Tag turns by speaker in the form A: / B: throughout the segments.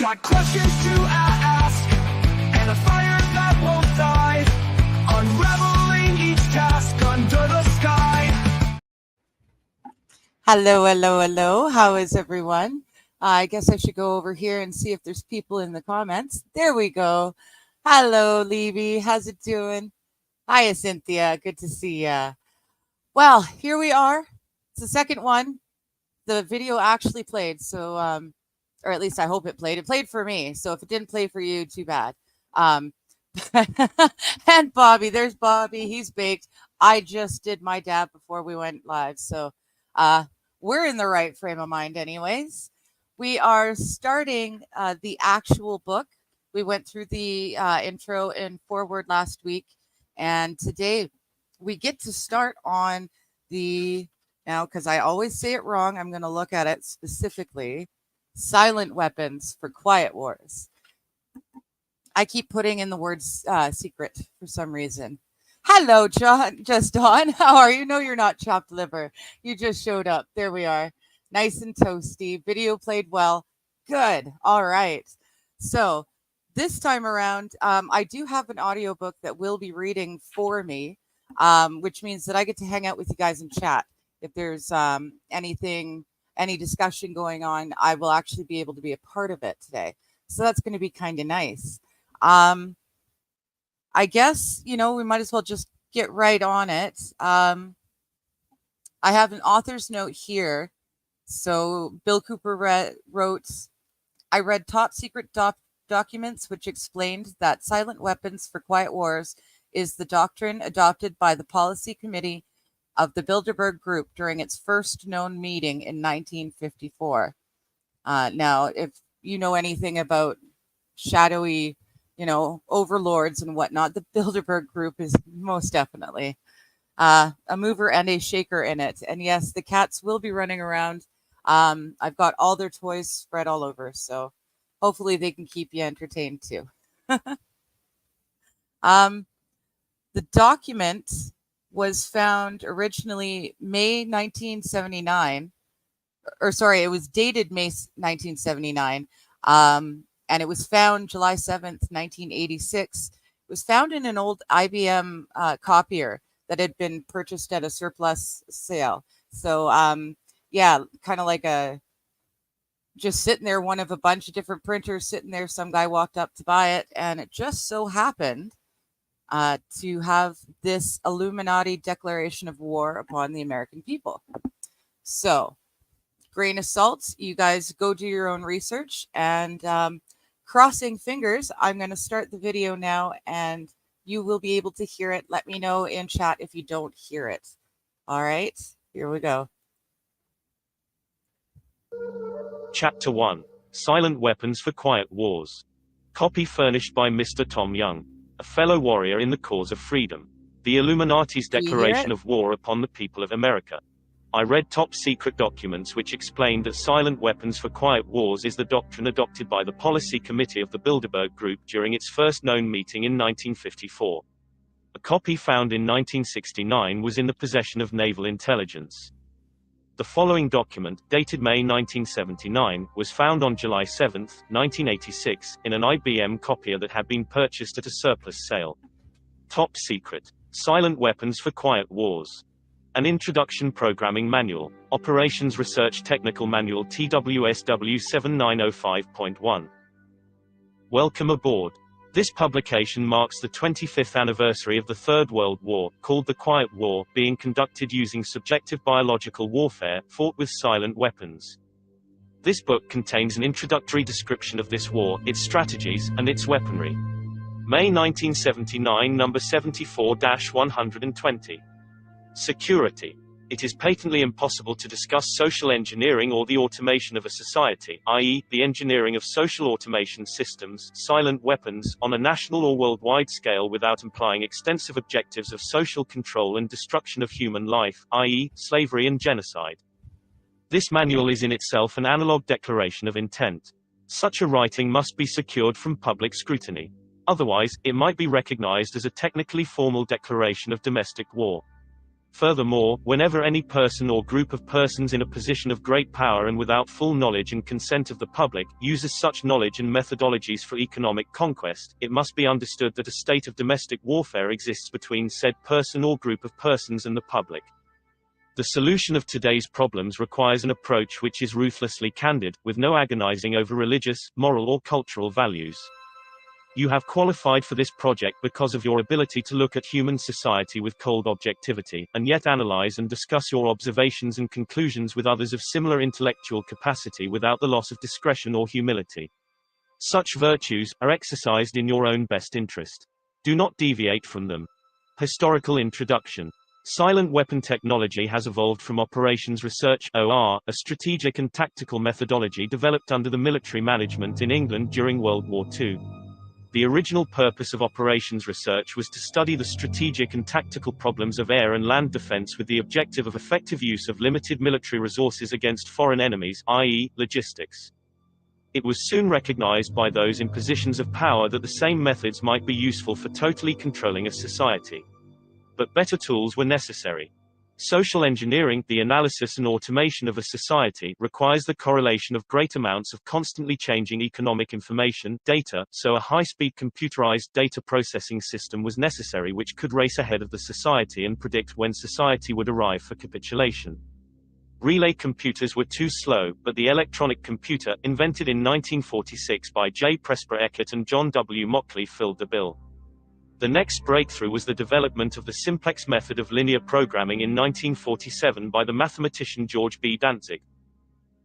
A: Got questions to ask, and a fire that won't die, unraveling each task under the sky.
B: Hello, hello, hello. How is everyone? I guess I should go over here and see if there's people in the comments. There we go. Hello, Levy. How's it doing? Hiya, Cynthia. Good to see ya. Well, here we are. It's the second one. The video actually played, so or at least I hope it played. It played for me, so if it didn't play for you, too bad. And Bobby, there's Bobby. He's baked. I just did my dab before we went live, so we're in the right frame of mind anyways. We are starting the actual book. We went through the intro and forward last week, and today we get to start on the, now because I always say it wrong, I'm going to look at it specifically, silent weapons for quiet wars. I keep putting in the words secret for some reason. Hello, John. Just Dawn. How are you? No, you're not chopped liver. You just showed up. There we are. Nice and toasty. Video played well. Good. All right. So this time around, I do have an audiobook that will be reading for me, which means that I get to hang out with you guys and chat. If there's anything, any discussion going on, I will actually be able to be a part of it today. So that's going to be kind of nice. I guess, you know, we might as well just get right on it. I have an author's note here. So Bill Cooper wrote, I read top secret documents which explained that silent weapons for quiet wars is the doctrine adopted by the policy committee of the Bilderberg Group during its first known meeting in 1954. Now, if you know anything about shadowy, you know, overlords and whatnot, the Bilderberg Group is most definitely a mover and a shaker in it. And yes, the cats will be running around. I've got all their toys spread all over, so hopefully they can keep you entertained too. The document was found originally May 1979, or sorry, it was dated May 1979, and it was found July 7th, 1986. It was found in an old IBM copier that had been purchased at a surplus sale. So, yeah, kind of like just sitting there, one of a bunch of different printers sitting there. Some guy walked up to buy it, and it just so happened to have this Illuminati declaration of war upon the American people. So, grain of salt, you guys go do your own research, and crossing fingers, I'm going to start the video now, and you will be able to hear it. Let me know in chat if you don't hear it. All right, here we go.
C: Chapter 1. Silent Weapons for Quiet Wars. Copy furnished by Mr. Tom Young, a fellow warrior in the cause of freedom. The Illuminati's declaration of war upon the people of America. I read top secret documents which explained that silent weapons for quiet wars is the doctrine adopted by the policy committee of the Bilderberg Group during its first known meeting in 1954. A copy found in 1969 was in the possession of naval intelligence. The following document, dated May 1979, was found on July 7, 1986, in an IBM copier that had been purchased at a surplus sale. Top secret. Silent Weapons for Quiet Wars. An Introduction Programming Manual, Operations Research Technical Manual TWSW 7905.1. Welcome aboard. This publication marks the 25th anniversary of the Third World War, called the Quiet War, being conducted using subjective biological warfare, fought with silent weapons. This book contains an introductory description of this war, its strategies, and its weaponry. May 1979, number 74-120. Security. It is patently impossible to discuss social engineering or the automation of a society, i.e., the engineering of social automation systems, silent weapons, on a national or worldwide scale without implying extensive objectives of social control and destruction of human life, i.e., slavery and genocide. This manual is in itself an analog declaration of intent. Such a writing must be secured from public scrutiny. Otherwise, it might be recognized as a technically formal declaration of domestic war. Furthermore, whenever any person or group of persons in a position of great power and without full knowledge and consent of the public, uses such knowledge and methodologies for economic conquest, it must be understood that a state of domestic warfare exists between said person or group of persons and the public. The solution of today's problems requires an approach which is ruthlessly candid, with no agonizing over religious, moral or cultural values. You have qualified for this project because of your ability to look at human society with cold objectivity, and yet analyze and discuss your observations and conclusions with others of similar intellectual capacity without the loss of discretion or humility. Such virtues are exercised in your own best interest. Do not deviate from them. Historical introduction. Silent weapon technology has evolved from operations research (OR), a strategic and tactical methodology developed under the military management in England during World War II. The original purpose of operations research was to study the strategic and tactical problems of air and land defense with the objective of effective use of limited military resources against foreign enemies, i.e., logistics. It was soon recognized by those in positions of power that the same methods might be useful for totally controlling a society. But better tools were necessary. Social engineering, the analysis and automation of a society, requires the correlation of great amounts of constantly changing economic information, data, so a high-speed computerized data processing system was necessary which could race ahead of the society and predict when society would arrive for capitulation. Relay computers were too slow, but the electronic computer, invented in 1946 by J. Presper Eckert and John W. Mockley, filled the bill. The next breakthrough was the development of the simplex method of linear programming in 1947 by the mathematician George B. Dantzig.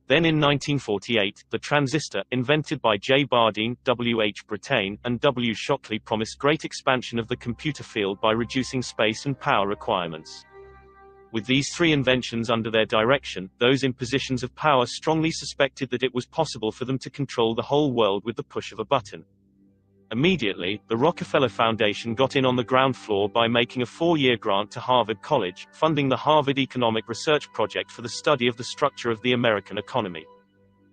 C: Then in 1948, the transistor, invented by J. Bardeen, W. H. Brattain, and W. Shockley, promised great expansion of the computer field by reducing space and power requirements. With these three inventions under their direction, those in positions of power strongly suspected that it was possible for them to control the whole world with the push of a button. Immediately, the Rockefeller Foundation got in on the ground floor by making a 4-year grant to Harvard College, funding the Harvard Economic Research Project for the study of the structure of the American economy.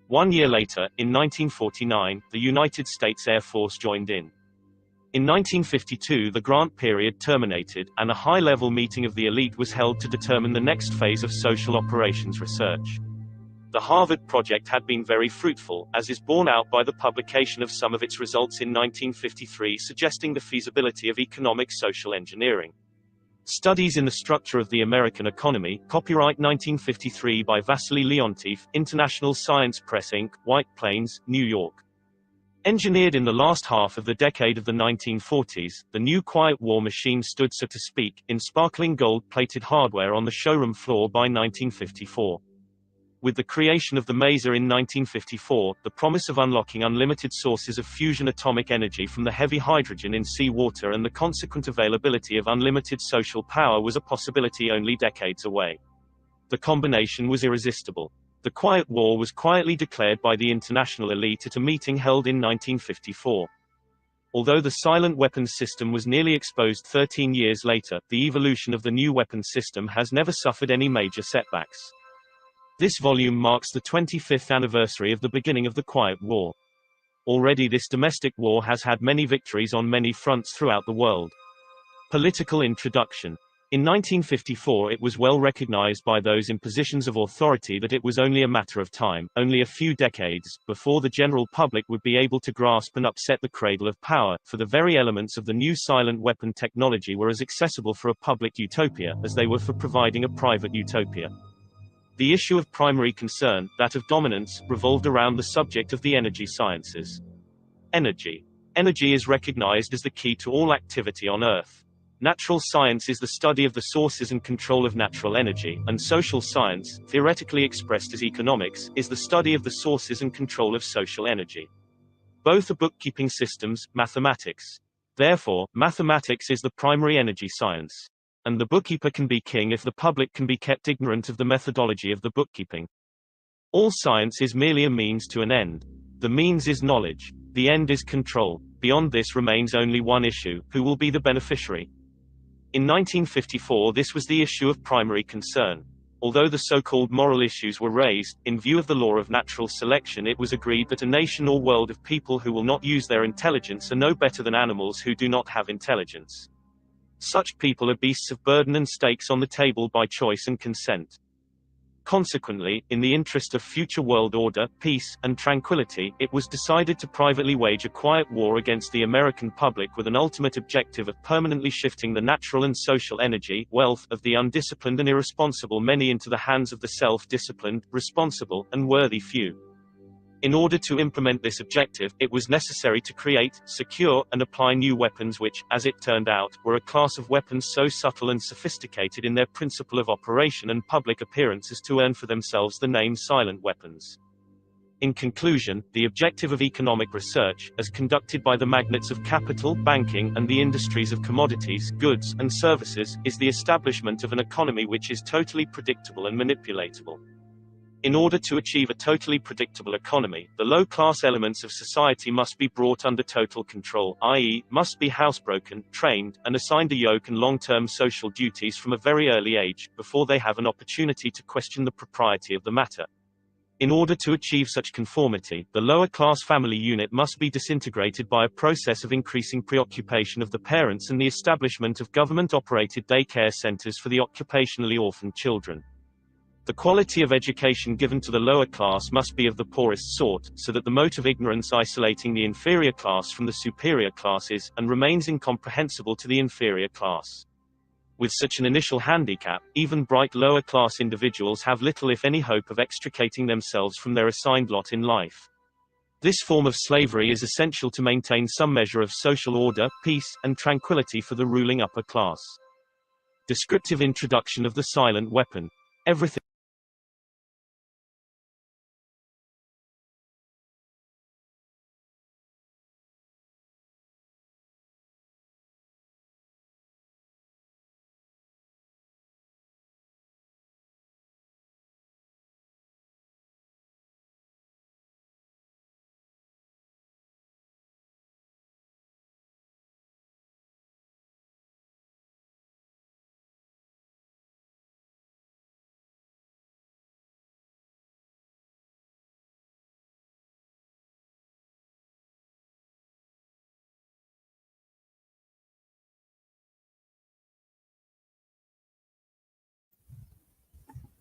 C: 1 year later, in 1949, the United States Air Force joined in. In 1952 the grant period terminated, and a high-level meeting of the elite was held to determine the next phase of social operations research. The Harvard project had been very fruitful, as is borne out by the publication of some of its results in 1953 suggesting the feasibility of economic social engineering. Studies in the Structure of the American Economy, copyright 1953 by Vasily Leontief, International Science Press Inc., White Plains, New York. Engineered in the last half of the decade of the 1940s, the new Quiet War machine stood, so to speak, in sparkling gold-plated hardware on the showroom floor by 1954. With the creation of the Maser in 1954, the promise of unlocking unlimited sources of fusion atomic energy from the heavy hydrogen in seawater and the consequent availability of unlimited social power was a possibility only decades away. The combination was irresistible. The Quiet War was quietly declared by the international elite at a meeting held in 1954. Although the silent weapons system was nearly exposed 13 years later, the evolution of the new weapons system has never suffered any major setbacks. This volume marks the 25th anniversary of the beginning of the Quiet War. Already this domestic war has had many victories on many fronts throughout the world. Political introduction. In 1954 it was well recognized by those in positions of authority that it was only a matter of time, only a few decades, before the general public would be able to grasp and upset the cradle of power, for the very elements of the new silent weapon technology were as accessible for a public utopia, as they were for providing a private utopia. The issue of primary concern, that of dominance, revolved around the subject of the energy sciences. Energy. Energy is recognized as the key to all activity on Earth. Natural science is the study of the sources and control of natural energy, and social science, theoretically expressed as economics, is the study of the sources and control of social energy. Both are bookkeeping systems, mathematics. Therefore, mathematics is the primary energy science. And the bookkeeper can be king if the public can be kept ignorant of the methodology of the bookkeeping. All science is merely a means to an end. The means is knowledge. The end is control. Beyond this remains only one issue: who will be the beneficiary? In 1954 this was the issue of primary concern. Although the so-called moral issues were raised, in view of the law of natural selection it was agreed that a nation or world of people who will not use their intelligence are no better than animals who do not have intelligence. Such people are beasts of burden and stakes on the table by choice and consent. Consequently, in the interest of future world order, peace, and tranquility, it was decided to privately wage a quiet war against the American public with an ultimate objective of permanently shifting the natural and social energy, wealth, of the undisciplined and irresponsible many into the hands of the self-disciplined, responsible, and worthy few. In order to implement this objective, it was necessary to create, secure, and apply new weapons which, as it turned out, were a class of weapons so subtle and sophisticated in their principle of operation and public appearance as to earn for themselves the name silent weapons. In conclusion, the objective of economic research, as conducted by the magnates of capital, banking, and the industries of commodities, goods, and services, is the establishment of an economy which is totally predictable and manipulatable. In order to achieve a totally predictable economy, the low-class elements of society must be brought under total control, i.e., must be housebroken, trained, and assigned a yoke and long-term social duties from a very early age, before they have an opportunity to question the propriety of the matter. In order to achieve such conformity, the lower-class family unit must be disintegrated by a process of increasing preoccupation of the parents and the establishment of government-operated day-care centers for the occupationally orphaned children. The quality of education given to the lower class must be of the poorest sort, so that the mote of ignorance isolating the inferior class from the superior classes, and remains incomprehensible to the inferior class. With such an initial handicap, even bright lower class individuals have little if any hope of extricating themselves from their assigned lot in life. This form of slavery is essential to maintain some measure of social order, peace, and tranquility for the ruling upper class. Descriptive introduction of the silent weapon. Everything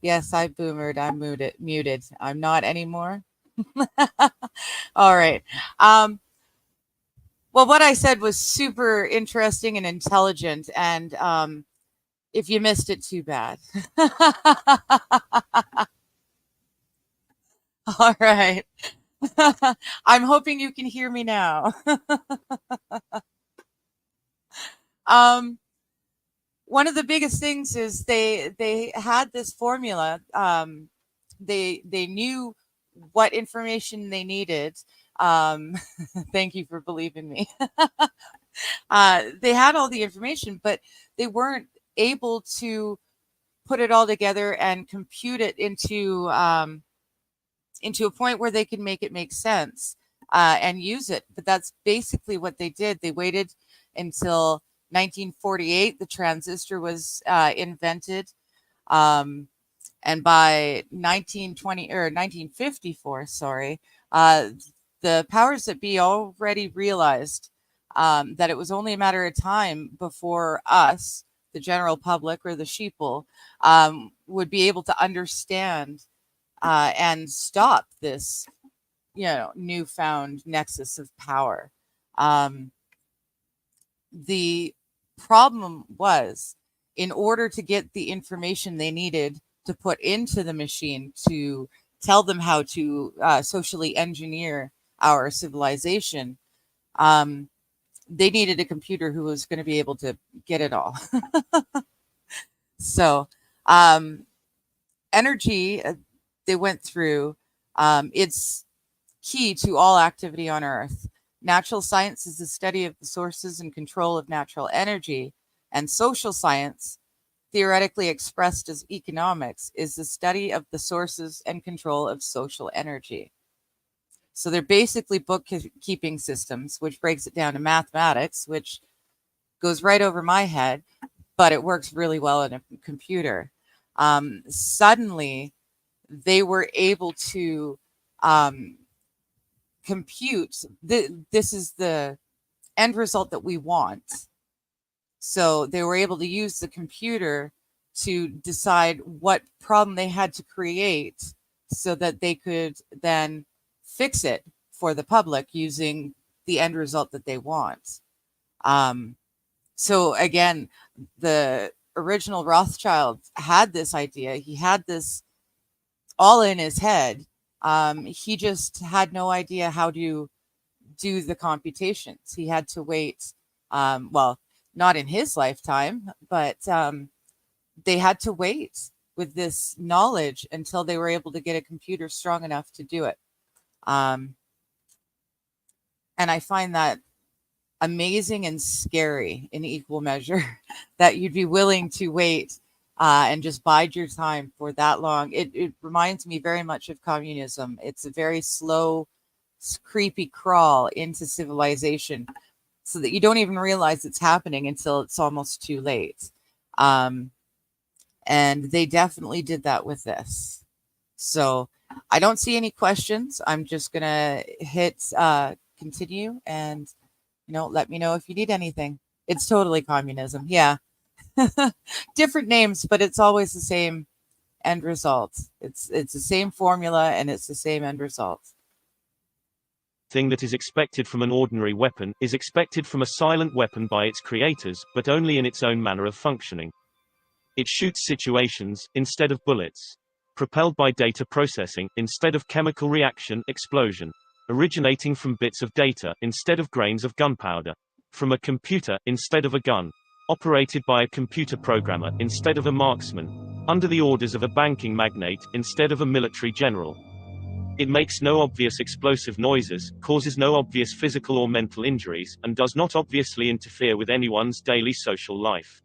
B: Yes, I boomered. I'm muted. I'm not anymore. All right. Well, what I said was super interesting and intelligent, and if you missed it, too bad. All right. I'm hoping you can hear me now. One of the biggest things is they had this formula. They knew what information they needed. Thank you for believing me. They had all the information, but they weren't able to put it all together and compute it into a point where they could make it make sense and use it. But that's basically what they did. They waited until 1948. The transistor was invented. And by 1920 or 1954, the powers that be already realized that it was only a matter of time before us, the general public or the sheeple, would be able to understand and stop this, newfound nexus of power. The problem was, in order to get the information they needed to put into the machine to tell them how to socially engineer our civilization, they needed a computer who was going to be able to get it all. So, energy, they went through, it's key to all activity on Earth. Natural science is the study of the sources and control of natural energy, and social science, theoretically expressed as economics, is the study of the sources and control of social energy. So they're basically bookkeeping systems, which breaks it down to mathematics, which goes right over my head, but it works really well in a computer. Suddenly, they were able to compute. This is the end result that we want. So they were able to use the computer to decide what problem they had to create so that they could then fix it for the public using the end result that they want. So again, the original Rothschild had this idea. He had this all in his head. He just had no idea how to do the computations. He had to wait, well, not in his lifetime, but they had to wait with this knowledge until they were able to get a computer strong enough to do it. And I find that amazing and scary in equal measure that you'd be willing to wait and just bide your time for that long. It reminds me very much of communism. It's a very slow, creepy crawl into civilization so that you don't even realize it's happening until it's almost too late. And they definitely did that with this. So I don't see any questions. I'm just going to hit continue and, let me know if you need anything. It's totally communism. Yeah. Different names, but it's always the same end result. It's the same formula and it's the same end result.
C: Thing that is expected from an ordinary weapon is expected from a silent weapon by its creators, but only in its own manner of functioning. It shoots situations instead of bullets. Propelled by data processing instead of chemical reaction explosion. Originating from bits of data instead of grains of gunpowder. From a computer instead of a gun. Operated by a computer programmer instead of a marksman. Under the orders of a banking magnate instead of a military general. It makes no obvious explosive noises, causes no obvious physical or mental injuries, and does not obviously interfere with anyone's daily social life.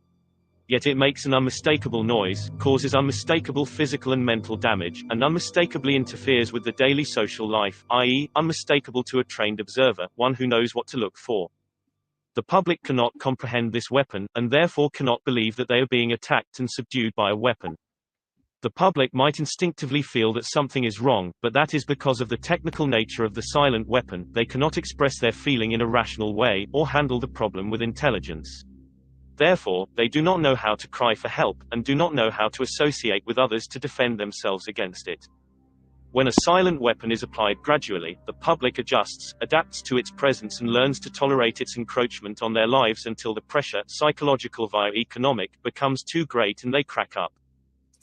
C: Yet it makes an unmistakable noise, causes unmistakable physical and mental damage, and unmistakably interferes with the daily social life, i.e., unmistakable to a trained observer, one who knows what to look for. The public cannot comprehend this weapon, and therefore cannot believe that they are being attacked and subdued by a weapon. The public might instinctively feel that something is wrong, but that is because of the technical nature of the silent weapon. They cannot express their feeling in a rational way, or handle the problem with intelligence. Therefore, they do not know how to cry for help, and do not know how to associate with others to defend themselves against it. When a silent weapon is applied gradually, the public adjusts, adapts to its presence and learns to tolerate its encroachment on their lives until the pressure, psychological via economic, becomes too great and they crack up.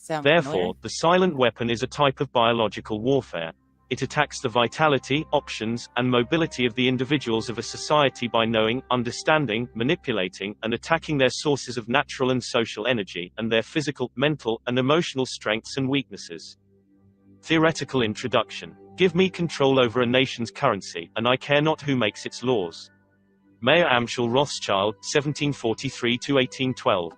C: Therefore, the silent weapon is a type of biological warfare. It attacks the vitality, options, and mobility of the individuals of a society by knowing, understanding, manipulating, and attacking their sources of natural and social energy, and their physical, mental, and emotional strengths and weaknesses. Theoretical introduction. Give me control over a nation's currency, and I care not who makes its laws. Mayer Amschel Rothschild, 1743–1812.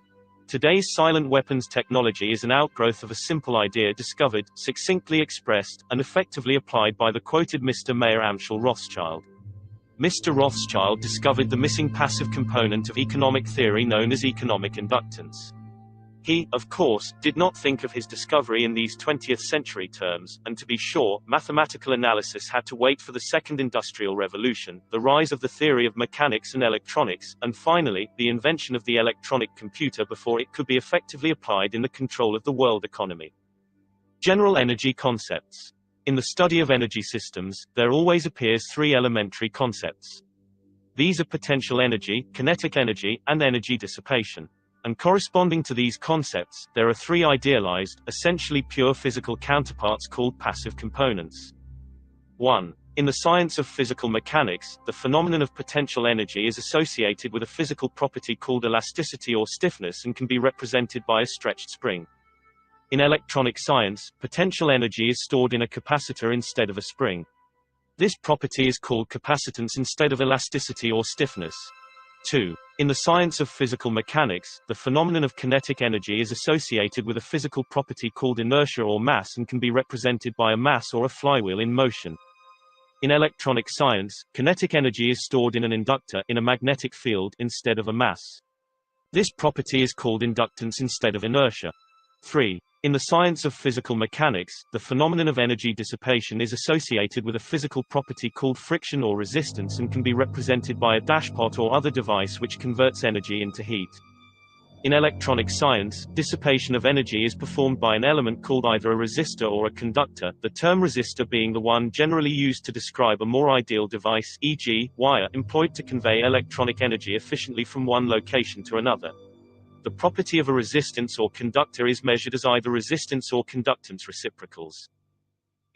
C: Today's silent weapons technology is an outgrowth of a simple idea discovered, succinctly expressed, and effectively applied by the quoted Mr. Mayer Amschel Rothschild. Mr. Rothschild discovered the missing passive component of economic theory known as economic inductance. He, of course, did not think of his discovery in these 20th century terms, and to be sure, mathematical analysis had to wait for the Second Industrial Revolution, the rise of the theory of mechanics and electronics, and finally, the invention of the electronic computer before it could be effectively applied in the control of the world economy. General energy concepts. In the study of energy systems, there always appears three elementary concepts. These are potential energy, kinetic energy, and energy dissipation. And corresponding to these concepts, there are three idealized, essentially pure physical counterparts called passive components. 1. In the science of physical mechanics, the phenomenon of potential energy is associated with a physical property called elasticity or stiffness and can be represented by a stretched spring. In electronic science, potential energy is stored in a capacitor instead of a spring. This property is called capacitance instead of elasticity or stiffness. 2. In the science of physical mechanics, the phenomenon of kinetic energy is associated with a physical property called inertia or mass and can be represented by a mass or a flywheel in motion. In electronic science, kinetic energy is stored in an inductor in a magnetic field instead of a mass. This property is called inductance instead of inertia. 3. In the science of physical mechanics, the phenomenon of energy dissipation is associated with a physical property called friction or resistance and can be represented by a dashpot or other device which converts energy into heat. In electronic science, dissipation of energy is performed by an element called either a resistor or a conductor, the term resistor being the one generally used to describe a more ideal device, e.g., wire, employed to convey electronic energy efficiently from one location to another. The property of a resistance or conductor is measured as either resistance or conductance reciprocals.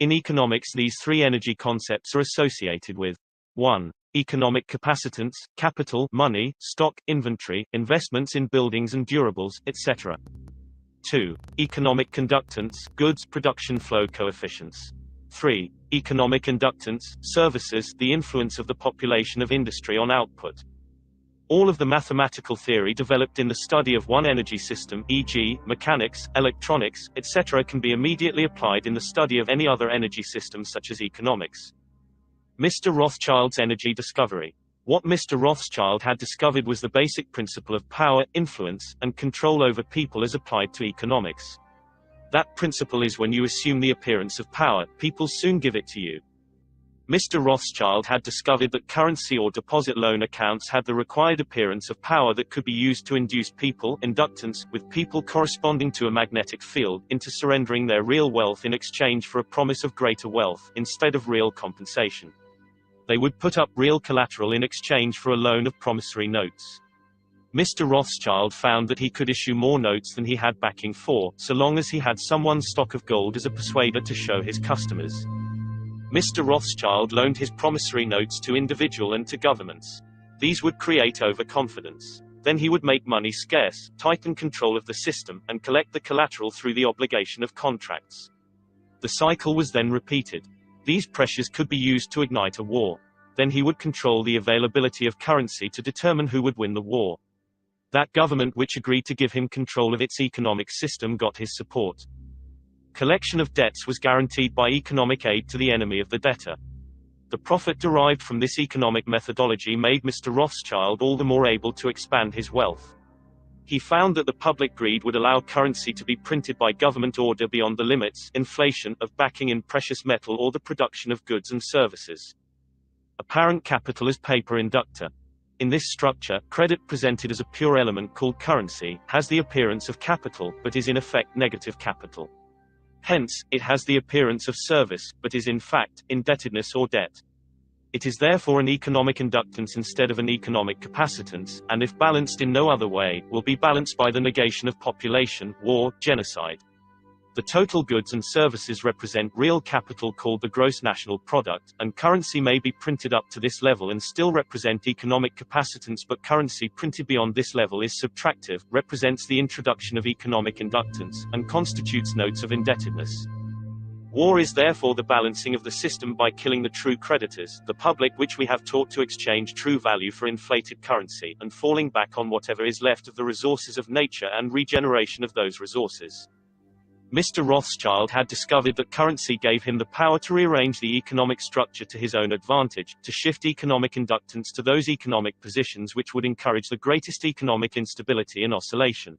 C: In economics, these three energy concepts are associated with 1. Economic capacitance, capital, money, stock, inventory, investments in buildings and durables, etc. 2. Economic conductance, goods production flow coefficients. 3. Economic inductance, services, the influence of the population of industry on output. All of the mathematical theory developed in the study of one energy system, e.g., mechanics, electronics, etc., can be immediately applied in the study of any other energy system such as economics. Mr. Rothschild's energy discovery. What Mr. Rothschild had discovered was the basic principle of power, influence, and control over people as applied to economics. That principle is when you assume the appearance of power, people soon give it to you. Mr. Rothschild had discovered that currency or deposit loan accounts had the required appearance of power that could be used to induce people, inductance, with people corresponding to a magnetic field, into surrendering their real wealth in exchange for a promise of greater wealth, instead of real compensation. They would put up real collateral in exchange for a loan of promissory notes. Mr. Rothschild found that he could issue more notes than he had backing for, so long as he had someone's stock of gold as a persuader to show his customers. Mr. Rothschild loaned his promissory notes to individuals and to governments. These would create overconfidence. Then he would make money scarce, tighten control of the system, and collect the collateral through the obligation of contracts. The cycle was then repeated. These pressures could be used to ignite a war. Then he would control the availability of currency to determine who would win the war. That government which agreed to give him control of its economic system got his support. Collection of debts was guaranteed by economic aid to the enemy of the debtor. The profit derived from this economic methodology made Mr. Rothschild all the more able to expand his wealth. He found that the public greed would allow currency to be printed by government order beyond the limits, inflation, of backing in precious metal or the production of goods and services. Apparent capital as paper inductor. In this structure, credit presented as a pure element called currency, has the appearance of capital, but is in effect negative capital. Hence, it has the appearance of service, but is in fact, indebtedness or debt. It is therefore an economic inductance instead of an economic capacitance, and if balanced in no other way, will be balanced by the negation of population, war, genocide. The total goods and services represent real capital called the gross national product, and currency may be printed up to this level and still represent economic capacitance, but currency printed beyond this level is subtractive, represents the introduction of economic inductance, and constitutes notes of indebtedness. War is therefore the balancing of the system by killing the true creditors, the public, which we have taught to exchange true value for inflated currency, and falling back on whatever is left of the resources of nature and regeneration of those resources. Mr. Rothschild had discovered that currency gave him the power to rearrange the economic structure to his own advantage, to shift economic inductance to those economic positions which would encourage the greatest economic instability and oscillation.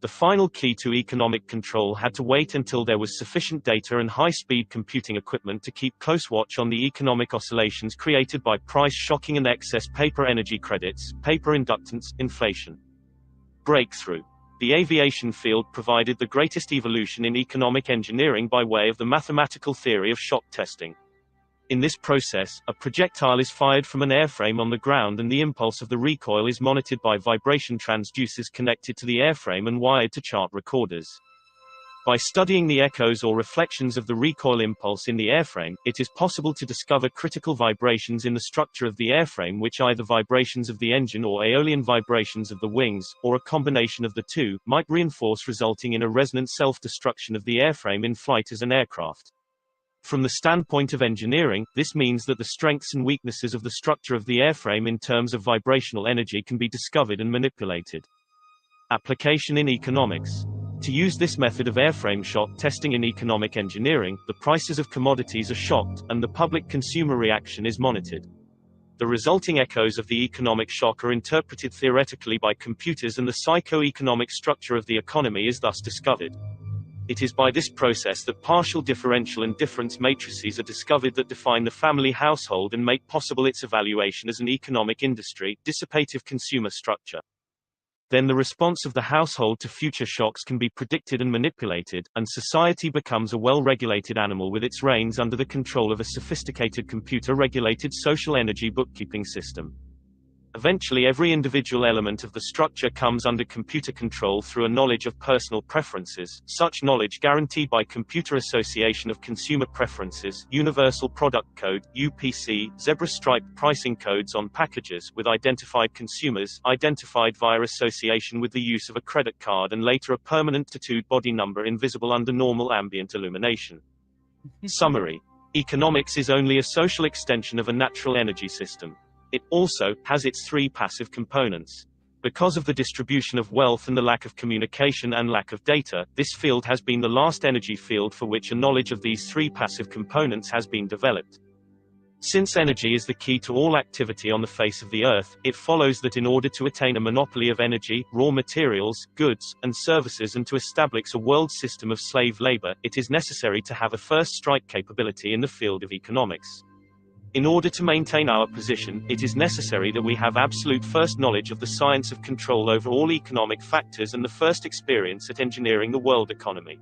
C: The final key to economic control had to wait until there was sufficient data and high-speed computing equipment to keep close watch on the economic oscillations created by price shocking and excess paper energy credits, paper inductance, inflation. Breakthrough. The aviation field provided the greatest evolution in economic engineering by way of the mathematical theory of shock testing. In this process, a projectile is fired from an airframe on the ground and the impulse of the recoil is monitored by vibration transducers connected to the airframe and wired to chart recorders. By studying the echoes or reflections of the recoil impulse in the airframe, it is possible to discover critical vibrations in the structure of the airframe, which either vibrations of the engine or aeolian vibrations of the wings, or a combination of the two, might reinforce, resulting in a resonant self-destruction of the airframe in flight as an aircraft. From the standpoint of engineering, this means that the strengths and weaknesses of the structure of the airframe in terms of vibrational energy can be discovered and manipulated. Application in economics. To use this method of airframe shock testing in economic engineering, the prices of commodities are shocked, and the public consumer reaction is monitored. The resulting echoes of the economic shock are interpreted theoretically by computers, and the psycho-economic structure of the economy is thus discovered. It is by this process that partial differential and difference matrices are discovered that define the family household and make possible its evaluation as an economic industry, dissipative consumer structure. Then the response of the household to future shocks can be predicted and manipulated, and society becomes a well-regulated animal with its reins under the control of a sophisticated computer-regulated social energy bookkeeping system. Eventually every individual element of the structure comes under computer control through a knowledge of personal preferences, such knowledge guaranteed by Computer Association of Consumer Preferences, Universal Product Code, UPC, zebra-striped pricing codes on packages with identified consumers, identified via association with the use of a credit card and later a permanent tattooed body number invisible under normal ambient illumination. Summary. Economics is only a social extension of a natural energy system. It also has its three passive components. Because of the distribution of wealth and the lack of communication and lack of data, this field has been the last energy field for which a knowledge of these three passive components has been developed. Since energy is the key to all activity on the face of the earth, it follows that in order to attain a monopoly of energy, raw materials, goods, and services and to establish a world system of slave labor, it is necessary to have a first strike capability in the field of economics. In order to maintain our position, it is necessary that we have absolute first knowledge of the science of control over all economic factors and the first experience at engineering the world economy.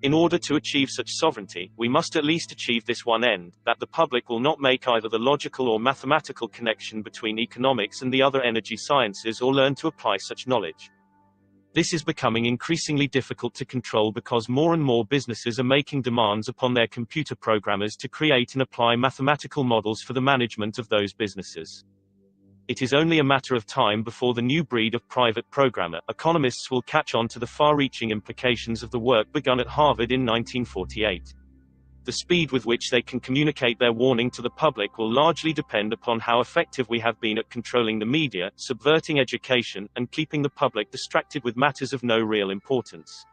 C: In order to achieve such sovereignty, we must at least achieve this one end, that the public will not make either the logical or mathematical connection between economics and the other energy sciences or learn to apply such knowledge. This is becoming increasingly difficult to control because more and more businesses are making demands upon their computer programmers to create and apply mathematical models for the management of those businesses. It is only a matter of time before the new breed of private programmer, economists, will catch on to the far-reaching implications of the work begun at Harvard in 1948. The speed with which they can communicate their warning to the public will largely depend upon how effective we have been at controlling the media, subverting education, and keeping the public distracted with matters of no real importance.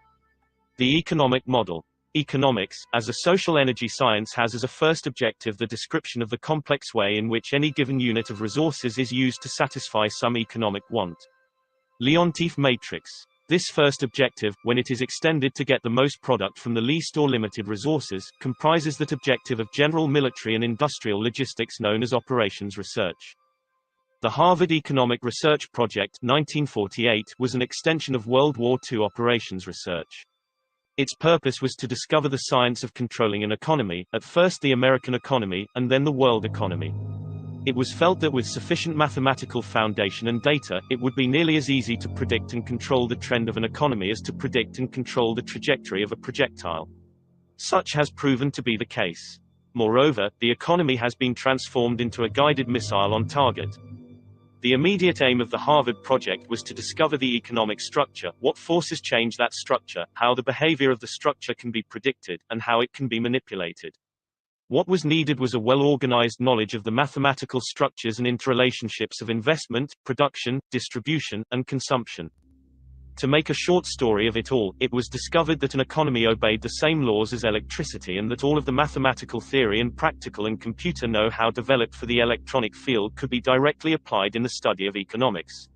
C: The economic model. Economics, as a social energy science, has as a first objective the description of the complex way in which any given unit of resources is used to satisfy some economic want. Leontief matrix. This first objective, when it is extended to get the most product from the least or limited resources, comprises that objective of general military and industrial logistics known as operations research. The Harvard Economic Research Project 1948 was an extension of World War II operations research. Its purpose was to discover the science of controlling an economy, at first the American economy, and then the world economy. It was felt that with sufficient mathematical foundation and data, it would be nearly as easy to predict and control the trend of an economy as to predict and control the trajectory of a projectile. Such has proven to be the case. Moreover, the economy has been transformed into a guided missile on target. The immediate aim of the Harvard project was to discover the economic structure, what forces change that structure, how the behavior of the structure can be predicted, and how it can be manipulated. What was needed was a well-organized knowledge of the mathematical structures and interrelationships of investment, production, distribution, and consumption. To make a short story of it all, it was discovered that an economy obeyed the same laws as electricity and that all of the mathematical theory and practical and computer know-how developed for the electronic field could be directly applied in the study of economics.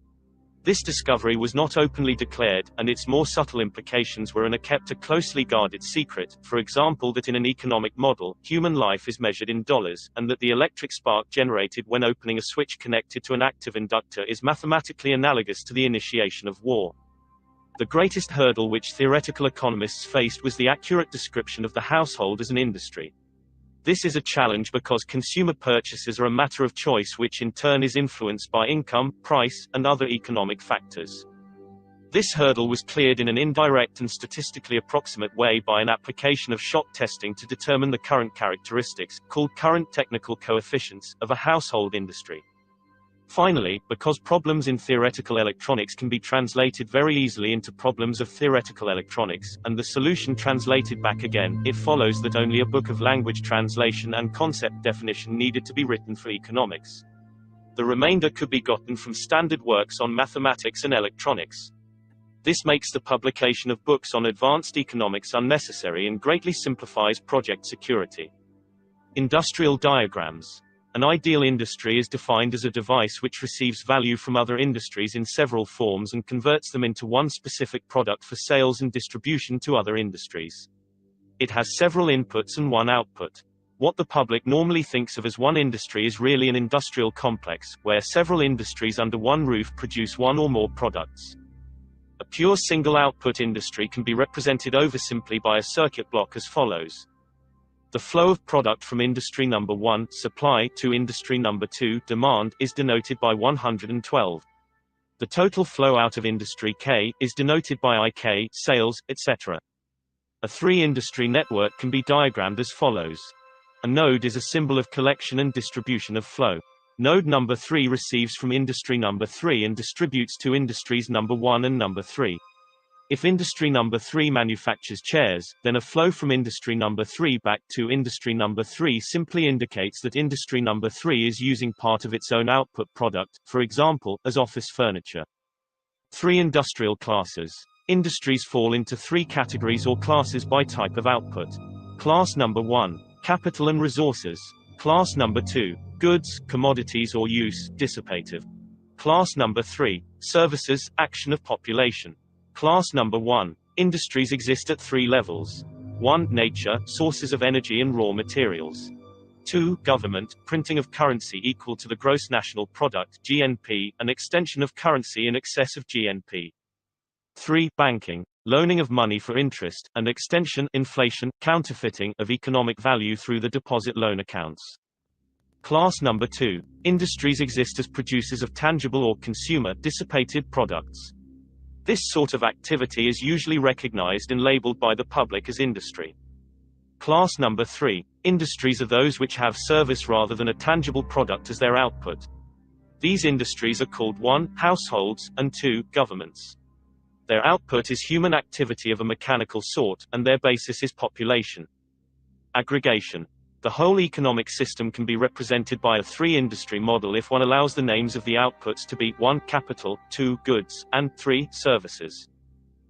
C: This discovery was not openly declared, and its more subtle implications were kept a closely guarded secret, for example that in an economic model, human life is measured in dollars, and that the electric spark generated when opening a switch connected to an active inductor is mathematically analogous to the initiation of war. The greatest hurdle which theoretical economists faced was the accurate description of the household as an industry. This is a challenge because consumer purchases are a matter of choice which in turn is influenced by income, price, and other economic factors. This hurdle was cleared in an indirect and statistically approximate way by an application of shock testing to determine the current characteristics, called current technical coefficients, of a household industry. Finally, because problems in theoretical electronics can be translated very easily into problems of theoretical electronics, and the solution translated back again, it follows that only a book of language translation and concept definition needed to be written for economics. The remainder could be gotten from standard works on mathematics and electronics. This makes the publication of books on advanced economics unnecessary and greatly simplifies project security. Industrial diagrams. An ideal industry is defined as a device which receives value from other industries in several forms and converts them into one specific product for sales and distribution to other industries. It has several inputs and one output. What the public normally thinks of as one industry is really an industrial complex, where several industries under one roof produce one or more products. A pure single-output industry can be represented oversimply by a circuit block as follows. The flow of product from industry number 1, supply, to industry number 2, demand, is denoted by 112. The total flow out of industry K is denoted by IK, sales, etc. A three-industry network can be diagrammed as follows. A node is a symbol of collection and distribution of flow. Node number 3 receives from industry number 3 and distributes to industries number 1 and number 3. If industry number 3 manufactures chairs, then a flow from industry number 3 back to industry number 3 simply indicates that industry number 3 is using part of its own output product, for example, as office furniture. 3 industrial classes. Industries fall into 3 categories or classes by type of output. Class number 1, capital and resources. Class number 2, goods, commodities or use, dissipative. Class number 3, services, action of population. Class number 1, industries exist at 3 levels. 1. Nature, sources of energy and raw materials. 2. Government, printing of currency equal to the gross national product, GNP, an extension of currency in excess of GNP. 3. Banking, loaning of money for interest, and extension, inflation, counterfeiting, of economic value through the deposit loan accounts. Class number 2, industries exist as producers of tangible or consumer, dissipated products. This sort of activity is usually recognized and labeled by the public as industry. Class number 3, industries are those which have service rather than a tangible product as their output. These industries are called 1. Households, and 2. Governments. Their output is human activity of a mechanical sort, and their basis is population. Aggregation. The whole economic system can be represented by a 3-industry model if one allows the names of the outputs to be 1. Capital, 2. Goods, and 3. Services.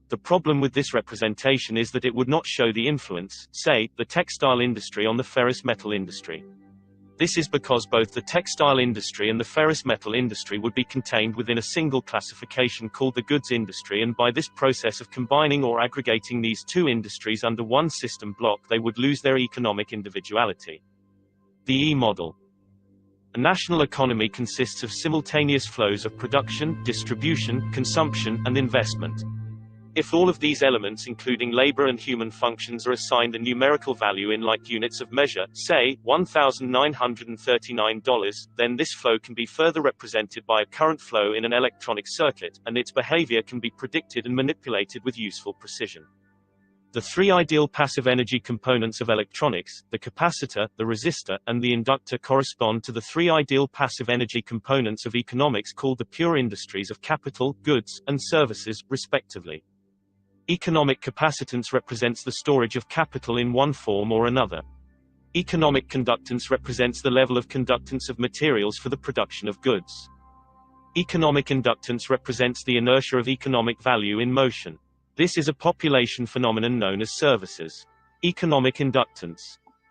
C: The problem with this representation is that it would not show the influence, say, the textile industry on the ferrous metal industry. This is because both the textile industry and the ferrous metal industry would be contained within a single classification called the goods industry, and by this process of combining or aggregating these 2 industries under one system block they would lose their economic individuality. The E model. A national economy consists of simultaneous flows of production, distribution, consumption, and investment. If all of these elements including labor and human functions are assigned a numerical value in like units of measure, say, $1,939, then this flow can be further represented by a current flow in an electronic circuit, and its behavior can be predicted and manipulated with useful precision. The 3 ideal passive energy components of electronics, the capacitor, the resistor, and the inductor, correspond to the 3 ideal passive energy components of economics called the pure industries of capital, goods, and services, respectively. Economic capacitance represents the storage of capital in one form or another. Economic conductance represents the level of conductance of materials for the production of goods. Economic inductance represents the inertia of economic value in motion. This is a population phenomenon known as services. Economic inductance.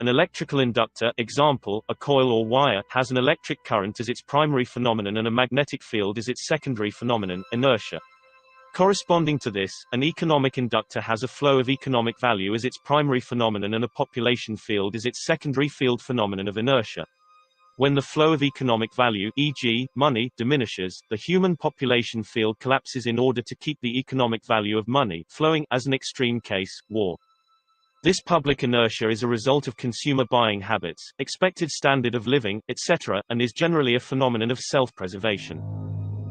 C: An electrical inductor, example, a coil or wire, has an electric current as its primary phenomenon and a magnetic field as its secondary phenomenon, inertia. Corresponding to this, an economic inductor has a flow of economic value as its primary phenomenon and a population field as its secondary field phenomenon of inertia. When the flow of economic value, e.g., money, diminishes, the human population field collapses in order to keep the economic value of money flowing, as an extreme case, war. This public inertia is a result of consumer buying habits, expected standard of living, etc., and is generally a phenomenon of self-preservation.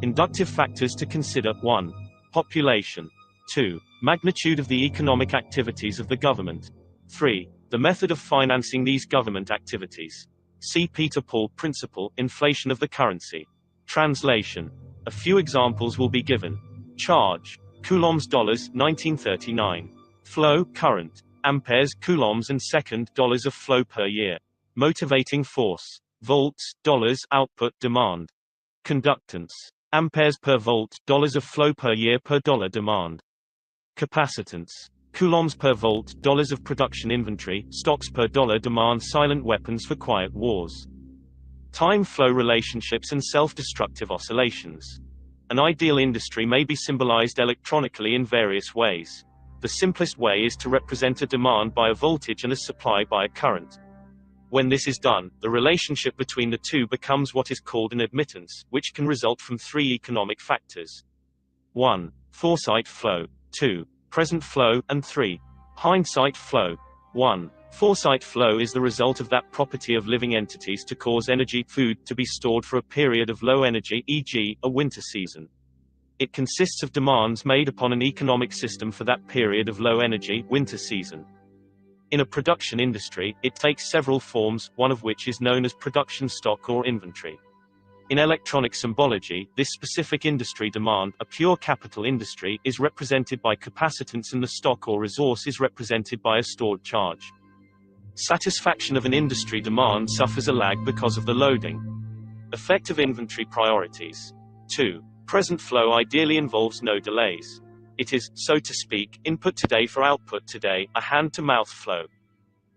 C: Inductive factors to consider: 1. Population. 2. Magnitude of the economic activities of the government. 3. The method of financing these government activities. See Peter Paul Principle, inflation of the currency. Translation. A few examples will be given. Charge. Coulombs dollars, 1939. Flow, current. Amperes, coulombs and second, dollars of flow per year. Motivating force. Volts, dollars, output, demand. Conductance. Amperes per volt, dollars of flow per year per dollar demand. Capacitance. Coulombs per volt, dollars of production inventory, stocks per dollar demand. Silent weapons for quiet wars. time flow relationships and self-destructive oscillations. An ideal industry may be symbolized electronically in various ways. The simplest way is to represent a demand by a voltage and a supply by a current. When this is done, the relationship between the two becomes what is called an admittance, which can result from three economic factors. 1. Foresight flow. 2. Present flow, and 3. Hindsight flow. 1. Foresight flow is the result of that property of living entities to cause energy, food, to be stored for a period of low energy, e.g., a winter season. It consists of demands made upon an economic system for that period of low energy, winter season. In a production industry, it takes several forms, one of which is known as production stock or inventory. In electronic symbology, this specific industry demand, a pure capital industry, is represented by capacitance and the stock or resource is represented by a stored charge. Satisfaction of an industry demand suffers a lag because of the loading. Effective inventory priorities. 2. Present flow ideally involves no delays. It is, so to speak, input today for output today, a hand-to-mouth flow.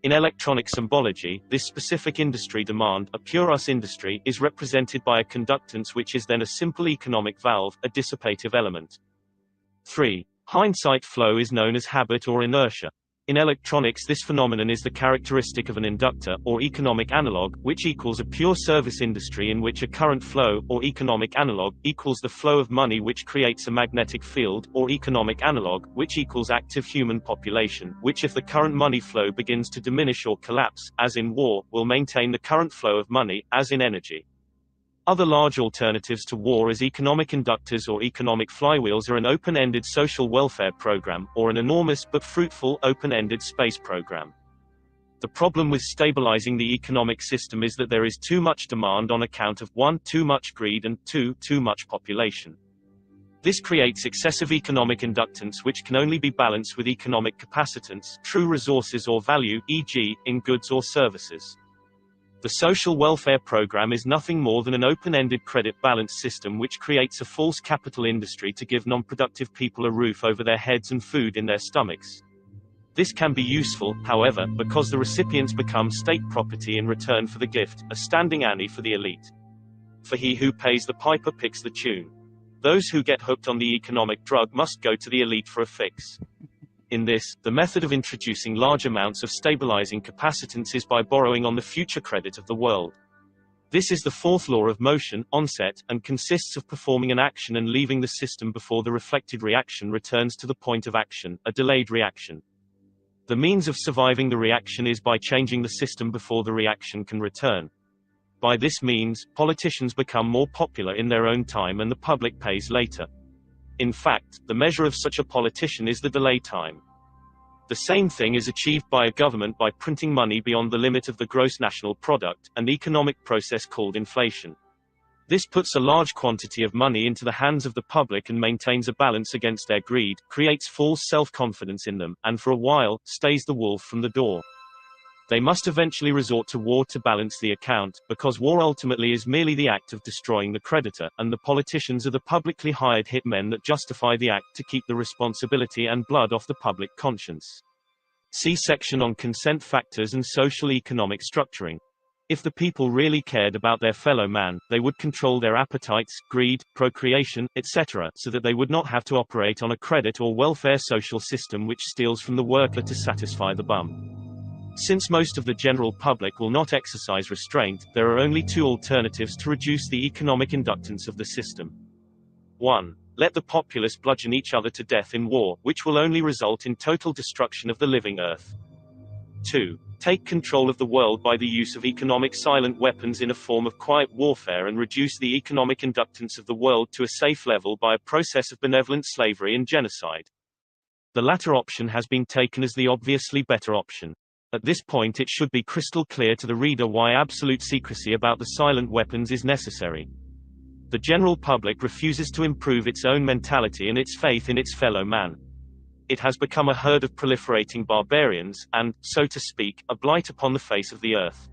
C: In electronic symbology, this specific industry demand, a pure US industry, is represented by a conductance which is then a simple economic valve, a dissipative element. 3. Hindsight flow is known as habit or inertia. In electronics, this phenomenon is the characteristic of an inductor, or economic analog, which equals a pure service industry in which a current flow, or economic analog, equals the flow of money which creates a magnetic field, or economic analog, which equals active human population, which if the current money flow begins to diminish or collapse, as in war, will maintain the current flow of money, as in energy. Other large alternatives to war as economic inductors or economic flywheels are an open-ended social welfare program, or an enormous but fruitful open-ended space program. The problem with stabilizing the economic system is that there is too much demand on account of 1. Too much greed and 2. Too much population. This creates excessive economic inductance which can only be balanced with economic capacitance, true resources or value, e.g., in goods or services. The social welfare program is nothing more than an open-ended credit balance system which creates a false capital industry to give non-productive people a roof over their heads and food in their stomachs. This can be useful, however, because the recipients become state property in return for the gift, a standing Annie for the elite. For he who pays the piper picks the tune. Those who get hooked on the economic drug must go to the elite for a fix. In this, the method of introducing large amounts of stabilizing capacitance is by borrowing on the future credit of the world. This is the fourth law of motion, onset, and consists of performing an action and leaving the system before the reflected reaction returns to the point of action, a delayed reaction. The means of surviving the reaction is by changing the system before the reaction can return. By this means, politicians become more popular in their own time and the public pays later. In fact, the measure of such a politician is the delay time. The same thing is achieved by a government by printing money beyond the limit of the gross national product, an economic process called inflation. This puts a large quantity of money into the hands of the public and maintains a balance against their greed, creates false self-confidence in them, and for a while, stays the wolf from the door. They must eventually resort to war to balance the account, because war ultimately is merely the act of destroying the creditor, and the politicians are the publicly hired hitmen that justify the act to keep the responsibility and blood off the public conscience. See section on consent factors and social economic structuring. If the people really cared about their fellow man, they would control their appetites, greed, procreation, etc., so that they would not have to operate on a credit or welfare social system which steals from the worker to satisfy the bum. Since most of the general public will not exercise restraint, there are only two alternatives to reduce the economic inductance of the system. 1. Let the populace bludgeon each other to death in war, which will only result in total destruction of the living earth. 2. Take control of the world by the use of economic silent weapons in a form of quiet warfare and reduce the economic inductance of the world to a safe level by a process of benevolent slavery and genocide. The latter option has been taken as the obviously better option. At this point it should be crystal clear to the reader why absolute secrecy about the silent weapons is necessary. The general public refuses to improve its own mentality and its faith in its fellow man. It has become a herd of proliferating barbarians, and, so to speak, a blight upon the face of the earth.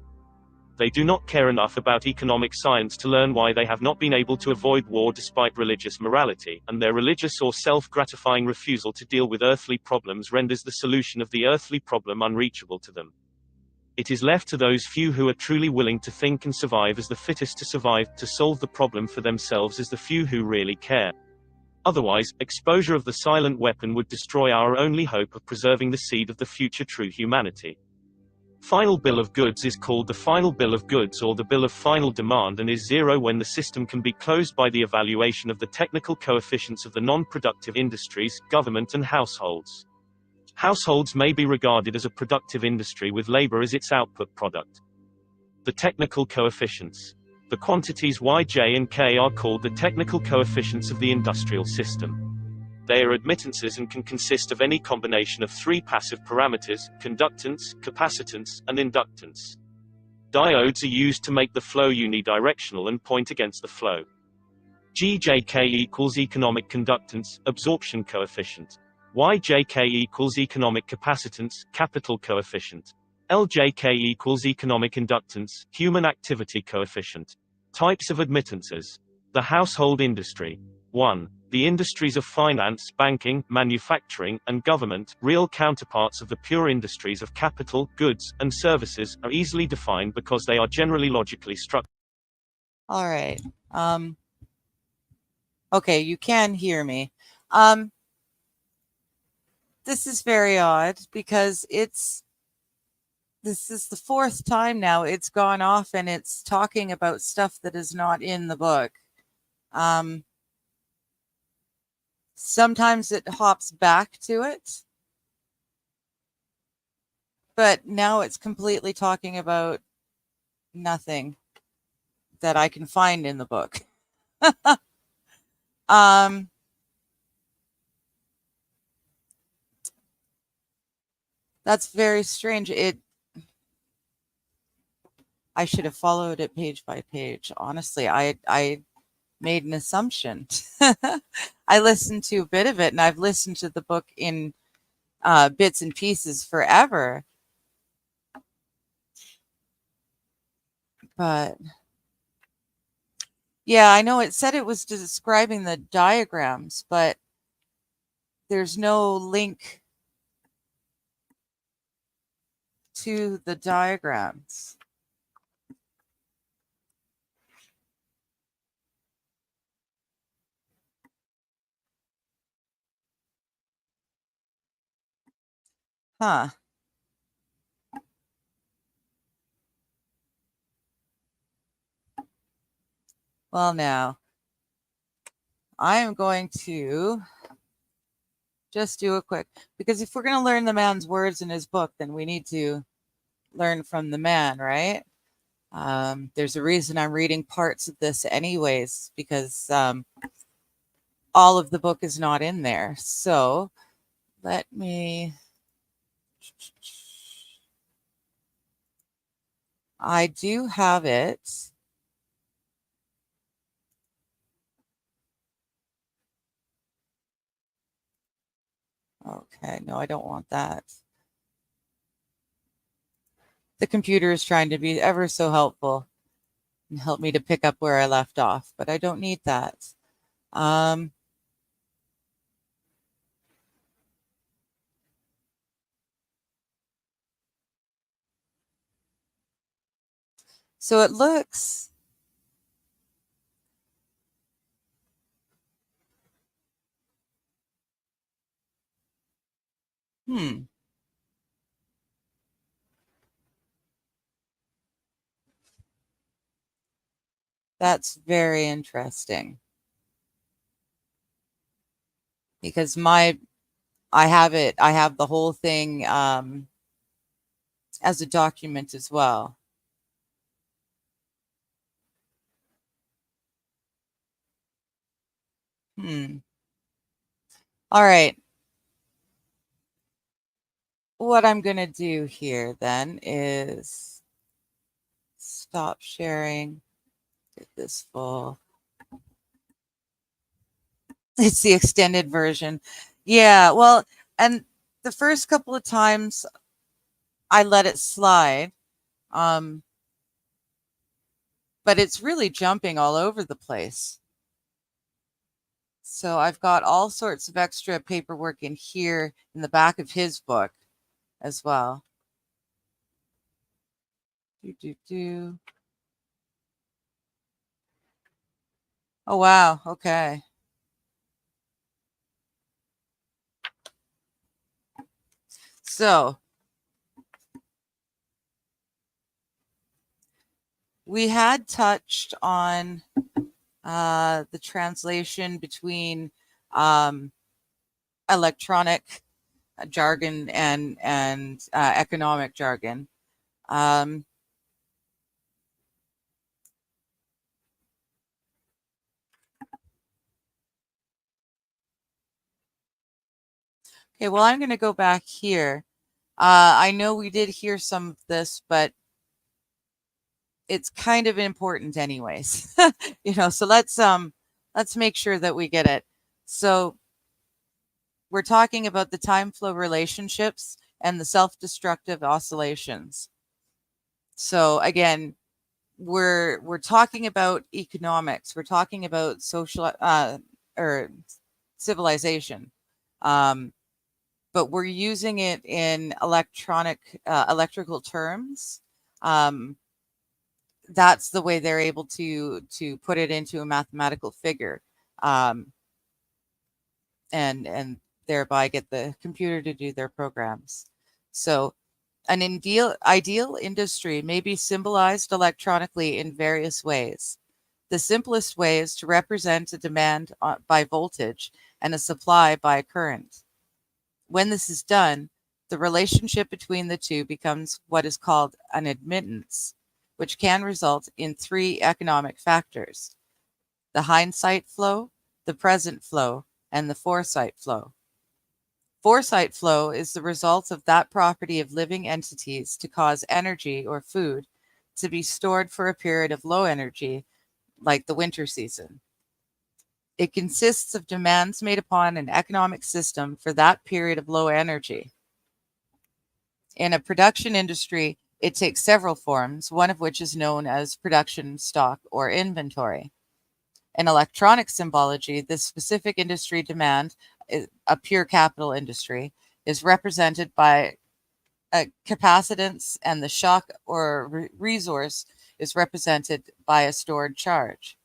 C: They do not care enough about economic science to learn why they have not been able to avoid war despite religious morality, and their religious or self-gratifying refusal to deal with earthly problems renders the solution of the earthly problem unreachable to them. It is left to those few who are truly willing to think and survive as the fittest to survive, to solve the problem for themselves as the few who really care. Otherwise, exposure of the silent weapon would destroy our only hope of preserving the seed of the future true humanity. Final bill of goods is called the final bill of goods or the bill of final demand and is zero when the system can be closed by the evaluation of the technical coefficients of the non-productive industries, government and households. Households may be regarded as a productive industry with labor as its output product. The technical coefficients. The quantities y, j and k are called the technical coefficients of the industrial system. They are admittances and can consist of any combination of three passive parameters: conductance, capacitance, and inductance. Diodes are used to make the flow unidirectional and point against the flow. GJK equals economic conductance, absorption coefficient. YJK equals economic capacitance, capital coefficient. LJK equals economic inductance, human activity coefficient. Types of admittances. The household industry. 1. The industries of finance, banking, manufacturing, and government, real counterparts of the pure industries of capital, goods, and services, are easily defined because they are generally logically structured.
B: All right. Okay, you can hear me. This is very odd because this is the fourth time now it's gone off and it's talking about stuff that is not in the book. Sometimes it hops back to it, but now it's completely talking about nothing that I can find in the book. That's very strange. I should have followed it page by page. Honestly, I made an assumption. I listened to a bit of it, and I've listened to the book in bits and pieces forever. But yeah, I know it said it was describing the diagrams, but there's no link to the diagrams. Huh. Well, now I am going to just do a quick, because if we're going to learn the man's words in his book, then we need to learn from the man, right? There's a reason I'm reading parts of this anyways, because all of the book is not in there. So let me, I do have it. Okay, no, I don't want that. The computer is trying to be ever so helpful and help me to pick up where I left off, but I don't need that. So it looks that's very interesting, because I have the whole thing as a document as well. All right. What I'm going to do here then is stop sharing, get this full. It's the extended version. Yeah, well, and the first couple of times I let it slide, but it's really jumping all over the place. So I've got all sorts of extra paperwork in here in the back of his book as well. Oh, wow. Okay. So we had touched on the translation between electronic jargon and economic jargon. Okay, well, I'm going to go back here. I know we did hear some of this, but it's kind of important anyways. So let's make sure that we get it. So we're talking about the time flow relationships and the self-destructive oscillations. So again, we're talking about economics. We're talking about social or civilization. But we're using it in electrical terms. That's the way they're able to put it into a mathematical figure, and thereby get the computer to do their programs. So an ideal industry may be symbolized electronically in various ways. The simplest way is to represent a demand by voltage and a supply by current. When this is done, the relationship between the two becomes what is called an admittance, which can result in three economic factors: the hindsight flow, the present flow, and the foresight flow. Foresight flow is the result of that property of living entities to cause energy or food to be stored for a period of low energy, like the winter season. It consists of demands made upon an economic system for that period of low energy. In a production industry, it takes several forms, one of which is known as production stock or inventory. In electronic symbology, this specific industry demand, a pure capital industry, is represented by a capacitance, and the shock or resource is represented by a stored charge.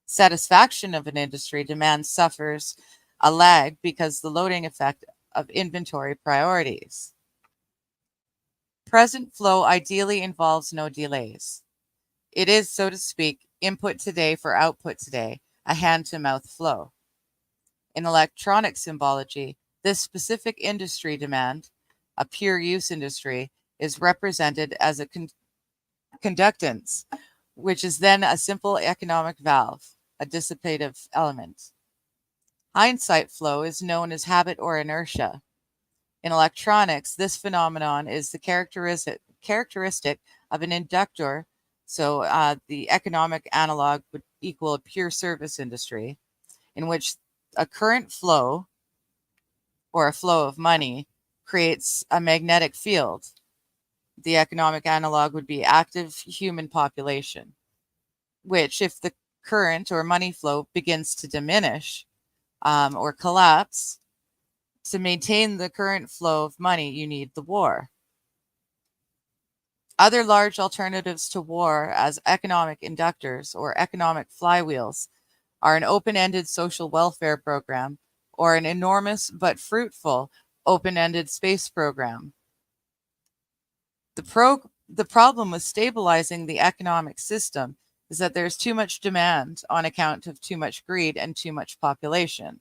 B: Satisfaction of an industry demand suffers a lag because the loading effect of inventory priorities. Present flow ideally involves no delays. It is, so to speak, input today for output today, a hand-to-mouth flow. In electronic symbology, this specific industry demand, a pure use industry, is represented as a conductance, which is then a simple economic valve, a dissipative element. Hindsight flow is known as habit or inertia. In electronics, this phenomenon is the characteristic of an inductor. So the economic analog would equal a pure service industry, in which a current flow or a flow of money creates a magnetic field. The economic analog would be active human population, which, if the current or money flow begins to diminish or collapse, to maintain the current flow of money, you need the war. Other large alternatives to war as economic inductors or economic flywheels are an open-ended social welfare program or an enormous but fruitful open-ended space program. The problem with stabilizing the economic system is that there's too much demand on account of too much greed and too much population.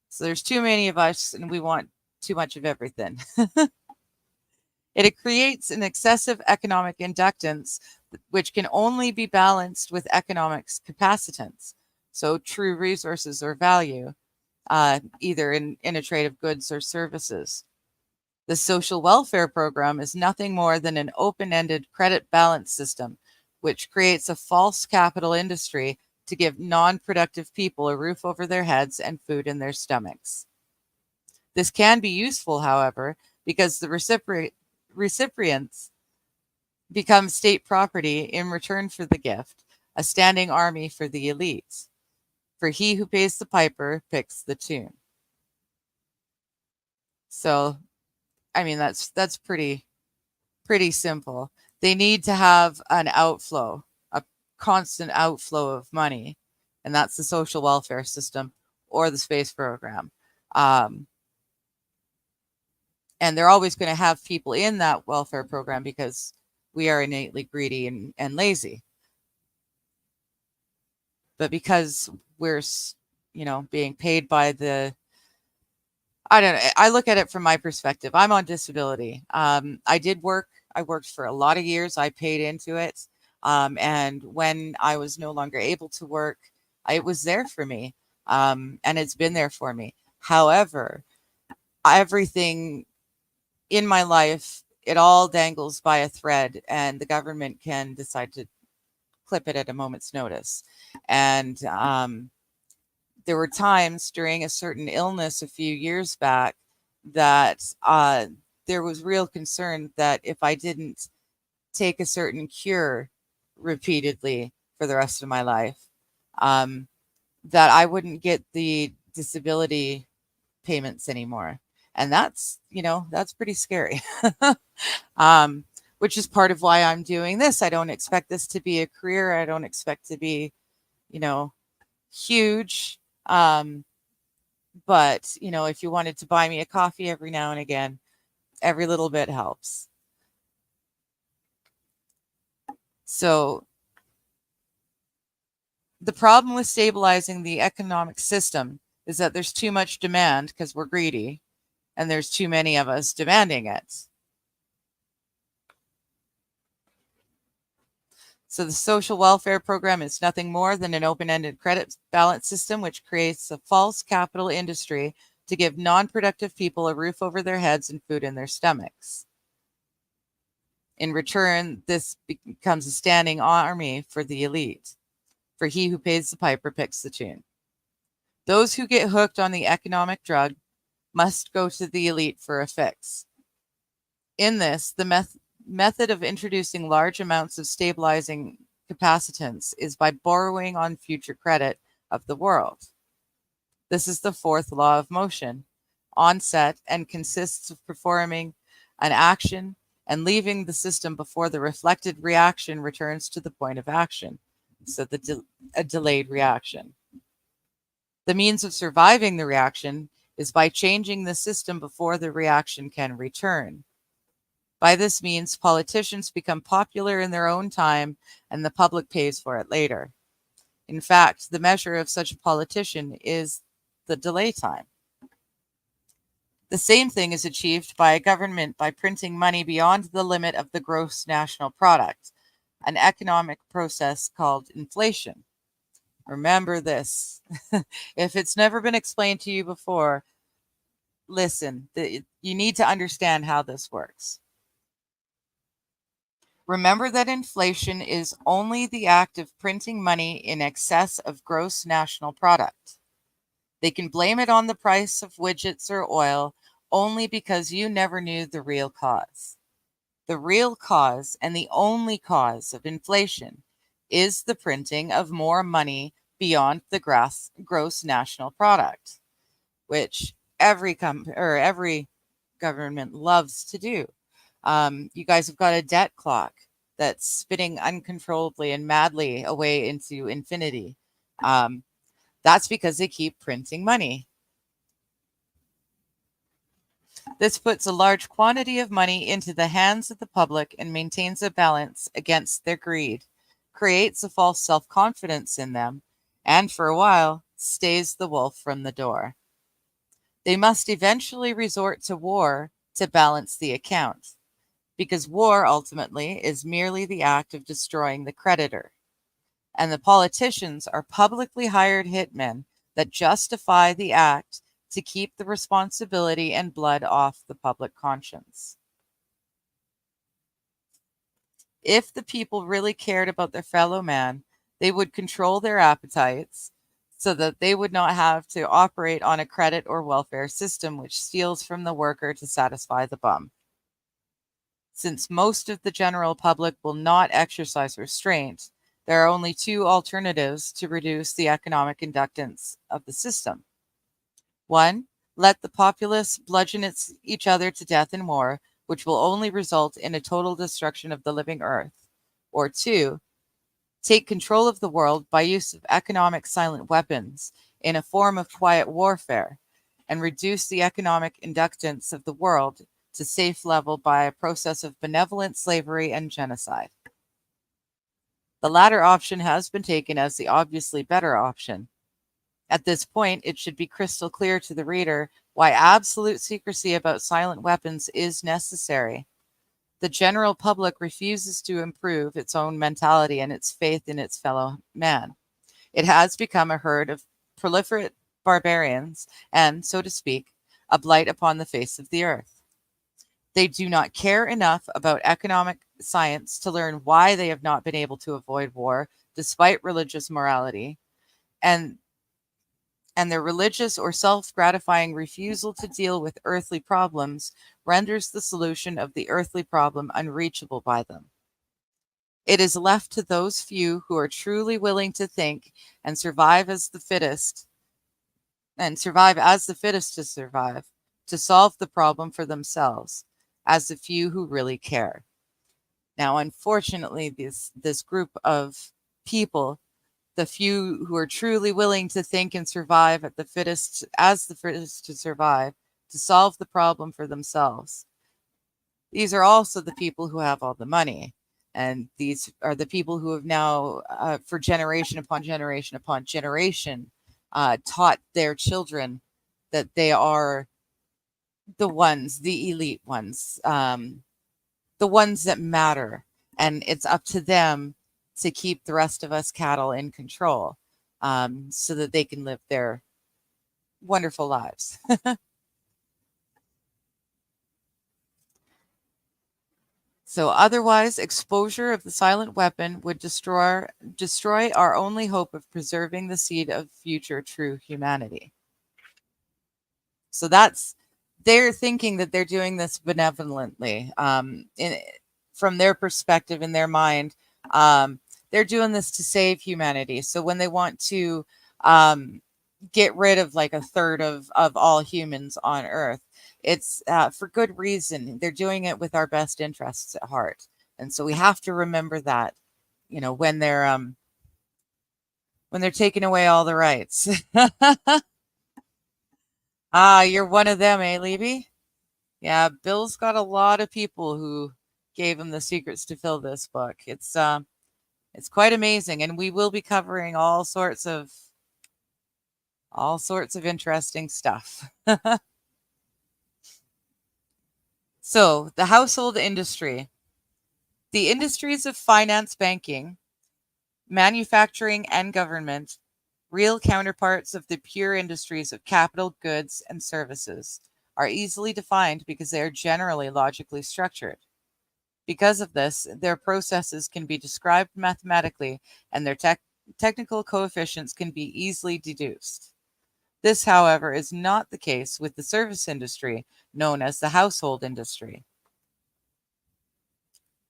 B: So there's too many of us and we want too much of everything. It creates an excessive economic inductance, which can only be balanced with economics capacitance, so true resources or value, either in a trade of goods or services. The social welfare program is nothing more than an open-ended credit balance system, which creates a false capital industry to give non-productive people a roof over their heads and food in their stomachs. This can be useful, however, because the recipients become state property in return for the gift, a standing army for the elites. For he who pays the piper picks the tune. So, I mean, that's pretty simple. They need to have an outflow, a constant outflow of money, and that's the social welfare system or the space program. And they're always going to have people in that welfare program because we are innately greedy and lazy. But because we're, being paid by I don't know. I look at it from my perspective. I'm on disability. I did work. I worked for a lot of years. I paid into it. And when I was no longer able to work, it was there for me. And it's been there for me. However, everything in my life, it all dangles by a thread, and the government can decide to clip it at a moment's notice. And there were times during a certain illness a few years back that there was real concern that if I didn't take a certain cure repeatedly for the rest of my life, that I wouldn't get the disability payments anymore. And that's pretty scary. Which is part of why I'm doing this. I don't expect this to be a career. I don't expect to be, huge. But, if you wanted to buy me a coffee every now and again, every little bit helps. So the problem with stabilizing the economic system is that there's too much demand because we're greedy, and there's too many of us demanding it. So the social welfare program is nothing more than an open-ended credit balance system which creates a false capital industry to give non-productive people a roof over their heads and food in their stomachs. In return, this becomes a standing army for the elite. For he who pays the piper picks the tune. Those who get hooked on the economic drug must go to the elite for a fix. In this, the method of introducing large amounts of stabilizing capacitance is by borrowing on future credit of the world. This is the fourth law of motion, onset, and consists of performing an action and leaving the system before the reflected reaction returns to the point of action. So a delayed reaction. The means of surviving the reaction is by changing the system before the reaction can return. By this means, politicians become popular in their own time and the public pays for it later. In fact, the measure of such a politician is the delay time. The same thing is achieved by a government by printing money beyond the limit of the gross national product, an economic process called inflation. Remember this. If it's never been explained to you before, listen, you need to understand how this works. Remember that inflation is only the act of printing money in excess of gross national product. They can blame it on the price of widgets or oil only because you never knew the real cause. The real cause and the only cause of inflation is the printing of more money beyond the gross national product, which every government loves to do. You guys have got a debt clock that's spinning uncontrollably and madly away into infinity. That's because they keep printing money. This puts a large quantity of money into the hands of the public and maintains a balance against their greed, creates a false self-confidence in them, and for a while stays the wolf from the door. They must eventually resort to war to balance the account, because war ultimately is merely the act of destroying the creditor. And the politicians are publicly hired hitmen that justify the act to keep the responsibility and blood off the public conscience. If the people really cared about their fellow man, they would control their appetites so that they would not have to operate on a credit or welfare system which steals from the worker to satisfy the bum. Since most of the general public will not exercise restraint, there are only two alternatives to reduce the economic inductance of the system. One, let the populace bludgeon each other to death in war, which will only result in a total destruction of the living earth. Or 2, take control of the world by use of economic silent weapons in a form of quiet warfare, and reduce the economic inductance of the world to safe level by a process of benevolent slavery and genocide. The latter option has been taken as the obviously better option. At this point, it should be crystal clear to the reader why absolute secrecy about silent weapons is necessary. The general public refuses to improve its own mentality and its faith in its fellow man. It has become a herd of proliferate barbarians and, so to speak, a blight upon the face of the earth. They do not care enough about economic science to learn why they have not been able to avoid war despite religious morality, and their religious or self-gratifying refusal to deal with earthly problems renders the solution of the earthly problem unreachable by them. It is left to those few who are truly willing to think and survive as the fittest, to solve the problem for themselves, as the few who really care. Now, unfortunately, this group of people, the few who are truly willing to think and survive as the fittest to survive, to solve the problem for themselves. These are also the people who have all the money. And these are the people who have now, for generation upon generation upon generation, taught their children that they are the ones, the elite ones, the ones that matter. And it's up to them to keep the rest of us cattle in control, so that they can live their wonderful lives. So otherwise, exposure of the silent weapon would destroy our only hope of preserving the seed of future true humanity. So they're thinking that they're doing this benevolently. From their perspective, in their mind, they're doing this to save humanity. So when they want to get rid of like a third of all humans on Earth, it's for good reason. They're doing it with our best interests at heart. And so we have to remember that, when they're taking away all the rights. You're one of them, eh, Levy? Yeah, Bill's got a lot of people who gave him the secrets to fill this book. It's quite amazing, and we will be covering all sorts of interesting stuff. So, the household industry. The industries of finance, banking, manufacturing, and government, real counterparts of the pure industries of capital, goods, and services, are easily defined because they are generally logically structured. Because of this, their processes can be described mathematically, and their technical coefficients can be easily deduced. This, however, is not the case with the service industry, known as the household industry.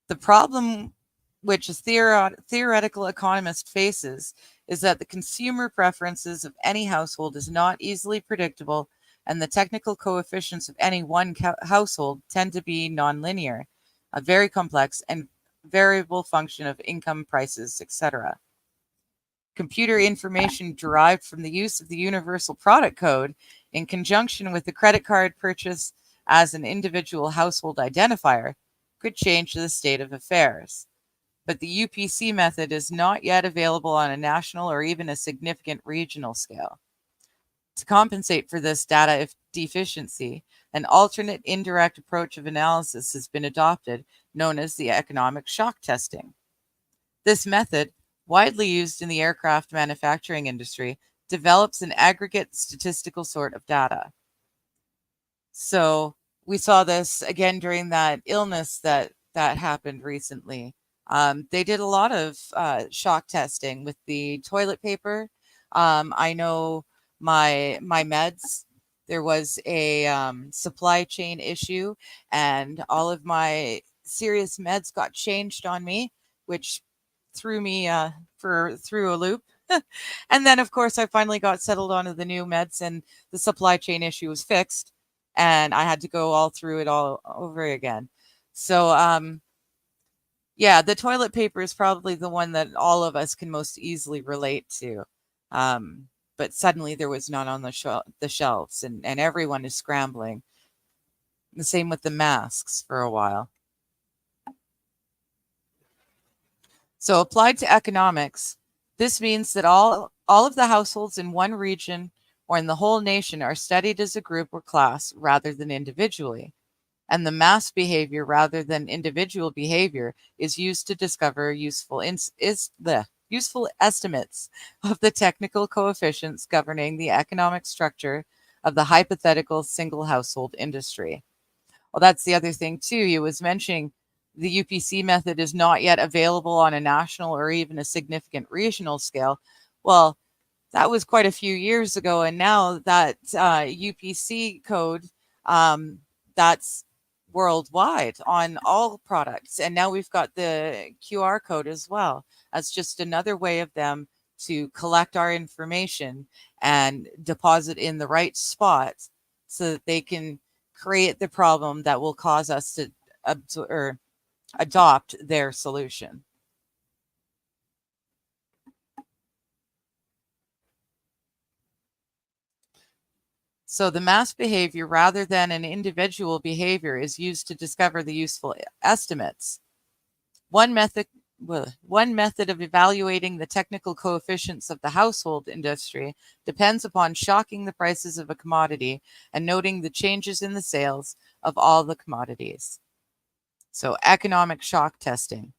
B: The problem which a theoretical economist faces is that the consumer preferences of any household is not easily predictable, and the technical coefficients of any one household tend to be nonlinear, a very complex and variable function of income, prices, etc. Computer information derived from the use of the Universal Product Code in conjunction with the credit card purchase as an individual household identifier could change the state of affairs. But the UPC method is not yet available on a national or even a significant regional scale. To compensate for this data deficiency, an alternate indirect approach of analysis has been adopted, known as the economic shock testing. This method, widely used in the aircraft manufacturing industry, develops an aggregate statistical sort of data. So we saw this again during that illness that happened recently. They did a lot of shock testing with the toilet paper. I know my meds, there was a supply chain issue, and all of my serious meds got changed on me, which threw me through a loop. And then, of course, I finally got settled onto the new meds, and the supply chain issue was fixed. and I had to go all through it all over again. So, yeah, the toilet paper is probably the one that all of us can most easily relate to. But suddenly there was none on the shelves, and everyone is scrambling. The same with the masks for a while. So applied to economics, this means that all of the households in one region or in the whole nation are studied as a group or class rather than individually. And the mass behavior rather than individual behavior is used to discover useful estimates of the technical coefficients governing the economic structure of the hypothetical single household industry. Well, that's the other thing too. You was mentioning the UPC method is not yet available on a national or even a significant regional scale. Well, that was quite a few years ago, and now that UPC code, that's worldwide on all products, and now we've got the QR code as well. That's just another way of them to collect our information and deposit in the right spot so that they can create the problem that will cause us to adopt their solution. So the mass behavior rather than an individual behavior is used to discover the useful estimates. One method of evaluating the technical coefficients of the household industry depends upon shocking the prices of a commodity and noting the changes in the sales of all the commodities. So economic shock testing.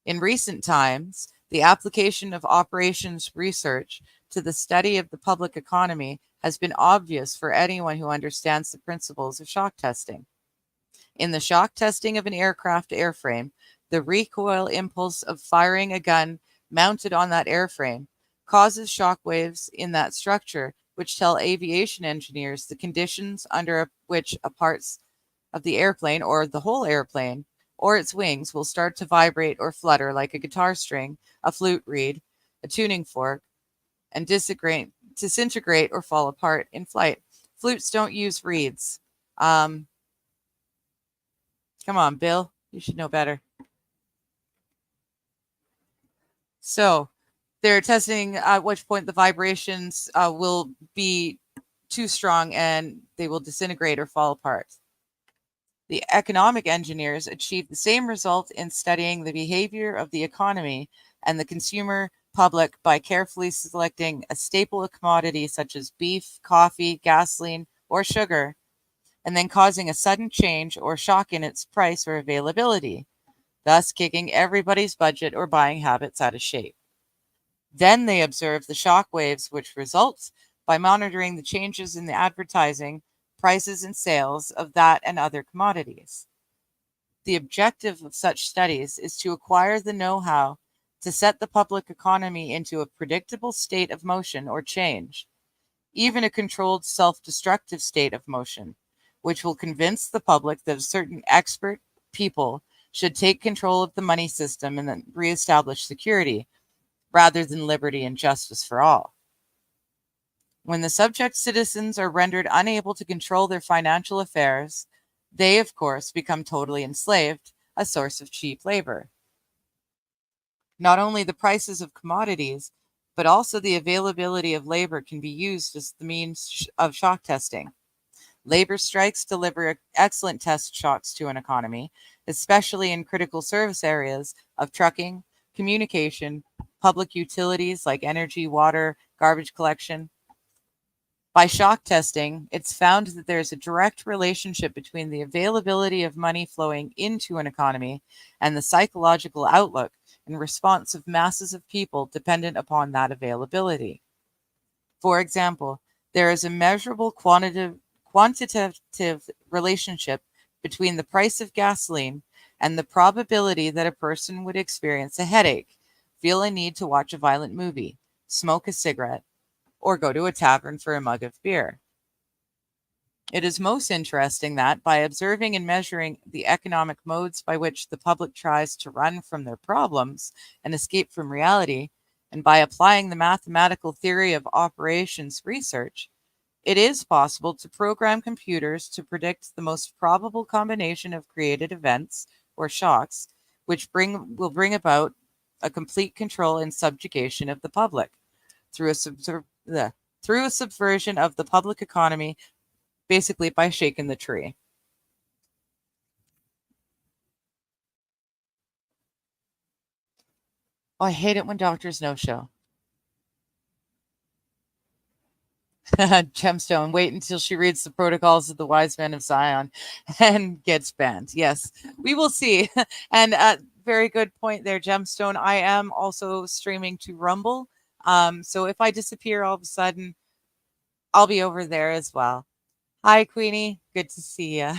B: In recent times, the application of operations research to the study of the public economy has been obvious for anyone who understands the principles of shock testing. In the shock testing of an aircraft airframe, the recoil impulse of firing a gun mounted on that airframe causes shock waves in that structure, which tell aviation engineers the conditions under which a parts of the airplane or the whole airplane or its wings will start to vibrate or flutter like a guitar string, a flute reed, a tuning fork, and disintegrate or fall apart in flight. Flutes don't use reeds. Come on, Bill. You should know better. So they're testing at which point the vibrations will be too strong and they will disintegrate or fall apart. The economic engineers achieve the same result in studying the behavior of the economy and the consumer public by carefully selecting a staple commodity such as beef, coffee, gasoline, or sugar, and then causing a sudden change or shock in its price or availability, thus kicking everybody's budget or buying habits out of shape. Then they observe the shock waves which result by monitoring the changes in the advertising, prices, and sales of that and other commodities. The objective of such studies is to acquire the know-how to set the public economy into a predictable state of motion or change, even a controlled self-destructive state of motion, which will convince the public that certain expert people should take control of the money system and then reestablish security, rather than liberty and justice for all. When the subject citizens are rendered unable to control their financial affairs, they, of course, become totally enslaved, a source of cheap labor. Not only the prices of commodities, but also the availability of labor can be used as the means of shock testing. Labor strikes deliver excellent test shocks to an economy, especially in critical service areas of trucking, communication, public utilities like energy, water, garbage collection. By shock testing, it's found that there's a direct relationship between the availability of money flowing into an economy and the psychological outlook and response of masses of people dependent upon that availability. For example, there is a measurable quantitative relationship between the price of gasoline and the probability that a person would experience a headache, feel a need to watch a violent movie, smoke a cigarette, or go to a tavern for a mug of beer. It is most interesting that, by observing and measuring the economic modes by which the public tries to run from their problems and escape from reality, and by applying the mathematical theory of operations research, It is possible to program computers to predict the most probable combination of created events or shocks, which will bring about a complete control and subjugation of the public through a subversion of the public economy, basically by shaking the tree. Oh, I hate it when doctors no-show. Gemstone, wait until she reads the protocols of the wise men of Zion and gets banned. Yes, we will see. And very good point there, Gemstone. I am also streaming to Rumble. So if I disappear all of a sudden, I'll be over there as well. Hi, Queenie. Good to see you.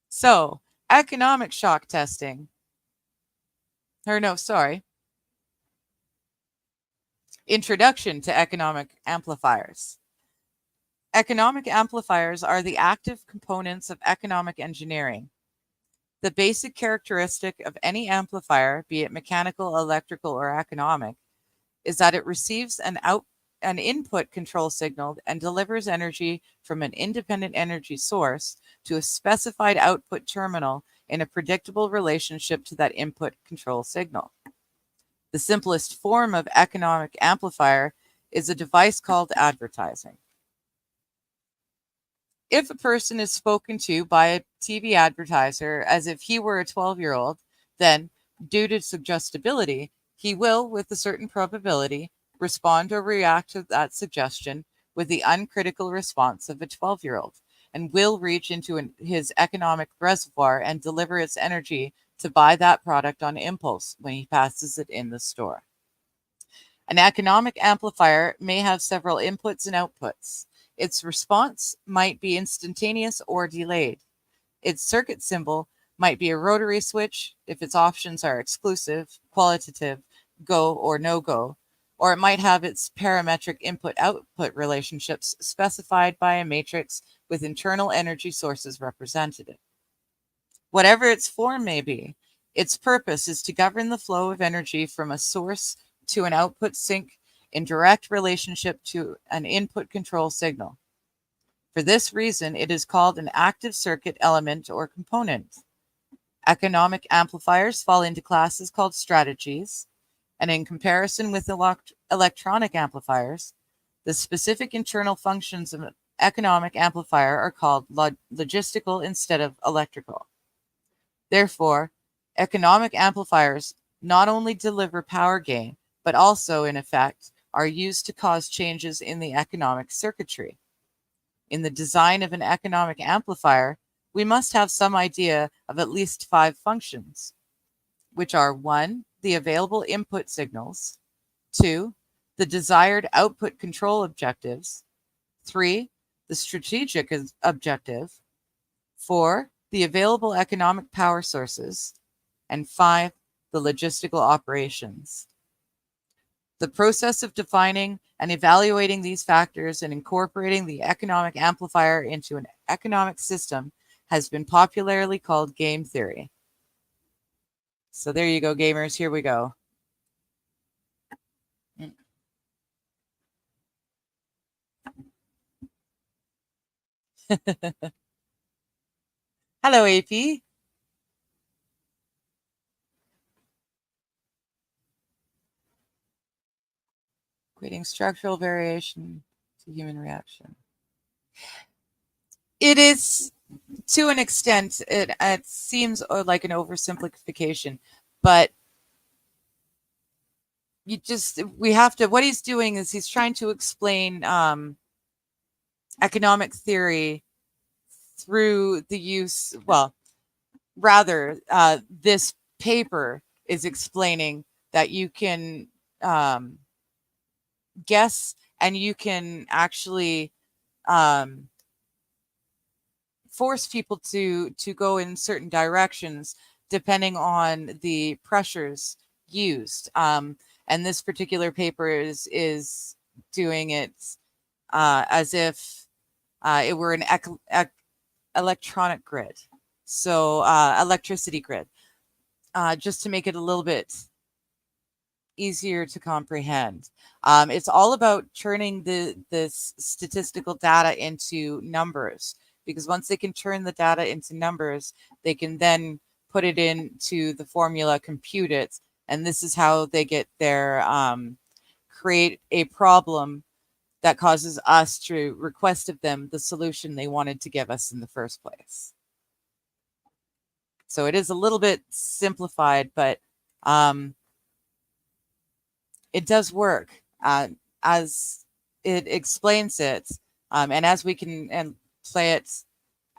B: So, economic shock testing. Or no, sorry. Introduction to economic amplifiers. Economic amplifiers are the active components of economic engineering. The basic characteristic of any amplifier, be it mechanical, electrical, or economic, is that it receives an input control signal and delivers energy from an independent energy source to a specified output terminal in a predictable relationship to that input control signal. The simplest form of economic amplifier is a device called advertising. If a person is spoken to by a TV advertiser as if he were a 12-year-old, then, due to suggestibility, he will, with a certain probability, respond or react to that suggestion with the uncritical response of a 12-year-old, and will reach into his economic reservoir and deliver its energy to buy that product on impulse when he passes it in the store. An economic amplifier may have several inputs and outputs. Its response might be instantaneous or delayed. Its circuit symbol might be a rotary switch if its options are exclusive, qualitative, go or no go, or it might have its parametric input-output relationships specified by a matrix with internal energy sources represented. Whatever its form may be, its purpose is to govern the flow of energy from a source to an output sink in direct relationship to an input control signal. For this reason, it is called an active circuit element or component. Economic amplifiers fall into classes called strategies, and in comparison with electronic amplifiers, the specific internal functions of an economic amplifier are called logistical instead of electrical. Therefore, economic amplifiers not only deliver power gain, but also, in effect, are used to cause changes in the economic circuitry. In the design of an economic amplifier, we must have some idea of at least 5 functions, which are 1, the available input signals, 2, the desired output control objectives, 3, the strategic objective, 4, the available economic power sources, and 5, the logistical operations. The process of defining and evaluating these factors and incorporating the economic amplifier into an economic system has been popularly called game theory. So there you go, gamers. Here we go. Hello, AP. Equating structural variation to human reaction. It is, to an extent, it seems like an oversimplification, but we have to, what he's doing is he's trying to explain economic theory through the use, well, rather, this paper is explaining that you can guess and you can actually force people to go in certain directions depending on the pressures used. And this particular paper is doing it as if it were an electronic grid. So electricity grid, just to make it a little bit easier to comprehend. It's all about turning this statistical data into numbers, because once they can turn the data into numbers, they can then put it into the formula, compute it, and this is how they get their create a problem that causes us to request of them the solution they wanted to give us in the first place. So it is a little bit simplified, but it does work as it explains it, and as we can and play it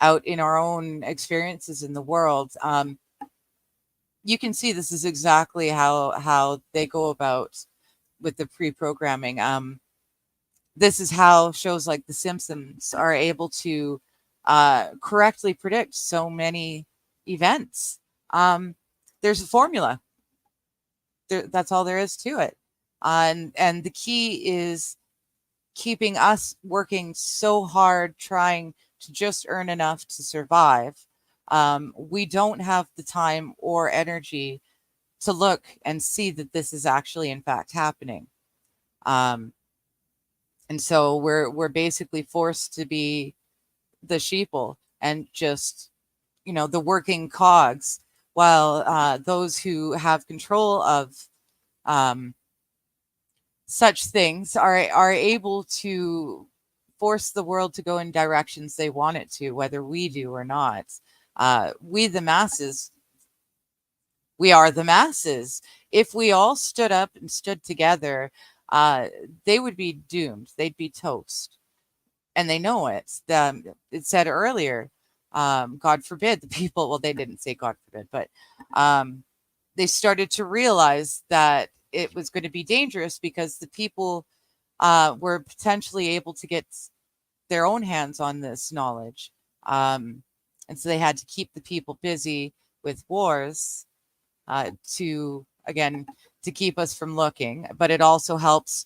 B: out in our own experiences in the world. You can see this is exactly how they go about with the pre-programming. This is how shows like The Simpsons are able to correctly predict so many events. There's a formula. That's all there is to it. And the key is keeping us working so hard, trying to just earn enough to survive. We don't have the time or energy to look and see that this is actually in fact happening. And so we're basically forced to be the sheeple and just, the working cogs, while those who have control of such things are able to force the world to go in directions they want it to, whether we do or not. We, the masses, we are the masses. If we all stood up and stood together, they would be doomed. They'd be toast. And they know it. It said earlier, God forbid the people, well, they didn't say God forbid, but they started to realize that it was going to be dangerous because the people were potentially able to get their own hands on this knowledge. And so they had to keep the people busy with wars to keep us from looking. But it also helps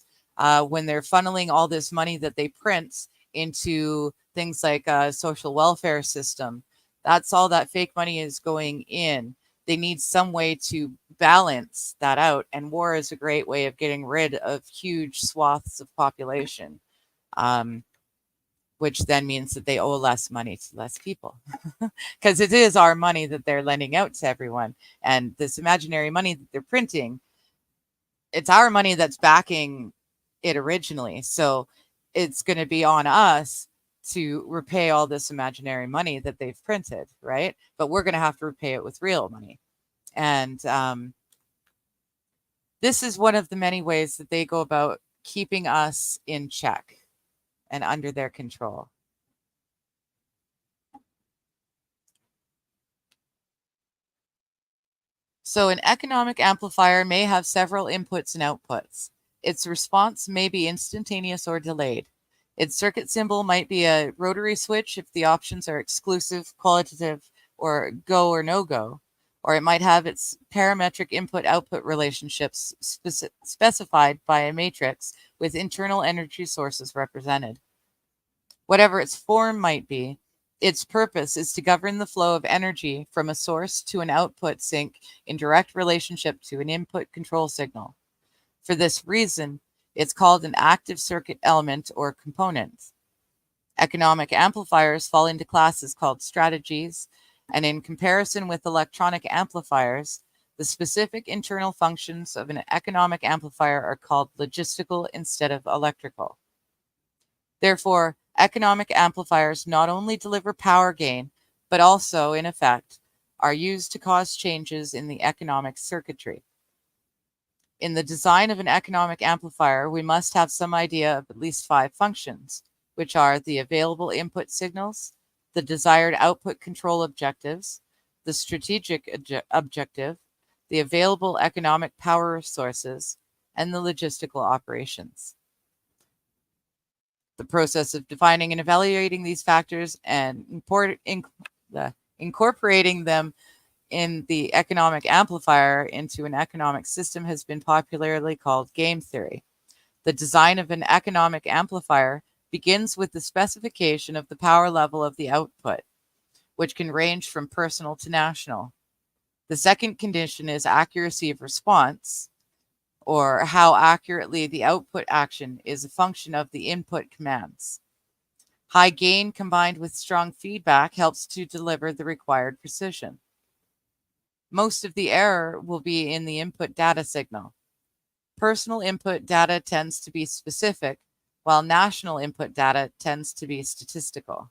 B: when they're funneling all this money that they print into things like a social welfare system. That's all that fake money is going in. They need some way to balance that out. And war is a great way of getting rid of huge swaths of population, which then means that they owe less money to less people, because it is our money that they're lending out to everyone. And this imaginary money that they're printing, it's our money that's backing it originally. So it's going to be on us to repay all this imaginary money that they've printed, right? But we're going to have to repay it with real money. And this is one of the many ways that they go about keeping us in check and under their control. So an economic amplifier may have several inputs and outputs. Its response may be instantaneous or delayed. Its circuit symbol might be a rotary switch if the options are exclusive, qualitative, or go or no-go. Or it might have its parametric input-output relationships specified by a matrix with internal energy sources represented. Whatever its form might be, its purpose is to govern the flow of energy from a source to an output sink in direct relationship to an input control signal. For this reason, it's called an active circuit element or component. Economic amplifiers fall into classes called strategies, and in comparison with electronic amplifiers, the specific internal functions of an economic amplifier are called logistical instead of electrical. Therefore, economic amplifiers not only deliver power gain, but also, in effect, are used to cause changes in the economic circuitry. In the design of an economic amplifier, we must have some idea of at least 5 functions, which are the available input signals, the desired output control objectives, the strategic objective, the available economic power sources, and the logistical operations. The process of defining and evaluating these factors and incorporating them in the economic amplifier into an economic system has been popularly called game theory. The design of an economic amplifier begins with the specification of the power level of the output, which can range from personal to national. The second condition is accuracy of response, or how accurately the output action is a function of the input commands. High gain combined with strong feedback helps to deliver the required precision. Most of the error will be in the input data signal. Personal input data tends to be specific, while national input data tends to be statistical.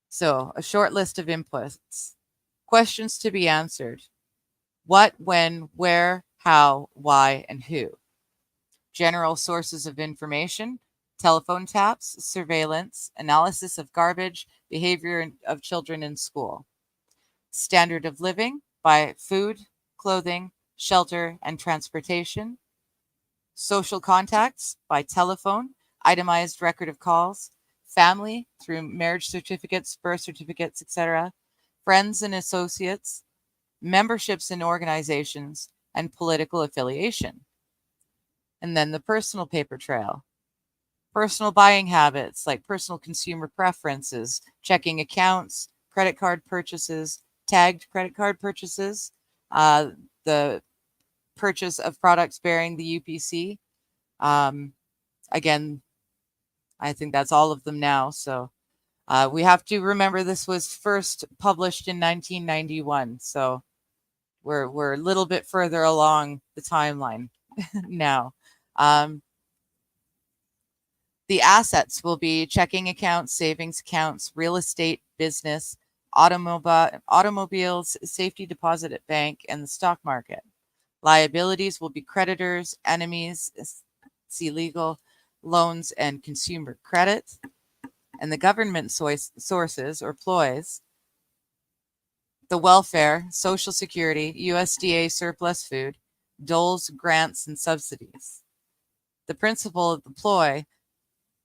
B: So, a short list of inputs. Questions to be answered. What, when, where, how, why, and who. General sources of information, telephone taps, surveillance, analysis of garbage, behavior of children in school. Standard of living by food, clothing, shelter, and transportation. Social contacts by telephone, itemized record of calls. Family through marriage certificates, birth certificates, etc. Friends and associates, memberships in organizations, and political affiliation. And then the personal paper trail. Personal buying habits like personal consumer preferences, checking accounts, credit card purchases, tagged credit card purchases, the purchase of products bearing the UPC. Again, I think that's all of them now. So we have to remember this was first published in 1991. So we're a little bit further along the timeline now. The assets will be checking accounts, savings accounts, real estate, business, automobiles, safety deposit at bank, and the stock market. Liabilities will be creditors, enemies, see legal, loans, and consumer credit. And the government sources or ploys, the welfare, Social Security, USDA surplus food, doles, grants, and subsidies. The principle of the ploy,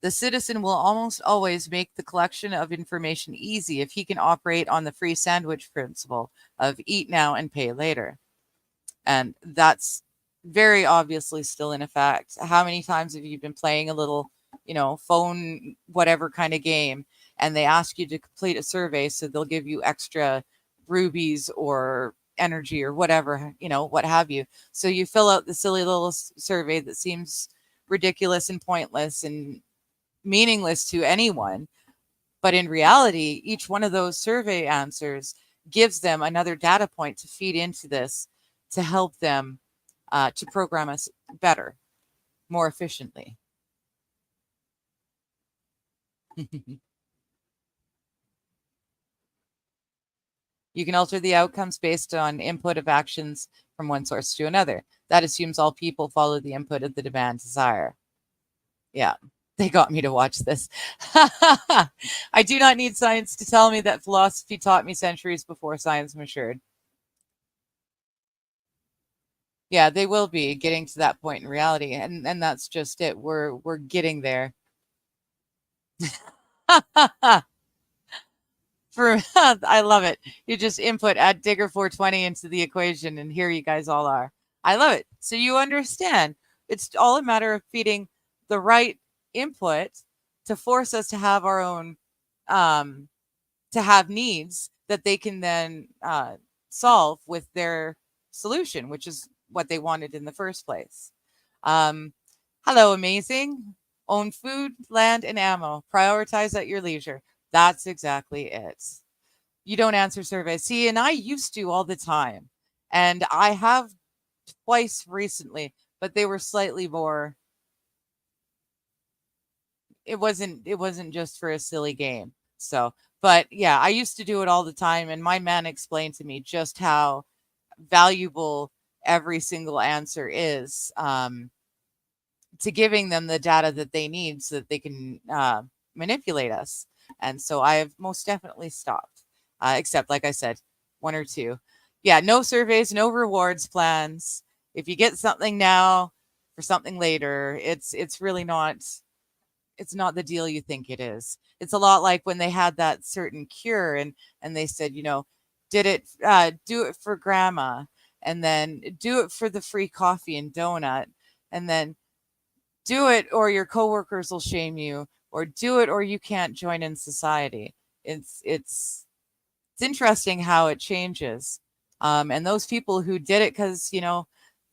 B: the citizen will almost always make the collection of information easy if he can operate on the free sandwich principle of eat now and pay later. And that's very obviously still in effect. How many times have you been playing a little, phone, whatever kind of game, and they ask you to complete a survey, so they'll give you extra rubies or energy or whatever, what have you. So you fill out the silly little survey that seems ridiculous and pointless and meaningless to anyone. But in reality, each one of those survey answers gives them another data point to feed into this to help them to program us better, more efficiently. You can alter the outcomes based on input of actions from one source to another. That assumes all people follow the input of the demand desire. Yeah, they got me to watch this. I do not need science to tell me that philosophy taught me centuries before science matured. Yeah, they will be getting to that point in reality, and that's just it. We're getting there. I love it. You just add Digger 420 into the equation, and here you guys all are. I love it. So you understand, it's all a matter of feeding the right input to force us to have our own, to have needs that they can then solve with their solution, which is what they wanted in the first place. Hello, amazing. Own food, land, and ammo. Prioritize at your leisure. That's exactly it. You don't answer surveys. See, and I used to all the time. And I have twice recently, but they were slightly more. It wasn't just for a silly game. So, but yeah, I used to do it all the time. And my man explained to me just how valuable every single answer is to giving them the data that they need so that they can manipulate us. And so I have most definitely stopped, except, like I said, one or two. Yeah, no surveys, no rewards plans. If you get something now for something later, it's really not, it's not the deal you think it is. It's a lot like when they had that certain cure and they said, do it for grandma, and then do it for the free coffee and donut, and then do it or your coworkers will shame you, or do it or you can't join in society. It's interesting how it changes. And those people who did it because,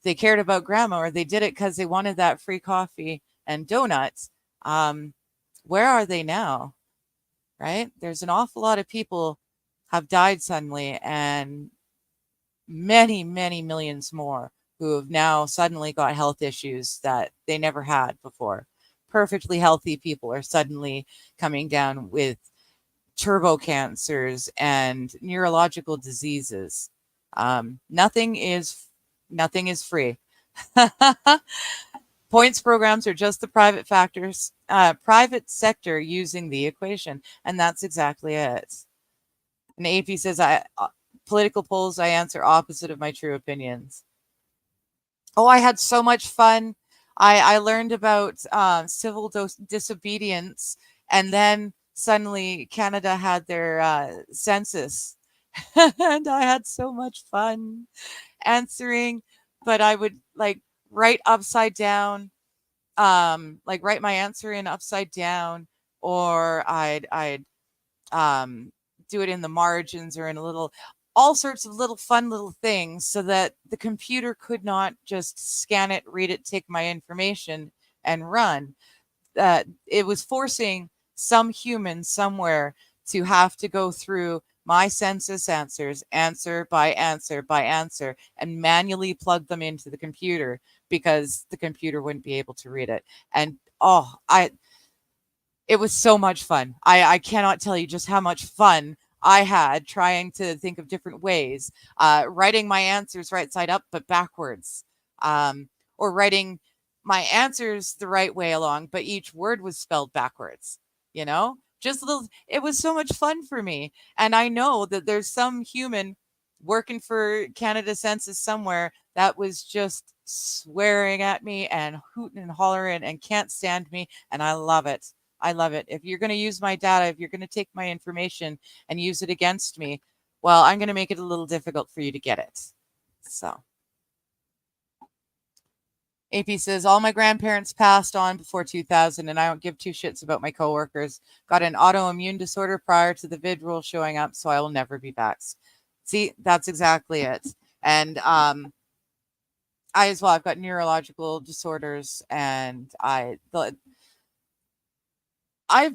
B: they cared about grandma, or they did it because they wanted that free coffee and donuts. Where are they now? Right? There's an awful lot of people have died suddenly, and many, many millions more who have now suddenly got health issues that they never had before. Perfectly healthy people are suddenly coming down with turbo cancers and neurological diseases. Nothing is free. Points programs are just the private sector using the equation, and that's exactly it. And AP says, political polls, I answer opposite of my true opinions. Oh, I had so much fun. I learned about civil disobedience, and then suddenly Canada had their census, and I had so much fun answering. But I would like write upside down, like write my answer in upside down, or I'd do it in the margins or in a little, all sorts of little fun little things, so that the computer could not just scan it, read it, take my information and run. It was forcing some human somewhere to have to go through my census answers, answer by answer by answer, and manually plug them into the computer, because the computer wouldn't be able to read it. And it was so much fun. I cannot tell you just how much fun I had trying to think of different ways, writing my answers right side up but backwards, or writing my answers the right way along, but each word was spelled backwards. Just little. It was so much fun for me, and I know that there's some human working for Canada Census somewhere that was just swearing at me and hooting and hollering and can't stand me, and I love it. I love it. If you're going to use my data, if you're going to take my information and use it against me, well, I'm going to make it a little difficult for you to get it. So AP says, all my grandparents passed on before 2000, and I don't give two shits about my coworkers. Got an autoimmune disorder prior to the vid rule showing up, so I will never be vaxxed. See, that's exactly it. And I as well, I've got neurological disorders, and I've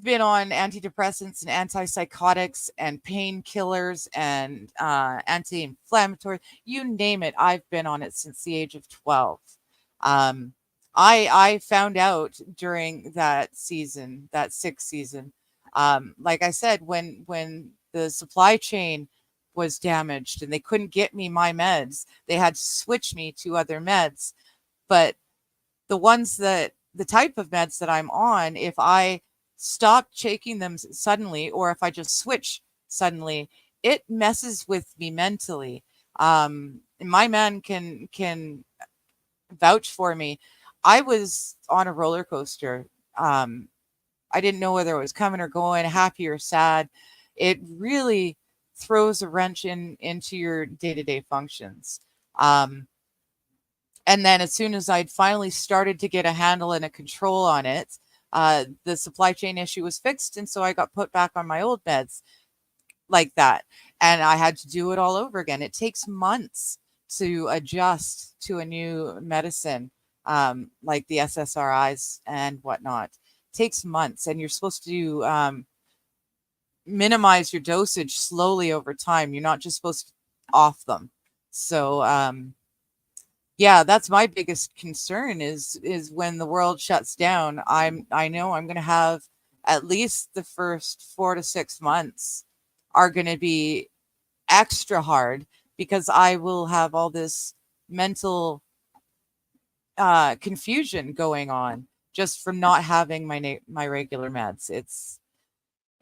B: been on antidepressants and antipsychotics and painkillers and anti-inflammatory, you name it. I've been on it since the age of 12. I found out during that season, that 6th season, like I said, when the supply chain was damaged and they couldn't get me my meds, they had to switch me to other meds. But the type of meds that I'm on, if I stop taking them suddenly, or if I just switch suddenly, it messes with me mentally. My man can vouch for me. I was on a roller coaster. I didn't know whether it was coming or going, happy or sad. It really throws a wrench into your day-to-day functions. And then as soon as I'd finally started to get a handle and a control on it, the supply chain issue was fixed. And so I got put back on my old meds like that. And I had to do it all over again. It takes months to adjust to a new medicine, like the SSRIs and whatnot. It takes months, and you're supposed to minimize your dosage slowly over time. You're not just supposed to off them. So, yeah, that's my biggest concern is when the world shuts down. I know I'm going to have at least the first 4 to 6 months are going to be extra hard, because I will have all this mental confusion going on just from not having my regular meds. It's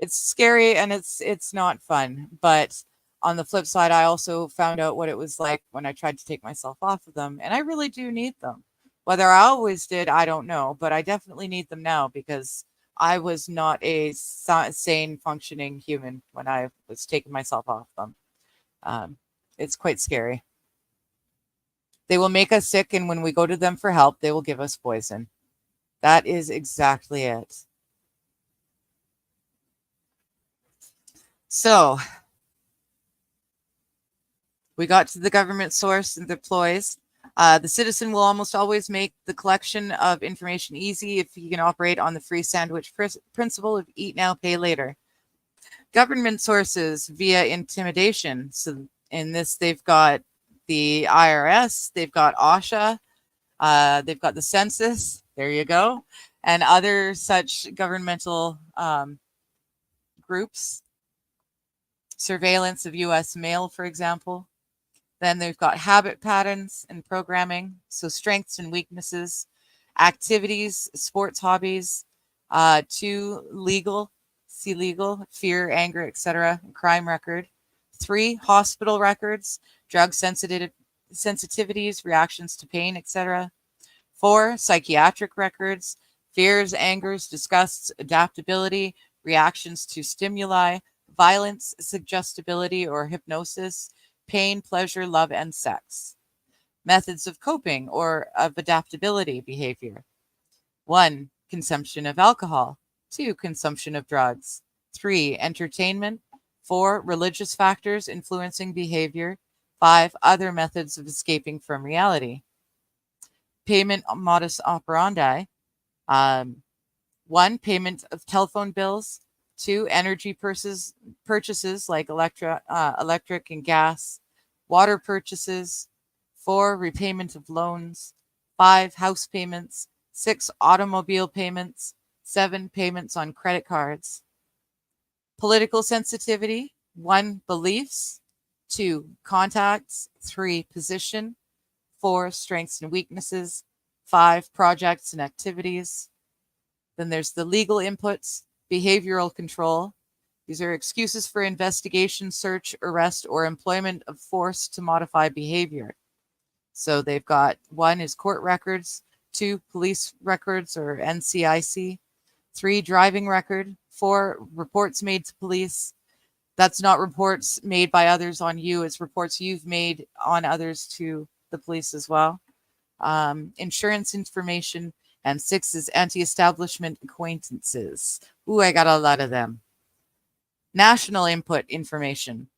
B: scary, and it's not fun. But on the flip side, I also found out what it was like when I tried to take myself off of them, and I really do need them. Whether I always did, I don't know, but I definitely need them now, because I was not a sane, functioning human when I was taking myself off them. It's quite scary. They will make us sick, and when we go to them for help, they will give us poison. That is exactly it. So we got to the government source and deploys. The citizen will almost always make the collection of information easy if he can operate on the free sandwich principle of eat now, pay later. Government sources via intimidation. So in this, they've got the IRS, they've got OSHA, they've got the census, there you go, and other such governmental groups. Surveillance of US mail, for example. Then they've got habit patterns and programming, so strengths and weaknesses, activities, sports hobbies, 2, legal, see legal, fear, anger, etc., crime record. 3, hospital records, drug sensitivities, reactions to pain, etc. 4, psychiatric records, fears, angers, disgusts, adaptability, reactions to stimuli, violence, suggestibility or hypnosis, pain, pleasure, love, and sex. Methods of coping or of adaptability behavior. 1, consumption of alcohol. 2, consumption of drugs. 3, entertainment. 4, religious factors influencing behavior. 5, other methods of escaping from reality. Payment modus operandi. 1, payment of telephone bills. 2, energy purchases like electric and gas. Water purchases. 4, repayment of loans. 5, house payments. 6, automobile payments. 7, payments on credit cards. Political sensitivity. 1, beliefs. 2, contacts. 3, position. 4, strengths and weaknesses. 5, projects and activities. Then there's the legal inputs, behavioral control. These are excuses for investigation, search, arrest, or employment of force to modify behavior. So they've got 1 is court records, 2, police records or NCIC, 3, driving record, 4, reports made to police. That's not reports made by others on you, it's reports you've made on others to the police as well. Insurance information, and 6 is anti-establishment acquaintances. Ooh, I got a lot of them. National input information.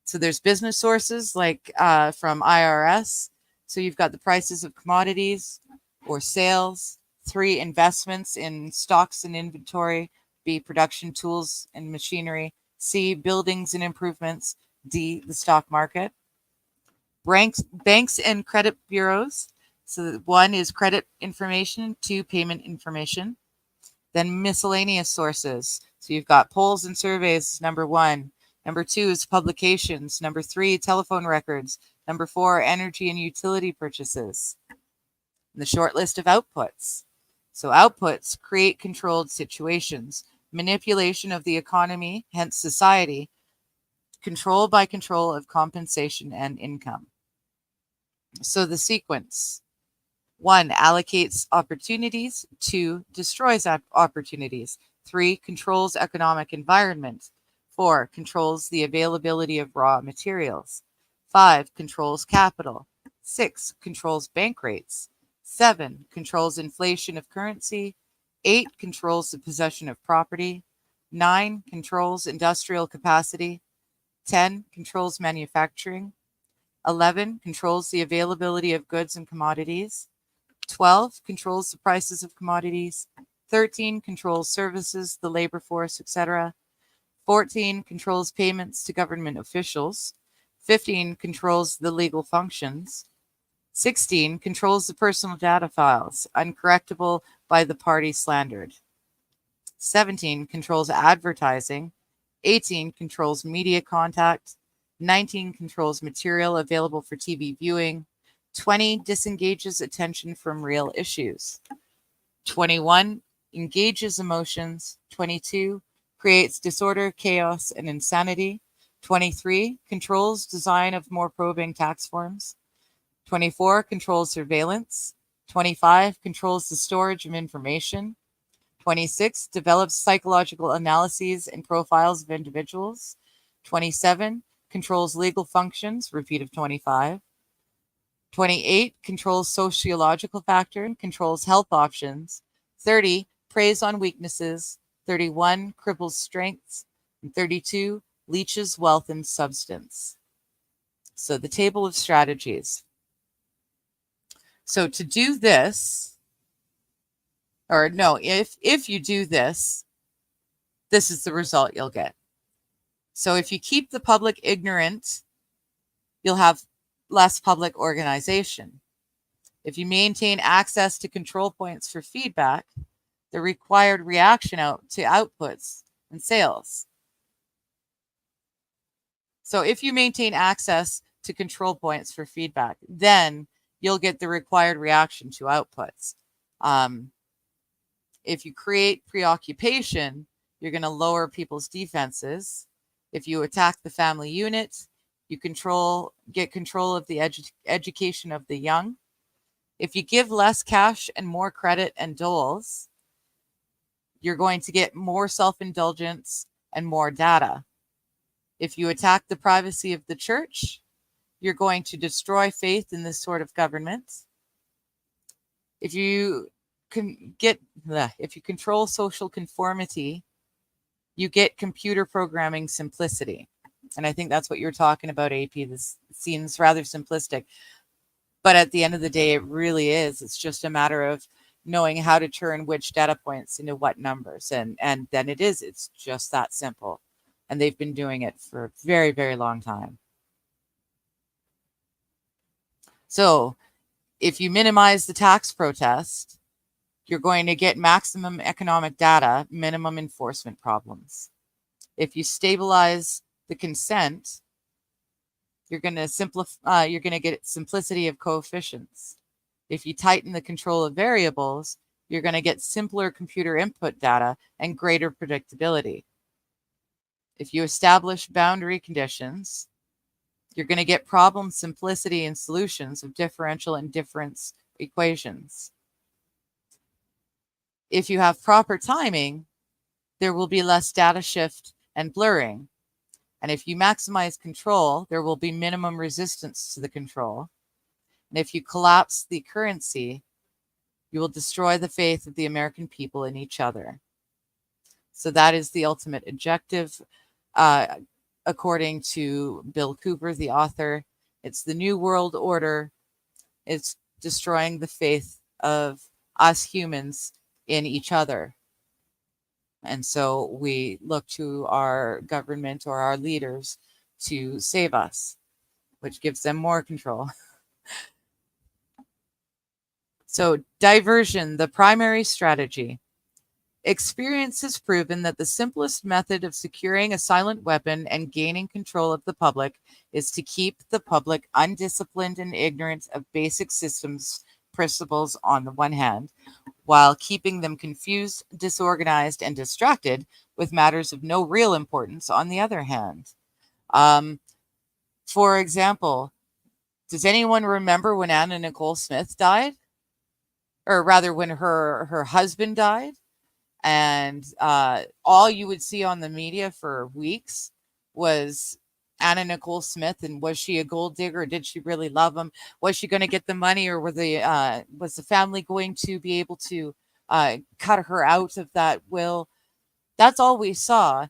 B: So there's business sources like from IRS. So you've got the prices of commodities or sales. 3, investments in stocks and inventory. B, production tools and machinery. C, buildings and improvements. D, the stock market. Banks and credit bureaus. So 1 is credit information, 2, payment information. Then miscellaneous sources. So you've got polls and surveys, number 1. Number 2 is publications. Number 3, telephone records. Number 4, energy and utility purchases. And the short list of outputs. So outputs create controlled situations, manipulation of the economy, hence society, control by control of compensation and income. So the sequence. 1, allocates opportunities. 2, destroys opportunities. 3, controls economic environment. 4, controls the availability of raw materials. 5, controls capital. 6, controls bank rates. 7, controls inflation of currency. 8, controls the possession of property. 9, controls industrial capacity. 10, controls manufacturing. 11, controls the availability of goods and commodities. 12, controls the prices of commodities. 13, controls services, the labor force, etc. 14, controls payments to government officials. 15, controls the legal functions. 16, controls the personal data files, uncorrectable by the party slandered. 17, controls advertising. 18, controls media contact. 19, controls material available for TV viewing. 20, disengages attention from real issues. 21, engages emotions. 22, creates disorder, chaos, and insanity. 23, controls design of more probing tax forms. 24, controls surveillance. 25, controls the storage of information. 26, develops psychological analyses and profiles of individuals. 27, controls legal functions, repeat of 25. 28, controls sociological factor, controls health options. 30, preys on weaknesses. 31, cripples strengths. And 32, leeches wealth and substance. So the table of strategies. So to do this, or no, if you do this, this is the result you'll get. So if you keep the public ignorant, you'll have less public organization. If you maintain access to control points for feedback, the required reaction out to outputs and sales. So if you maintain access to control points for feedback, then you'll get the required reaction to outputs. If you create preoccupation, you're going to lower people's defenses. If you attack the family unit, you get control of the education of the young. If you give less cash and more credit and doles, you're going to get more self-indulgence and more data. If you attack the privacy of the church, you're going to destroy faith in this sort of government. If you control social conformity, you get computer programming simplicity. And I think that's what you're talking about, AP. This seems rather simplistic. But at the end of the day, it really is. It's just a matter of knowing how to turn which data points into what numbers. And then it's just that simple. And they've been doing it for a very, very long time. So if you minimize the tax protest, you're going to get maximum economic data, minimum enforcement problems. If you stabilize the consent, you're going to get simplicity of coefficients. If you tighten the control of variables, you're going to get simpler computer input data and greater predictability. If you establish boundary conditions, you're going to get problem simplicity and solutions of differential and difference equations. If you have proper timing, there will be less data shift and blurring. And if you maximize control, there will be minimum resistance to the control. And if you collapse the currency, you will destroy the faith of the American people in each other. So that is the ultimate objective. According to Bill Cooper, the author, it's the New World Order. It's destroying the faith of us humans in each other. And so we look to our government or our leaders to save us, which gives them more control. So diversion, the primary strategy. Experience has proven that the simplest method of securing a silent weapon and gaining control of the public is to keep the public undisciplined and ignorant of basic systems principles on the one hand, while keeping them confused, disorganized, and distracted with matters of no real importance on the other hand. For example, does anyone remember when Anna Nicole Smith died? Or rather, when her husband died? And all you would see on the media for weeks was Anna Nicole Smith, and was she a gold digger? Or did she really love him? Was she going to get the money, or was the family going to be able to cut her out of that will? That's all we saw.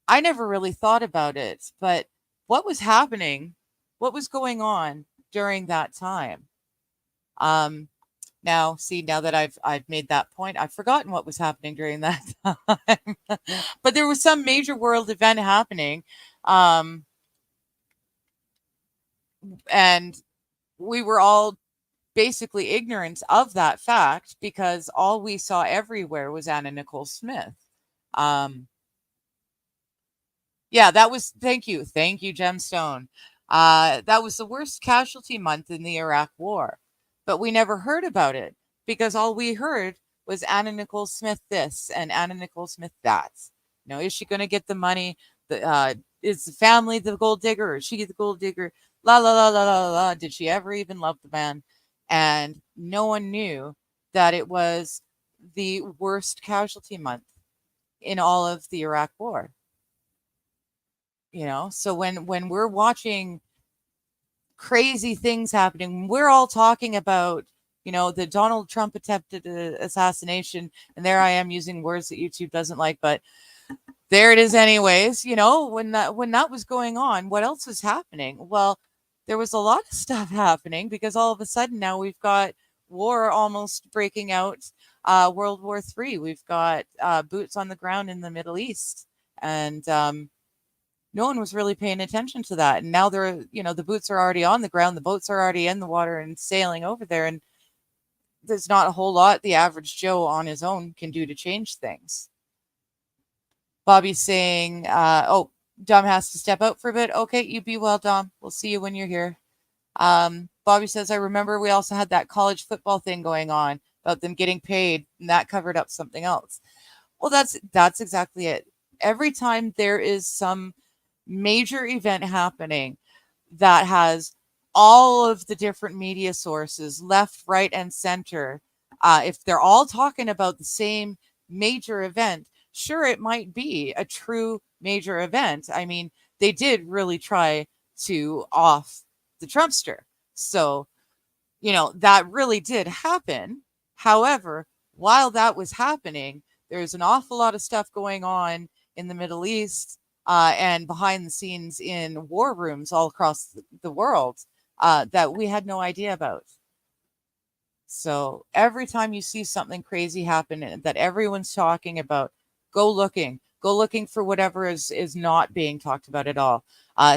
B: I never really thought about it, but what was happening? What was going on during that time? Now that I've made that point, I've forgotten what was happening during that time. But there was some major world event happening. And we were all basically ignorant of that fact because all we saw everywhere was Anna Nicole Smith. Yeah, that was, thank you, Gemstone. That was the worst casualty month in the Iraq War. But we never heard about it because all we heard was Anna Nicole Smith this and Anna Nicole Smith that. You know, is she going to get the money? Is the family the gold digger, or is she the gold digger? La la la la la la. Did she ever even love the man? And no one knew that it was the worst casualty month in all of the Iraq War. You know, so when we're watching crazy things happening, we're all talking about, you know, the Donald Trump attempted assassination, and there I am using words that YouTube doesn't like, but there it is anyways. You know, when that was going on, what else was happening? Well, there was a lot of stuff happening because all of a sudden now we've got war almost breaking out, World War III. We've got boots on the ground in the Middle East, and no one was really paying attention to that. And now they're, the boots are already on the ground, the boats are already in the water and sailing over there, and there's not a whole lot the average Joe on his own can do to change things. Bobby's saying, oh, Dom has to step out for a bit. Okay, you be well, Dom. We'll see you when you're here. Bobby says, I remember we also had that college football thing going on about them getting paid, and that covered up something else. Well, that's exactly it. Every time there is some major event happening that has all of the different media sources, left, right, and center, if they're all talking about the same major event, sure, it might be a true major event. I mean, they did really try to off the Trumpster. So, that really did happen. However, while that was happening, there's an awful lot of stuff going on in the Middle East and behind the scenes in war rooms all across the world that we had no idea about. So every time you see something crazy happen that everyone's talking about, go looking for whatever is not being talked about at all.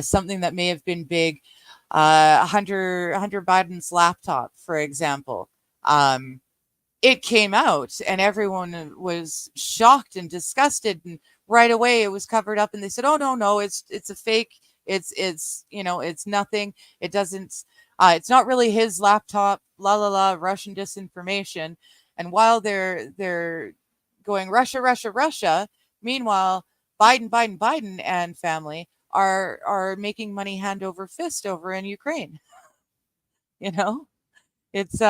B: Something that may have been big, Hunter Biden's laptop, for example. It came out and everyone was shocked and disgusted, and right away it was covered up and they said, oh no, it's a fake. It's nothing. It doesn't, it's not really his laptop, Russian disinformation. And while they're going Russia, meanwhile, Biden and family are making money hand over fist over in Ukraine. It's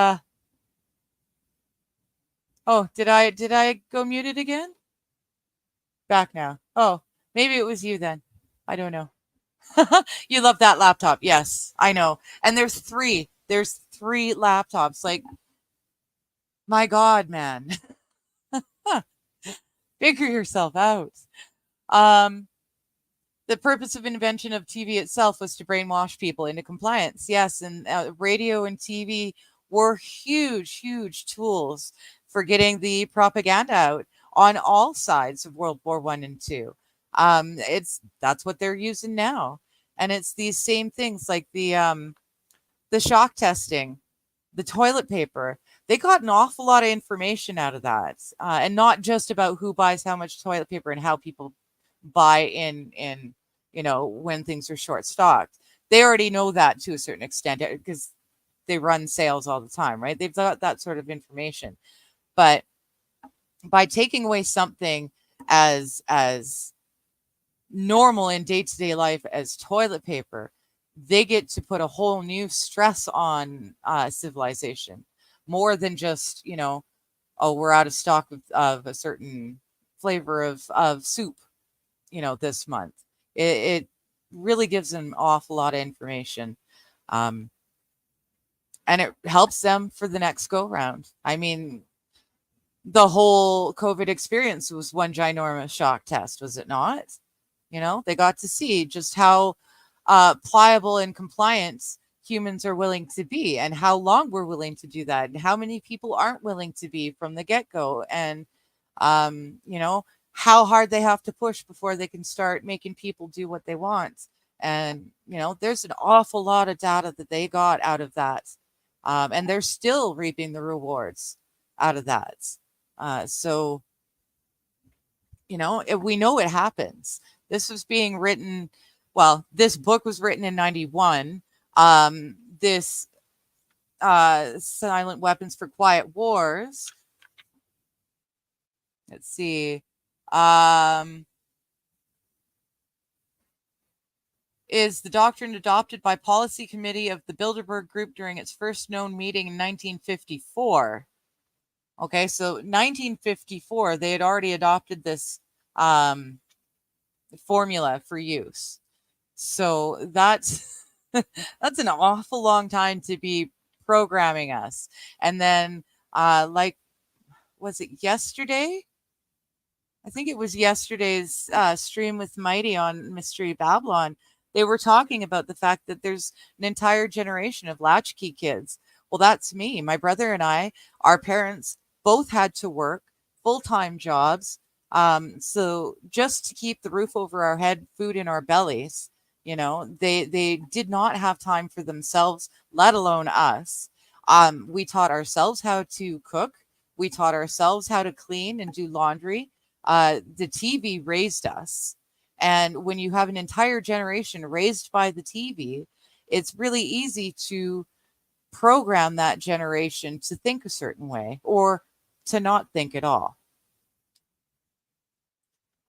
B: oh, did I go muted again? Back now. Oh, maybe it was you then. I don't know. You love that laptop. Yes, I know. And there's three laptops. Like, my God, man. Figure yourself out. The purpose of invention of TV itself was to brainwash people into compliance. Yes, and radio and TV were huge tools for getting the propaganda out on all sides of World War I and II. That's what they're using now, and it's these same things like the shock testing, the toilet paper. They got an awful lot of information out of that, and not just about who buys how much toilet paper and how people buy in when things are short stocked. They already know that to a certain extent because they run sales all the time, right? They've got that sort of information. But by taking away something as normal in day-to-day life as toilet paper, they get to put a whole new stress on civilization, more than just, oh, we're out of stock of a certain flavor of soup, this month. It really gives them an awful lot of information. And it helps them for the next go round. I mean, the whole COVID experience was one ginormous shock test, was it not? They got to see just how pliable and compliant humans are willing to be, and how long we're willing to do that, and how many people aren't willing to be from the get-go, and how hard they have to push before they can start making people do what they want. And there's an awful lot of data that they got out of that, and they're still reaping the rewards out of that. So we know it happens. This was being written, well, this book was written in 91. This Silent Weapons for Quiet Wars. Let's see. Is the doctrine adopted by policy committee of the Bilderberg Group during its first known meeting in 1954. Okay, so 1954, they had already adopted this formula for use. So that's an awful long time to be programming us. And then, was it yesterday? I think it was yesterday's stream with Mighty on Mystery Babylon. They were talking about the fact that there's an entire generation of latchkey kids. Well, that's me. My brother and I, our parents both had to work full-time jobs. So just to keep the roof over our head, food in our bellies, they did not have time for themselves, let alone us. We taught ourselves how to cook. We taught ourselves how to clean and do laundry. The TV raised us. And when you have an entire generation raised by the TV, it's really easy to program that generation to think a certain way or to not think at all.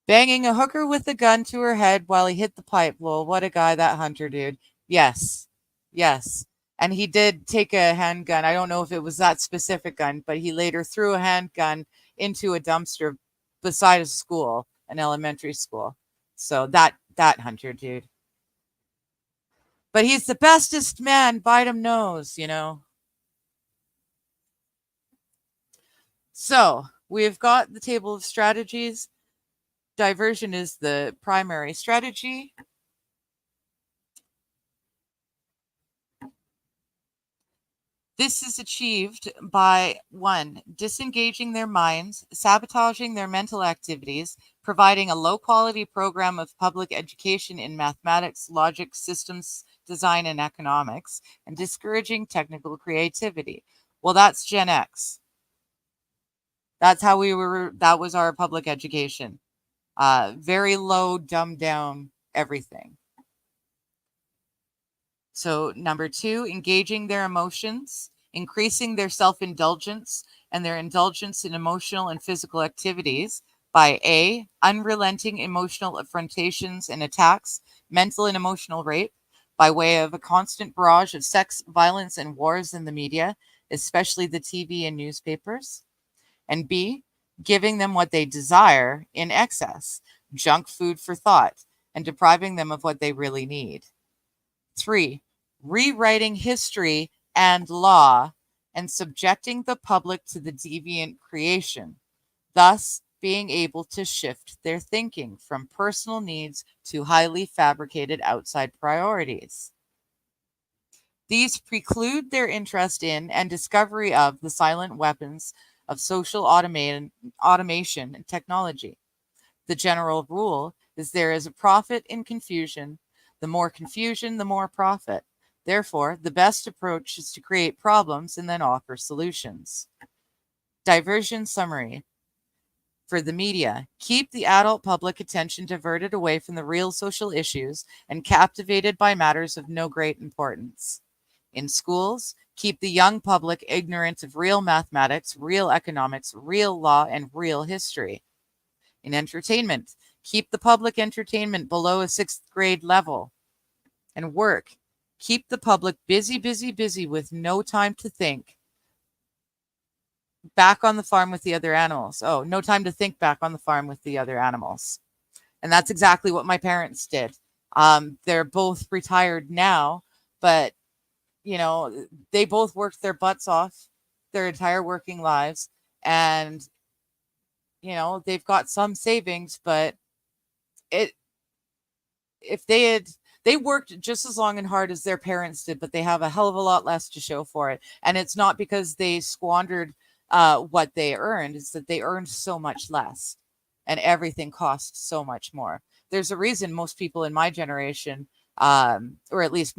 B: Banging a hooker with a gun to her head while he hit the pipe. Well, what a guy, that Hunter dude. Yes. Yes. And he did take a handgun. I don't know if it was that specific gun, but he later threw a handgun into a dumpster beside a school, an elementary school. So that Hunter dude. But he's the bestest man, Biden knows, So we've got the table of strategies. Diversion is the primary strategy. This is achieved by 1, disengaging their minds, sabotaging their mental activities, providing a low-quality program of public education in mathematics, logic, systems design, and economics, and discouraging technical creativity. Well, that's Gen X. That's how that was our public education. Very low, dumbed down everything. So number 2, engaging their emotions, increasing their self-indulgence and their indulgence in emotional and physical activities by A, unrelenting emotional affrontations and attacks, mental and emotional rape, by way of a constant barrage of sex, violence, and wars in the media, especially the TV and newspapers. And B, giving them what they desire in excess, junk food for thought, and depriving them of what they really need. 3, rewriting history and law and subjecting the public to the deviant creation, thus being able to shift their thinking from personal needs to highly fabricated outside priorities. These preclude their interest in and discovery of the silent weapons of social automation and technology. The general rule is there is a profit in confusion. The more confusion, the more profit. Therefore, the best approach is to create problems and then offer solutions. Diversion summary. For the media, keep the adult public attention diverted away from the real social issues and captivated by matters of no great importance. In schools, keep the young public ignorant of real mathematics, real economics, real law, and real history. In entertainment, keep the public entertainment below a 6th grade level. And work, keep the public busy, busy, busy with no time to think. Back on the farm with the other animals. Oh, no time to think back on the farm with the other animals. And that's exactly what my parents did. They're both retired now, but they both worked their butts off their entire working lives, and they've got some savings, but if they worked just as long and hard as their parents did, but they have a hell of a lot less to show for it. And it's not because they squandered what they earned, it's that they earned so much less and everything costs so much more. There's a reason most people in my generation, or at least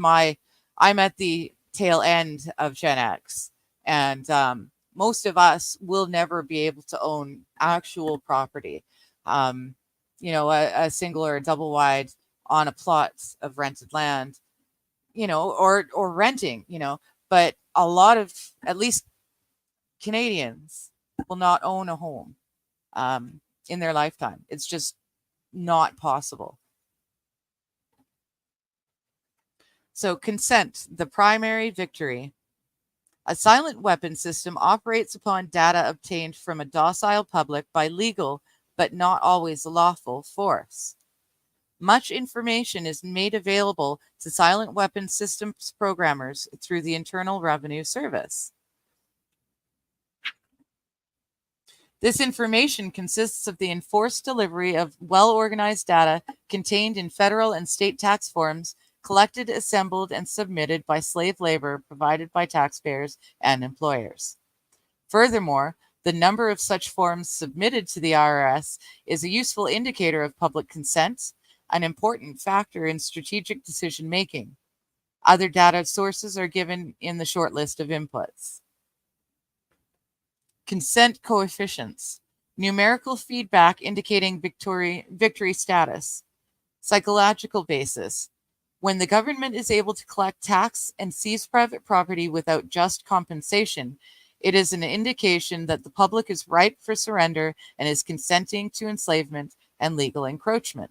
B: I'm at the tail end of Gen X, and most of us will never be able to own actual property, a single or a double wide on a plot of rented land, or renting, but a lot of, at least Canadians, will not own a home in their lifetime. It's just not possible. So consent, the primary victory. A silent weapon system operates upon data obtained from a docile public by legal, but not always lawful, force. Much information is made available to silent weapon systems programmers through the Internal Revenue Service. This information consists of the enforced delivery of well-organized data contained in federal and state tax forms collected, assembled, and submitted by slave labor provided by taxpayers and employers. Furthermore, the number of such forms submitted to the IRS is a useful indicator of public consent, an important factor in strategic decision making. Other data sources are given in the short list of inputs. Consent coefficients, numerical feedback indicating victory status. Psychological basis, when the government is able to collect tax and seize private property without just compensation, it is an indication that the public is ripe for surrender and is consenting to enslavement and legal encroachment.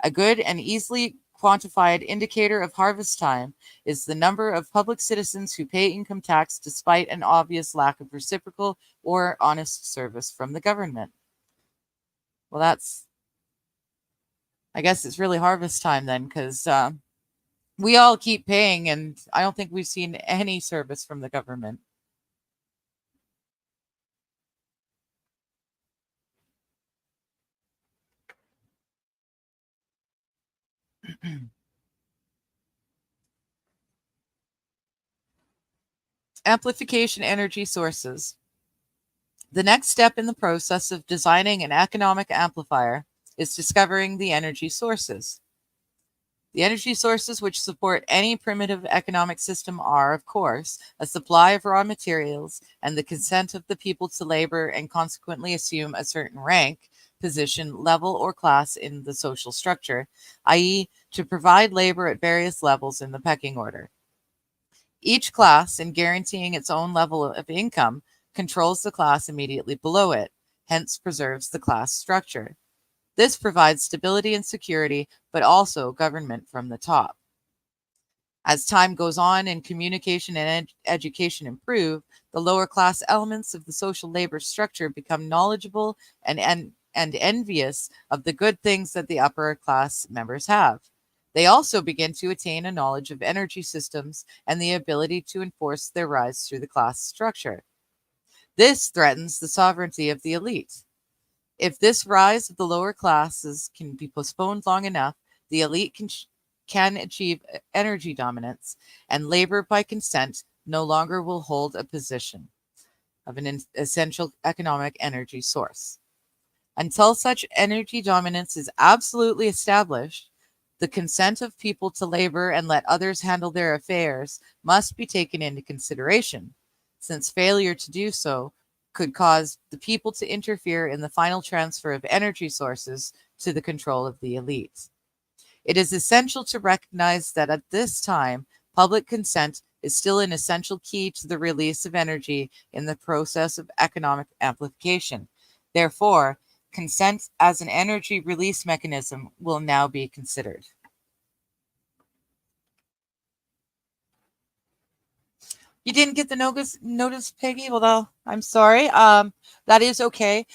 B: A good and easily quantified indicator of harvest time is the number of public citizens who pay income tax despite an obvious lack of reciprocal or honest service from the government. Well, I guess it's really harvest time then, because we all keep paying, and I don't think we've seen any service from the government. Amplification energy sources. The next step in the process of designing an economic amplifier is discovering the energy sources. The energy sources which support any primitive economic system are, of course, a supply of raw materials and the consent of the people to labor and consequently assume a certain rank, position, level, or class in the social structure, i.e., to provide labor at various levels in the pecking order. Each class, in guaranteeing its own level of income, controls the class immediately below it, hence preserves the class structure. This provides stability and security, but also government from the top. As time goes on and communication and education improve, the lower class elements of the social labor structure become knowledgeable and envious of the good things that the upper class members have. They also begin to attain a knowledge of energy systems and the ability to enforce their rise through the class structure. This threatens the sovereignty of the elite. If this rise of the lower classes can be postponed long enough, the elite can achieve energy dominance, and labor by consent no longer will hold a position of an essential economic energy source. Until such energy dominance is absolutely established, the consent of people to labor and let others handle their affairs must be taken into consideration, since failure to do so could cause the people to interfere in the final transfer of energy sources to the control of the elite. It is essential to recognize that at this time, public consent is still an essential key to the release of energy in the process of economic amplification. Therefore, consent as an energy release mechanism will now be considered. You didn't get the notice, Peggy? Well, I'm sorry. That is okay.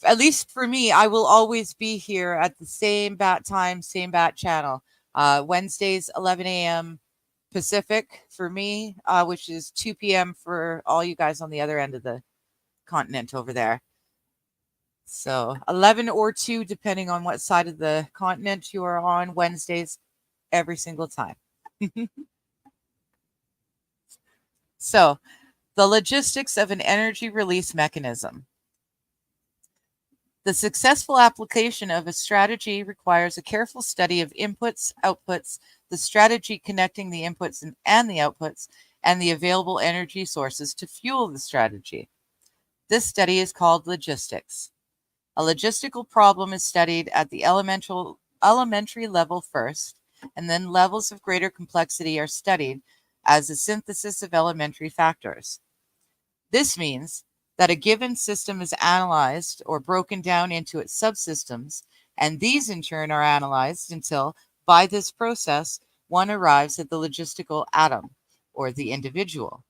B: At least for me, I will always be here at the same bat time, same bat channel. Wednesdays, 11 a.m. Pacific for me, which is 2 p.m. for all you guys on the other end of the continent over there. So 11 or 2, depending on what side of the continent you are on, Wednesdays, every single time. So, the logistics of an energy release mechanism. The successful application of a strategy requires a careful study of inputs, outputs, the strategy connecting the inputs and the outputs, and the available energy sources to fuel the strategy. This study is called logistics. A logistical problem is studied at the elementary level first, and then levels of greater complexity are studied as a synthesis of elementary factors. This means that a given system is analyzed or broken down into its subsystems, and these in turn are analyzed until, by this process, one arrives at the logistical atom, or the individual.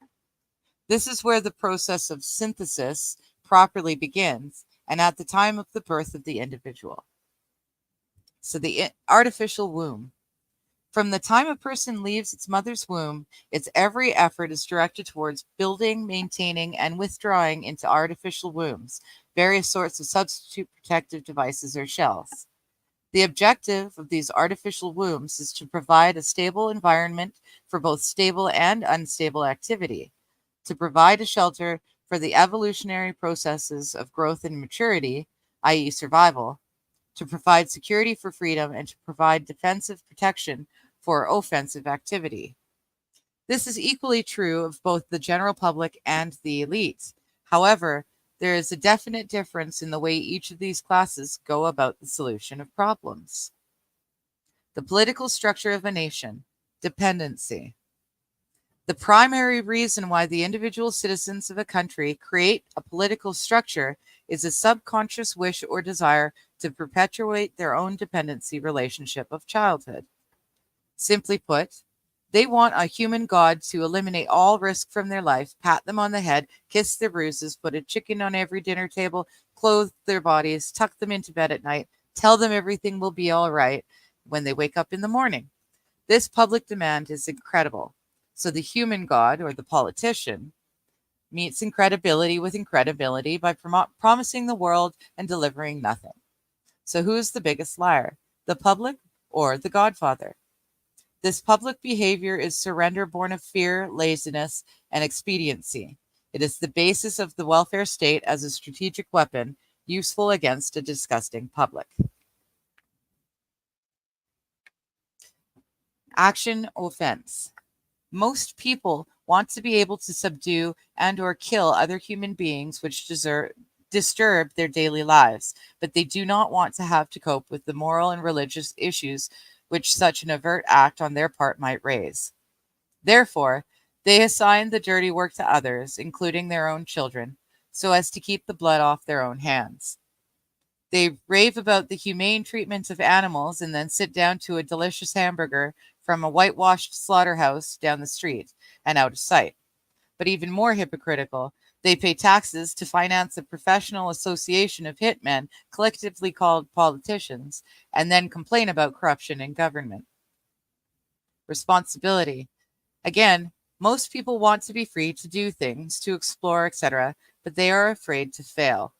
B: This is where the process of synthesis properly begins, and at the time of the birth of the individual. So the artificial womb. From the time a person leaves its mother's womb, its every effort is directed towards building, maintaining, and withdrawing into artificial wombs various sorts of substitute protective devices or shells. The objective of these artificial wombs is to provide a stable environment for both stable and unstable activity, to provide a shelter for the evolutionary processes of growth and maturity, i.e., survival, to provide security for freedom, and to provide defensive protection for offensive activity. This is equally true of both the general public and the elite. However, there is a definite difference in the way each of these classes go about the solution of problems. The political structure of a nation. Dependency. The primary reason why the individual citizens of a country create a political structure is a subconscious wish or desire to perpetuate their own dependency relationship of childhood. Simply put, they want a human god to eliminate all risk from their life, pat them on the head, kiss their bruises, put a chicken on every dinner table, clothe their bodies, tuck them into bed at night, tell them everything will be all right when they wake up in the morning. This public demand is incredible. So the human god, or the politician, meets incredibility with incredibility by promising the world and delivering nothing. So who is the biggest liar, the public or the godfather? This public behavior is surrender born of fear, laziness, and expediency. It is the basis of the welfare state as a strategic weapon useful against a disgusting public. Action offense. Most people want to be able to subdue and or kill other human beings which disturb their daily lives, but they do not want to have to cope with the moral and religious issues which such an overt act on their part might raise. Therefore, they assign the dirty work to others, including their own children, so as to keep the blood off their own hands. They rave about the humane treatment of animals and then sit down to a delicious hamburger from a whitewashed slaughterhouse down the street and out of sight. But even more hypocritical, they pay taxes to finance a professional association of hitmen, collectively called politicians, and then complain about corruption in government. Responsibility. Again, most people want to be free to do things, to explore, etc., but they are afraid to fail.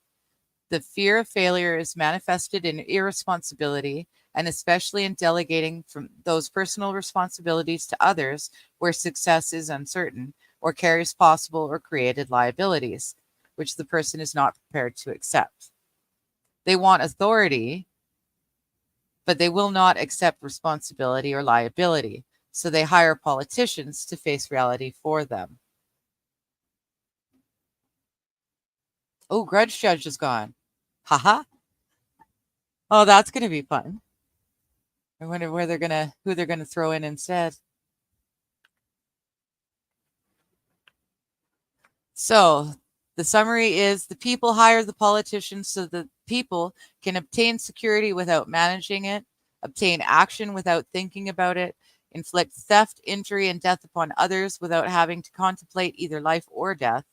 B: The fear of failure is manifested in irresponsibility, and especially in delegating from those personal responsibilities to others where success is uncertain or carries possible or created liabilities, which the person is not prepared to accept. They want authority, but they will not accept responsibility or liability, so they hire politicians to face reality for them. Oh, Grudge Judge is gone. Haha. Oh, that's going to be fun. I wonder who they're gonna throw in instead. So the summary is the people hire the politicians so that people can obtain security without managing it, obtain action without thinking about it, inflict theft, injury, and death upon others without having to contemplate either life or death,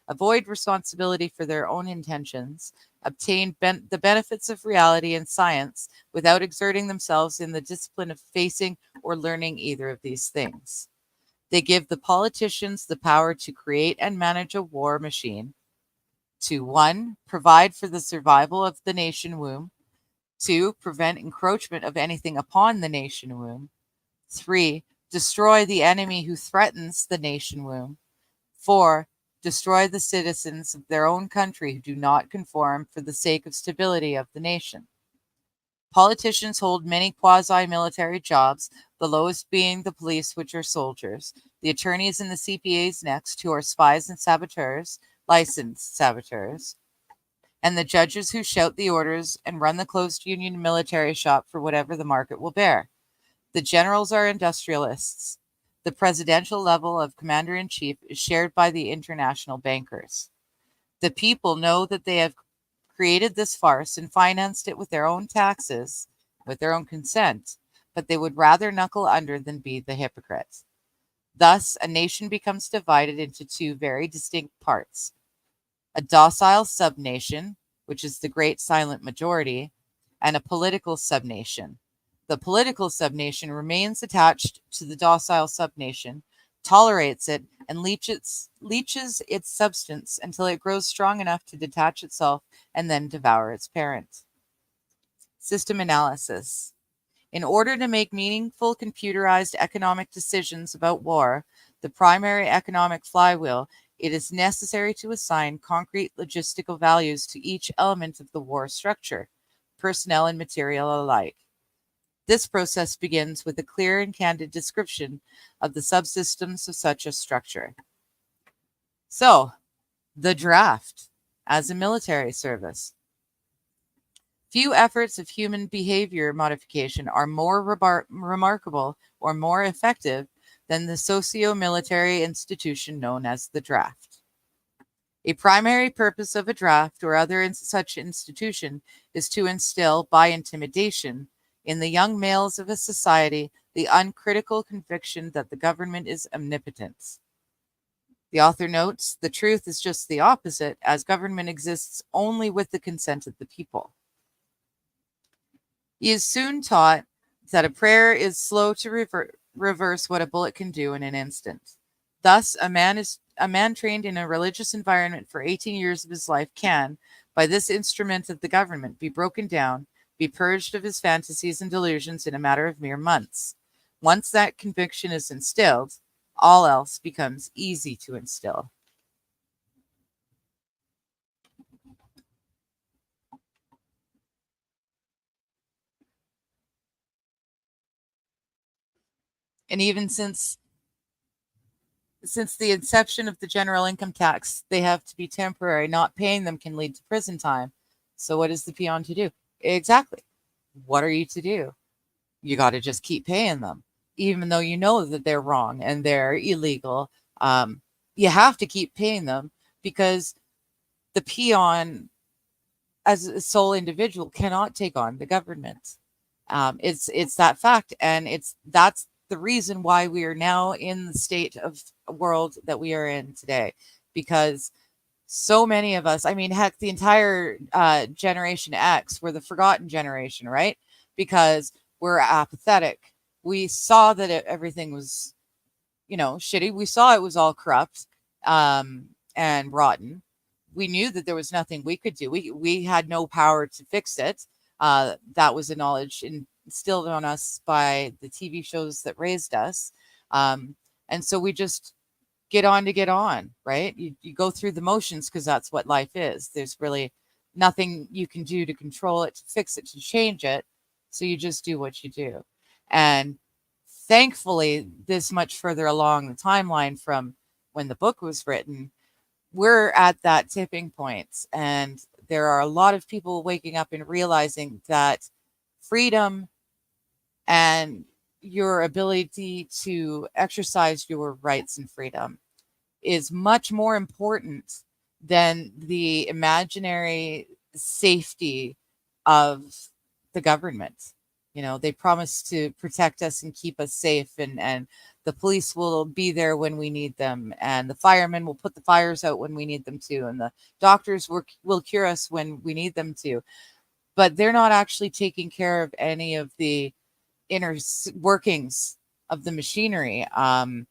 B: avoid responsibility for their own intentions, obtain the benefits of reality and science without exerting themselves in the discipline of facing or learning either of these things. They give the politicians the power to create and manage a war machine to 1. Provide for the survival of the nation womb, 2. Prevent encroachment of anything upon the nation womb, 3. Destroy the enemy who threatens the nation womb, 4. Destroy the citizens of their own country who do not conform for the sake of stability of the nation. Politicians hold many quasi-military jobs, the lowest being the police, which are soldiers, the attorneys and the CPAs next, who are spies and saboteurs, licensed saboteurs, and the judges who shout the orders and run the closed union military shop for whatever the market will bear. The generals are industrialists. The presidential level of commander-in-chief is shared by the international bankers. The people know that they have created this farce and financed it with their own taxes, with their own consent, but they would rather knuckle under than be the hypocrites. Thus, a nation becomes divided into 2 very distinct parts: a docile subnation, which is the great silent majority, and a political subnation, The political subnation remains attached to the docile subnation, tolerates it, and leeches its substance until it grows strong enough to detach itself and then devour its parent. System analysis. In order to make meaningful computerized economic decisions about war, the primary economic flywheel, it is necessary to assign concrete logistical values to each element of the war structure, personnel and material alike. This process begins with a clear and candid description of the subsystems of such a structure. So, the draft as a military service. Few efforts of human behavior modification are more remarkable or more effective than the socio-military institution known as the draft. A primary purpose of a draft or other such institution is to instill, by intimidation, in the young males of a society the uncritical conviction that the government is omnipotent. The author notes, the truth is just the opposite, as government exists only with the consent of the people. He is soon taught that a prayer is slow to reverse what a bullet can do in an instant. Thus, a man trained in a religious environment for 18 years of his life can, by this instrument of the government, be broken down, be purged of his fantasies and delusions in a matter of mere months. Once that conviction is instilled, all else becomes easy to instill. And even since the inception of the general income tax, they have to be temporary. Not paying them can lead to prison time. So what is the peon to do? Exactly. What are you to do? You got to just keep paying them, even though you know that they're wrong and they're illegal. You have to keep paying them because the peon, as a sole individual, cannot take on the government. It's that fact, and that's the reason why we are now in the state of world that we are in today, because so many of us, I mean, heck, the entire Generation X, we're the forgotten generation, right? Because we're apathetic. We saw that everything was, shitty. We saw it was all corrupt and rotten. We knew that there was nothing we could do. We had no power to fix it. That was a knowledge instilled on us by the TV shows that raised us. And so we just get on, right? You go through the motions because that's what life is. There's really nothing you can do to control it, to fix it, to change it. So you just do what you do. And thankfully, this much further along the timeline from when the book was written, we're at that tipping point. And there are a lot of people waking up and realizing that freedom and your ability to exercise your rights and freedom is much more important than the imaginary safety of the government. They promise to protect us and keep us safe, and the police will be there when we need them, and the firemen will put the fires out when we need them to, and the doctors will cure us when we need them to. But they're not actually taking care of any of the inner workings of the machinery. And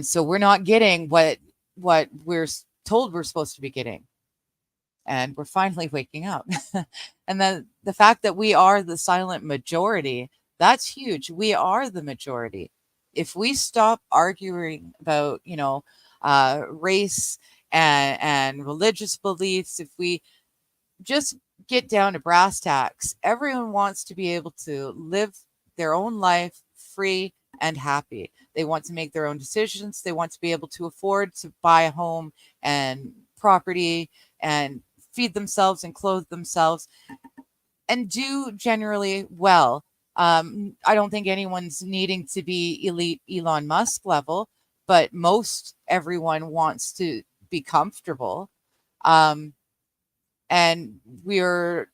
B: so we're not getting what we're told we're supposed to be getting. And we're finally waking up. And then the fact that we are the silent majority, that's huge. We are the majority. If we stop arguing about, race and religious beliefs, if we just get down to brass tacks, everyone wants to be able to live their own life free and happy. They want to make their own decisions. They want to be able to afford to buy a home and property and feed themselves and clothe themselves and do generally well. I don't think anyone's needing to be elite Elon Musk level, but most everyone wants to be comfortable. And we're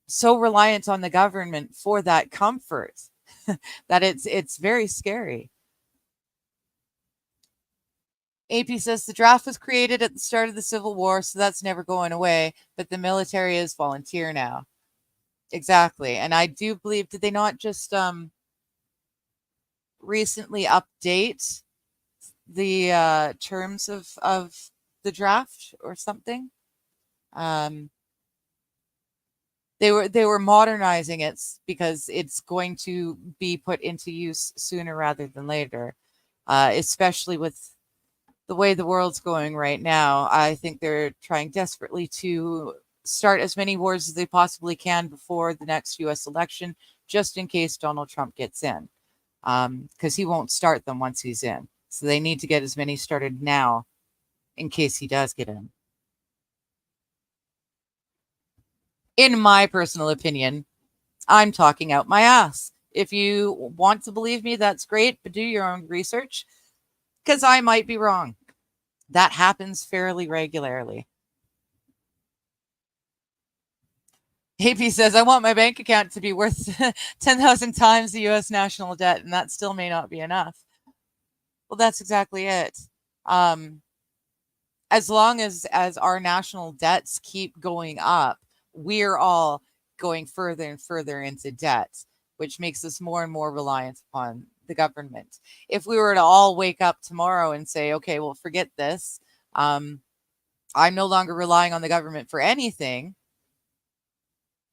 B: so reliant on the government for that comfort that it's very scary. AP says the draft was created at the start of the Civil War, so that's never going away, but the military is volunteer now. Exactly. And I do believe, did they not just recently update the terms of the draft or something? Um, they were modernizing it because it's going to be put into use sooner rather than later, especially with the way the world's going right now. I think they're trying desperately to start as many wars as they possibly can before the next U.S. election, just in case Donald Trump gets in, because he won't start them once he's in. So they need to get as many started now in case he does get in. In my personal opinion, I'm talking out my ass. If you want to believe me, that's great, but do your own research because I might be wrong. That happens fairly regularly. AP says, I want my bank account to be worth 10,000 times the US national debt, and that still may not be enough. Well, that's exactly it. As long as our national debts keep going up, we're all going further and further into debt, which makes us more and more reliant upon the government. If we were to all wake up tomorrow and say, okay, well, forget this, I'm no longer relying on the government for anything.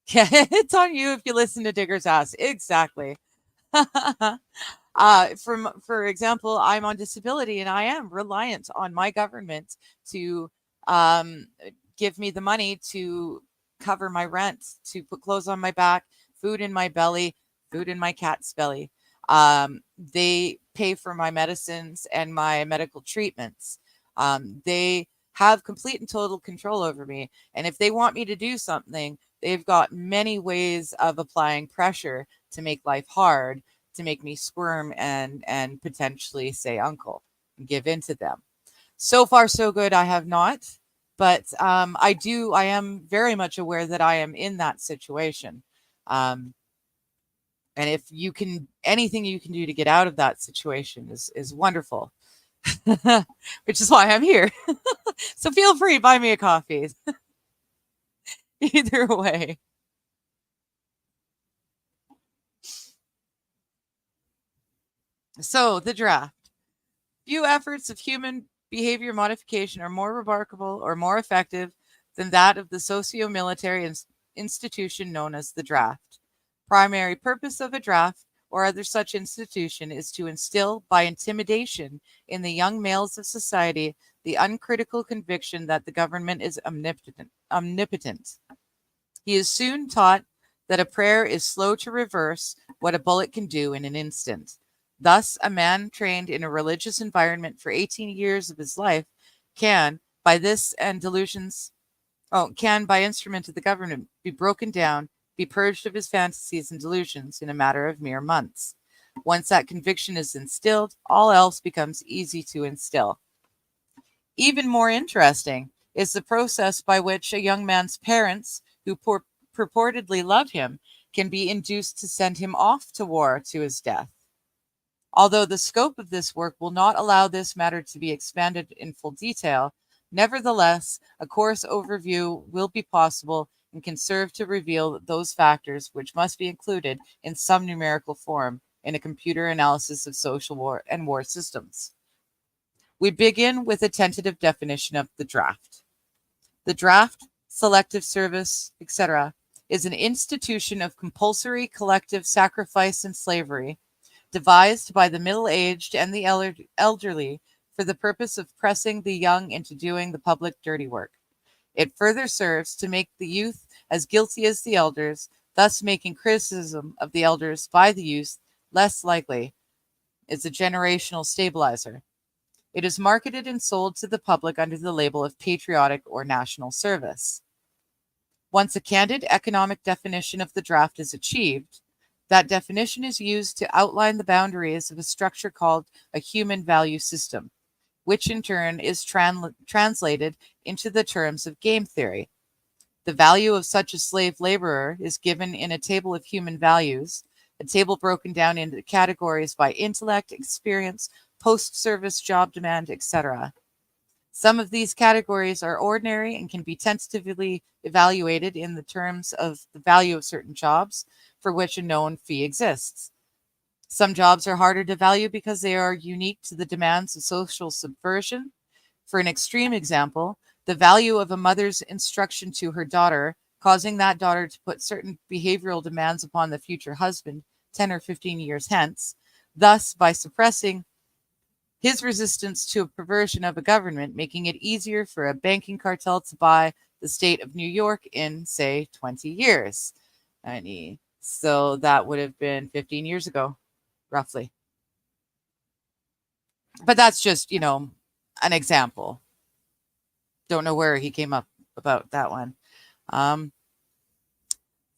B: Yeah, it's on you if you listen to Digger's Ass. Exactly. For example, I'm on disability and I am reliant on my government to give me the money to cover my rent, to put clothes on my back, food in my belly, food in my cat's belly. They pay for my medicines and my medical treatments. They have complete and total control over me. And if they want me to do something, they've got many ways of applying pressure to make life hard, to make me squirm and potentially say uncle and give in to them. So far, so good. I have not, but I am very much aware that I am in that situation. And if you can, anything you can do to get out of that situation is wonderful, which is why I'm here. So feel free, buy me a coffee. Either way. So the draft. Few efforts of human behavior modification are more remarkable or more effective than that of the socio-military institution known as the draft. Primary purpose of a draft or other such institution is to instill by intimidation in the young males of society the uncritical conviction that the government is omnipotent. He is soon taught that a prayer is slow to reverse what a bullet can do in an instant. Thus, a man trained in a religious environment for 18 years of his life can, by instrument of the government, be broken down, be purged of his fantasies and delusions in a matter of mere months. Once that conviction is instilled, all else becomes easy to instill. Even more interesting is the process by which a young man's parents, who purportedly love him, can be induced to send him off to war to his death. Although the scope of this work will not allow this matter to be expanded in full detail, nevertheless, a coarse overview will be possible and can serve to reveal those factors which must be included in some numerical form in a computer analysis of social war and war systems. We begin with a tentative definition of the draft. The draft, selective service, etc., is an institution of compulsory collective sacrifice and slavery devised by the middle-aged and the elderly for the purpose of pressing the young into doing the public dirty work. It further serves to make the youth as guilty as the elders, thus making criticism of the elders by the youth less likely. It's a generational stabilizer. It is marketed and sold to the public under the label of patriotic or national service. Once a candid economic definition of the draft is achieved, that definition is used to outline the boundaries of a structure called a human value system, which in turn is translated into the terms of game theory. The value of such a slave laborer is given in a table of human values, a table broken down into categories by intellect, experience, post-service job demand, etc. Some of these categories are ordinary and can be tentatively evaluated in the terms of the value of certain jobs for which a known fee exists. Some jobs are harder to value because they are unique to the demands of social subversion. For an extreme example, the value of a mother's instruction to her daughter, causing that daughter to put certain behavioral demands upon the future husband 10 or 15 years hence, thus, by suppressing his resistance to a perversion of a government, making it easier for a banking cartel to buy the state of New York in, say, 20 years. So that would have been 15 years ago, roughly. But that's just, an example. Don't know where he came up about that one.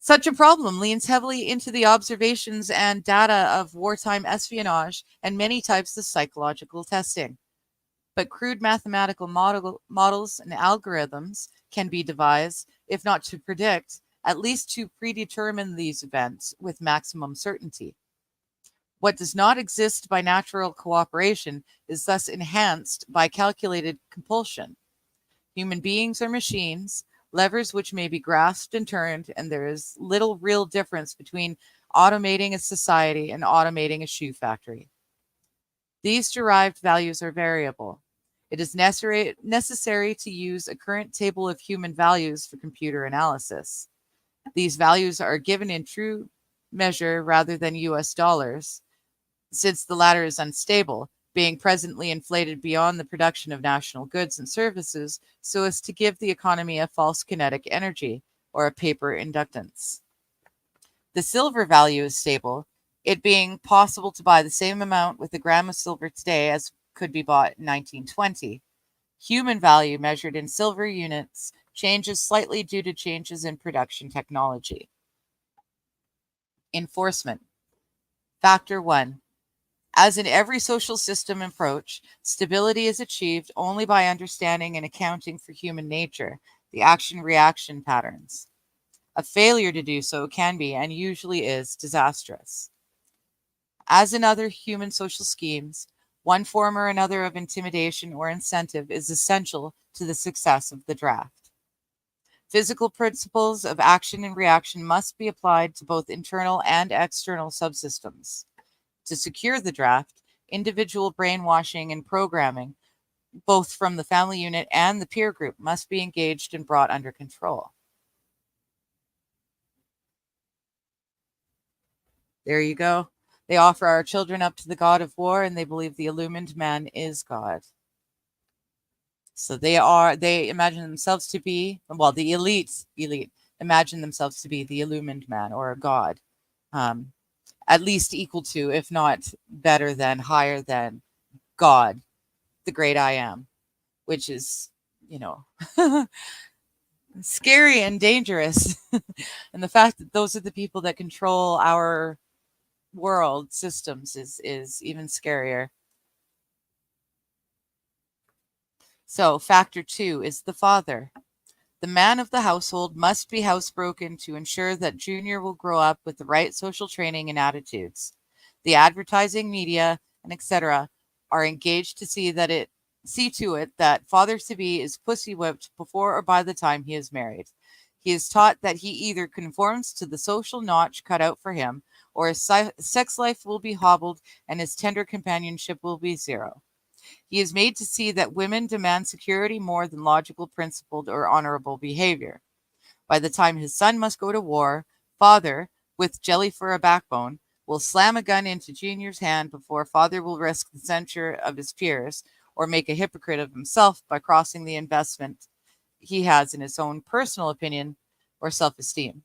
B: Such a problem leans heavily into the observations and data of wartime espionage and many types of psychological testing. But crude mathematical models and algorithms can be devised, if not to predict, at least to predetermine these events with maximum certainty. What does not exist by natural cooperation is thus enhanced by calculated compulsion. Human beings are machines, levers which may be grasped and turned, and there is little real difference between automating a society and automating a shoe factory. These derived values are variable. It is necessary to use a current table of human values for computer analysis. These values are given in true measure rather than US dollars, since the latter is unstable, being presently inflated beyond the production of national goods and services so as to give the economy a false kinetic energy or a paper inductance. The silver value is stable, it being possible to buy the same amount with a gram of silver today as could be bought in 1920. Human value measured in silver units changes slightly due to changes in production technology. Enforcement. Factor 1. As in every social system approach, stability is achieved only by understanding and accounting for human nature, the action-reaction patterns. A failure to do so can be, and usually is, disastrous. As in other human social schemes, one form or another of intimidation or incentive is essential to the success of the draft. Physical principles of action and reaction must be applied to both internal and external subsystems. To secure the draft, individual brainwashing and programming, both from the family unit and the peer group, must be engaged and brought under control. There you go. They offer our children up to the god of war, and they believe the illumined man is God. So they imagine themselves to be, well, the elite imagine themselves to be the illumined man or a god. At least equal to, if not better than, higher than God, the great I am, which is, scary and dangerous. And the fact that those are the people that control our world systems is even scarier. So, factor 2 is the father. The man of the household must be housebroken to ensure that Junior will grow up with the right social training and attitudes. The advertising media and etc. are engaged to see to it that father-to-be is pussy whipped before or by the time he is married. He is taught that he either conforms to the social notch cut out for him, or his sex life will be hobbled and his tender companionship will be zero. He is made to see that women demand security more than logical, principled, or honorable behavior. By the time his son must go to war, father, with jelly for a backbone, will slam a gun into Junior's hand before father will risk the censure of his peers or make a hypocrite of himself by crossing the investment he has in his own personal opinion or self-esteem.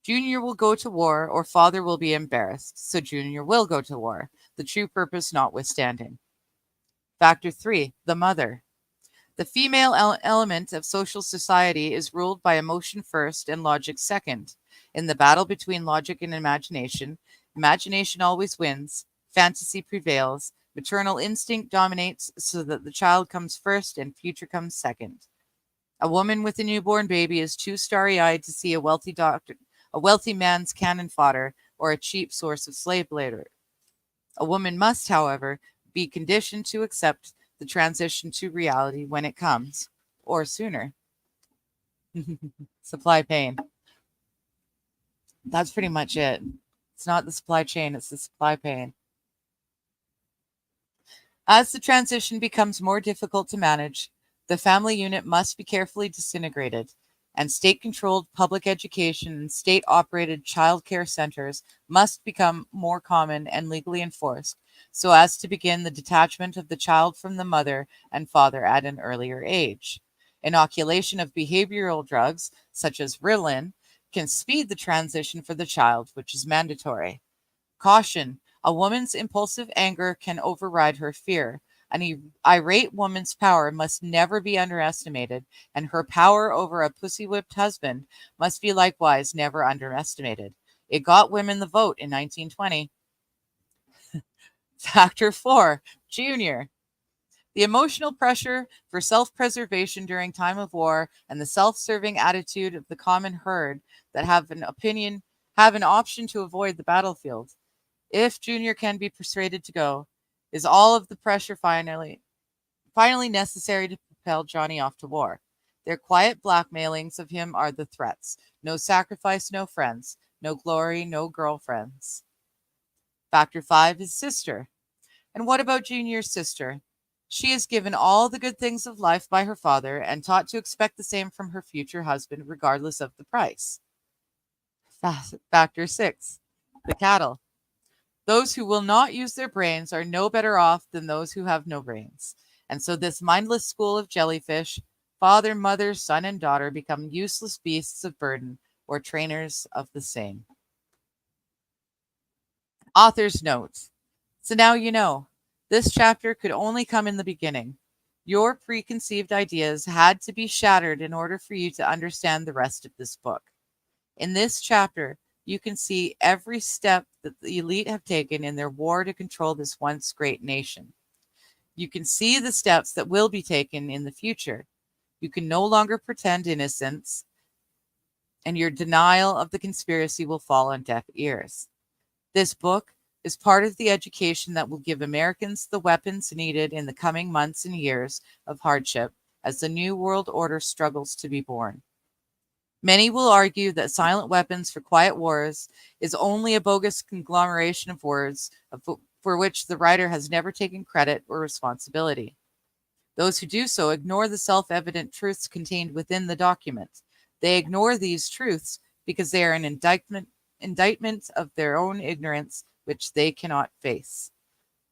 B: Junior will go to war or father will be embarrassed, so Junior will go to war, the true purpose notwithstanding. Factor 3, the mother. The female element of social society is ruled by emotion first and logic second. In the battle between logic and imagination, imagination always wins, fantasy prevails, maternal instinct dominates so that the child comes first and future comes second. A woman with a newborn baby is too starry-eyed to see a wealthy man's cannon fodder or a cheap source of slave labor. A woman must, however, be conditioned to accept the transition to reality when it comes, or sooner. Supply pain. That's pretty much it. It's not the supply chain, it's the supply pain. As the transition becomes more difficult to manage, the family unit must be carefully disintegrated, and state-controlled public education and state-operated child care centers must become more common and legally enforced, so as to begin the detachment of the child from the mother and father at an earlier age. Inoculation of behavioral drugs, such as Ritalin, can speed the transition for the child, which is mandatory. Caution: a woman's impulsive anger can override her fear. An irate woman's power must never be underestimated, and her power over a pussy-whipped husband must be likewise never underestimated. It got women the vote in 1920. Factor 4, Junior. The emotional pressure for self-preservation during time of war and the self-serving attitude of the common herd that have an option to avoid the battlefield. If Junior can be persuaded to go, is all of the pressure finally necessary to propel Johnny off to war. Their quiet blackmailings of him are the threats. No sacrifice, no friends. No glory, no girlfriends. Factor 5 is sister. And what about Junior's sister? She is given all the good things of life by her father and taught to expect the same from her future husband, regardless of the price. Factor 6, the cattle. Those who will not use their brains are no better off than those who have no brains. And so this mindless school of jellyfish, father, mother, son, and daughter, become useless beasts of burden or trainers of the same. Author's note. So now you know. This chapter could only come in the beginning. Your preconceived ideas had to be shattered in order for you to understand the rest of this book. In this chapter, you can see every step that the elite have taken in their war to control this once great nation. You can see the steps that will be taken in the future. You can no longer pretend innocence, and your denial of the conspiracy will fall on deaf ears. This book is part of the education that will give Americans the weapons needed in the coming months and years of hardship as the New World Order struggles to be born. Many will argue that Silent Weapons for Quiet Wars is only a bogus conglomeration of words for which the writer has never taken credit or responsibility. Those who do so ignore the self-evident truths contained within the document. They ignore these truths because they are an indictment of their own ignorance, which they cannot face.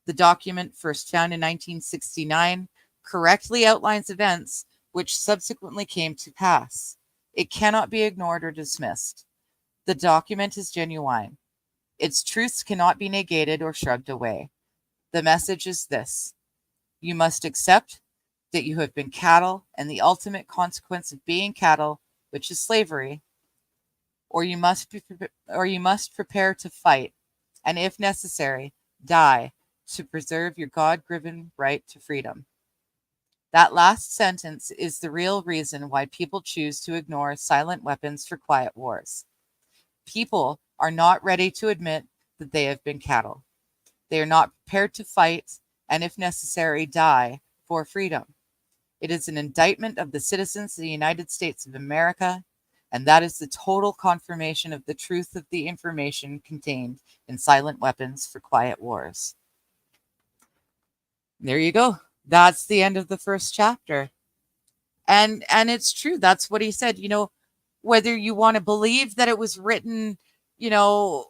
B: The document, first found in 1969, correctly outlines events which subsequently came to pass. It cannot be ignored or dismissed. The document is genuine. Its truths cannot be negated or shrugged away. The message is this: you must accept that you have been cattle and the ultimate consequence of being cattle, which is slavery, or you must prepare to fight, and if necessary, die to preserve your God-given right to freedom. That last sentence is the real reason why people choose to ignore Silent Weapons for Quiet Wars. People are not ready to admit that they have been cattle. They are not prepared to fight, and if necessary, die for freedom. It is an indictment of the citizens of the United States of America, and that is the total confirmation of the truth of the information contained in Silent Weapons for Quiet Wars. There you go. That's the end of the first chapter. And it's true. That's what he said. You know, whether you want to believe that it was written, way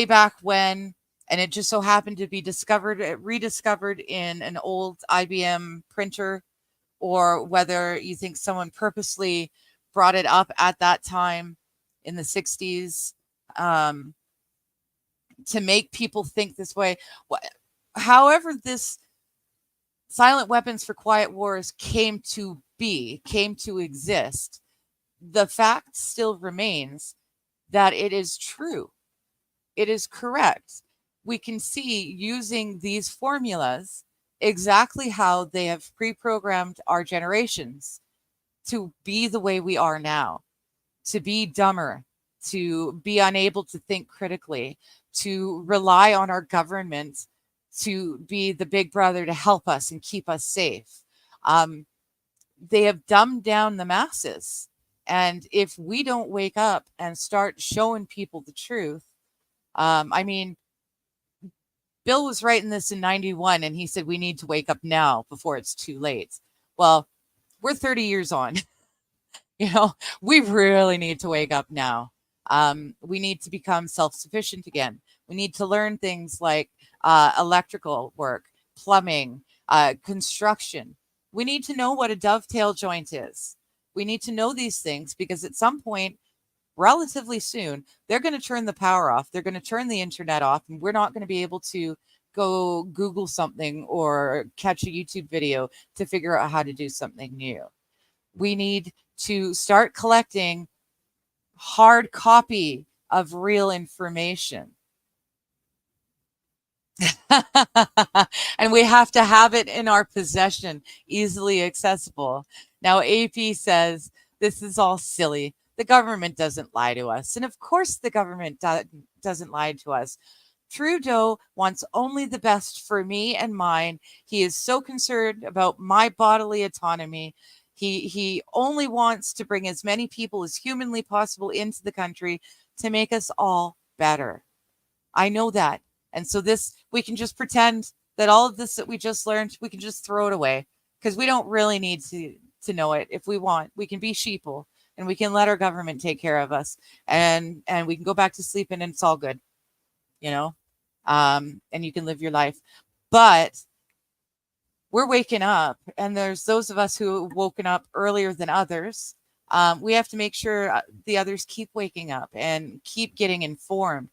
B: back when, and it just so happened to be rediscovered in an old IBM printer, or whether you think someone purposely brought it up at that time in the 60s to make people think this way. However, this Silent Weapons for Quiet Wars came to exist, the fact still remains that it is true. It is correct. We can see, using these formulas, exactly how they have pre-programmed our generations to be the way we are now, to be dumber, to be unable to think critically, to rely on our government to be the big brother to help us and keep us safe. They have dumbed down the masses. And if we don't wake up and start showing people the truth, I mean, Bill was writing this in 91 and he said we need to wake up now before it's too late. Well, we're 30 years on. We really need to wake up now. We need to become self-sufficient again. We need to learn things like electrical work, plumbing, construction. We need to know what a dovetail joint is. We need to know these things because at some point, relatively soon, they're going to turn the power off. They're going to turn the internet off, and we're not going to be able to go Google something or catch a YouTube video to figure out how to do something new. We need to start collecting hard copy of real information. And we have to have it in our possession, easily accessible. Now, AP says this is all silly. The government doesn't lie to us. And of course, the government doesn't lie to us. Trudeau wants only the best for me and mine. He is so concerned about my bodily autonomy. He only wants to bring as many people as humanly possible into the country to make us all better. I know that. And so we can just pretend that all of this that we just learned, we can just throw it away because we don't really need to know it. If we want, we can be sheeple and we can let our government take care of us and we can go back to sleeping and it's all good, and you can live your life. But we're waking up, and there's those of us who have woken up earlier than others. We have to make sure the others keep waking up and keep getting informed.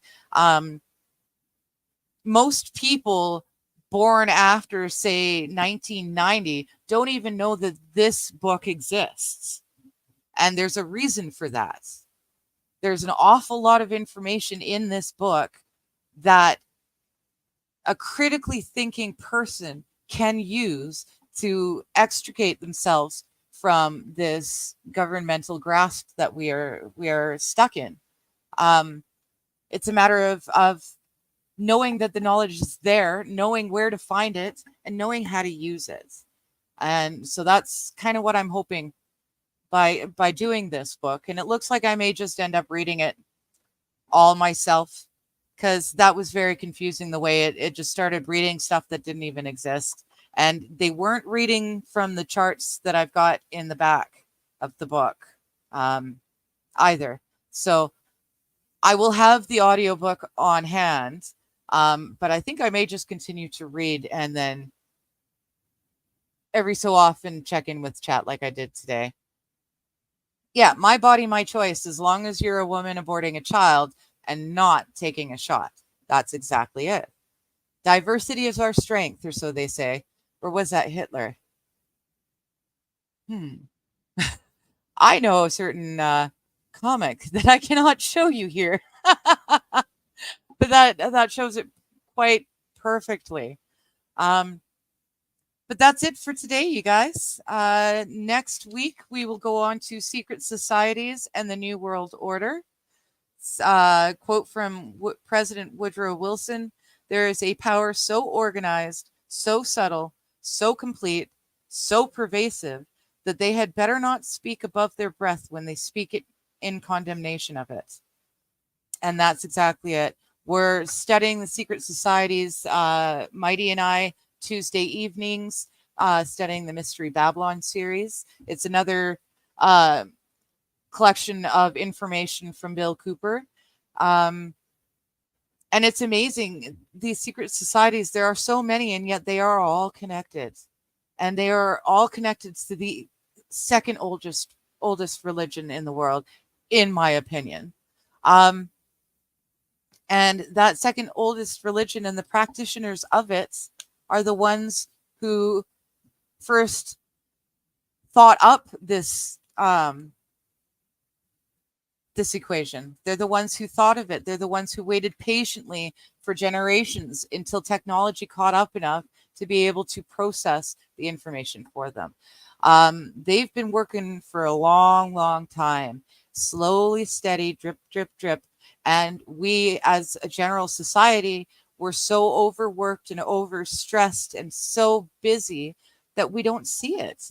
B: Most people born after, say, 1990 don't even know that this book exists. And there's a reason for that. There's an awful lot of information in this book that a critically thinking person can use to extricate themselves from this governmental grasp that we are stuck in. It's a matter of knowing that the knowledge is there, knowing where to find it, and knowing how to use it. And so that's kind of what I'm hoping by doing this book. And it looks like I may just end up reading it all myself, because that was very confusing the way it just started reading stuff that didn't even exist. And they weren't reading from the charts that I've got in the back of the book either. So I will have the audiobook on hand, but I think I may just continue to read and then every so often check in with chat like I did today. Yeah, my body, my choice, as long as you're a woman aborting a child and not taking a shot. That's exactly it. Diversity is our strength, or so they say. Or was that Hitler? I know a certain comic that I cannot show you here. But that shows it quite perfectly. But that's it for today, you guys. Next week, we will go on to secret societies and the New World Order. Quote from President Woodrow Wilson: "There is a power so organized, so subtle, so complete, so pervasive, that they had better not speak above their breath when they speak it in condemnation of it." And that's exactly it. We're studying the secret societies, Mighty and I, Tuesday evenings, studying the Mystery Babylon series. It's another collection of information from Bill Cooper. And it's amazing. These secret societies, there are so many, and yet they are all connected. And they are all connected to the second oldest religion in the world, in my opinion. And that second oldest religion and the practitioners of it are the ones who first thought up this this equation. They're the ones who thought of it. They're the ones who waited patiently for generations until technology caught up enough to be able to process the information for them. They've been working for a long, long time, slowly, steady, drip, drip, drip. And we, as a general society, we're so overworked and overstressed and so busy that we don't see it.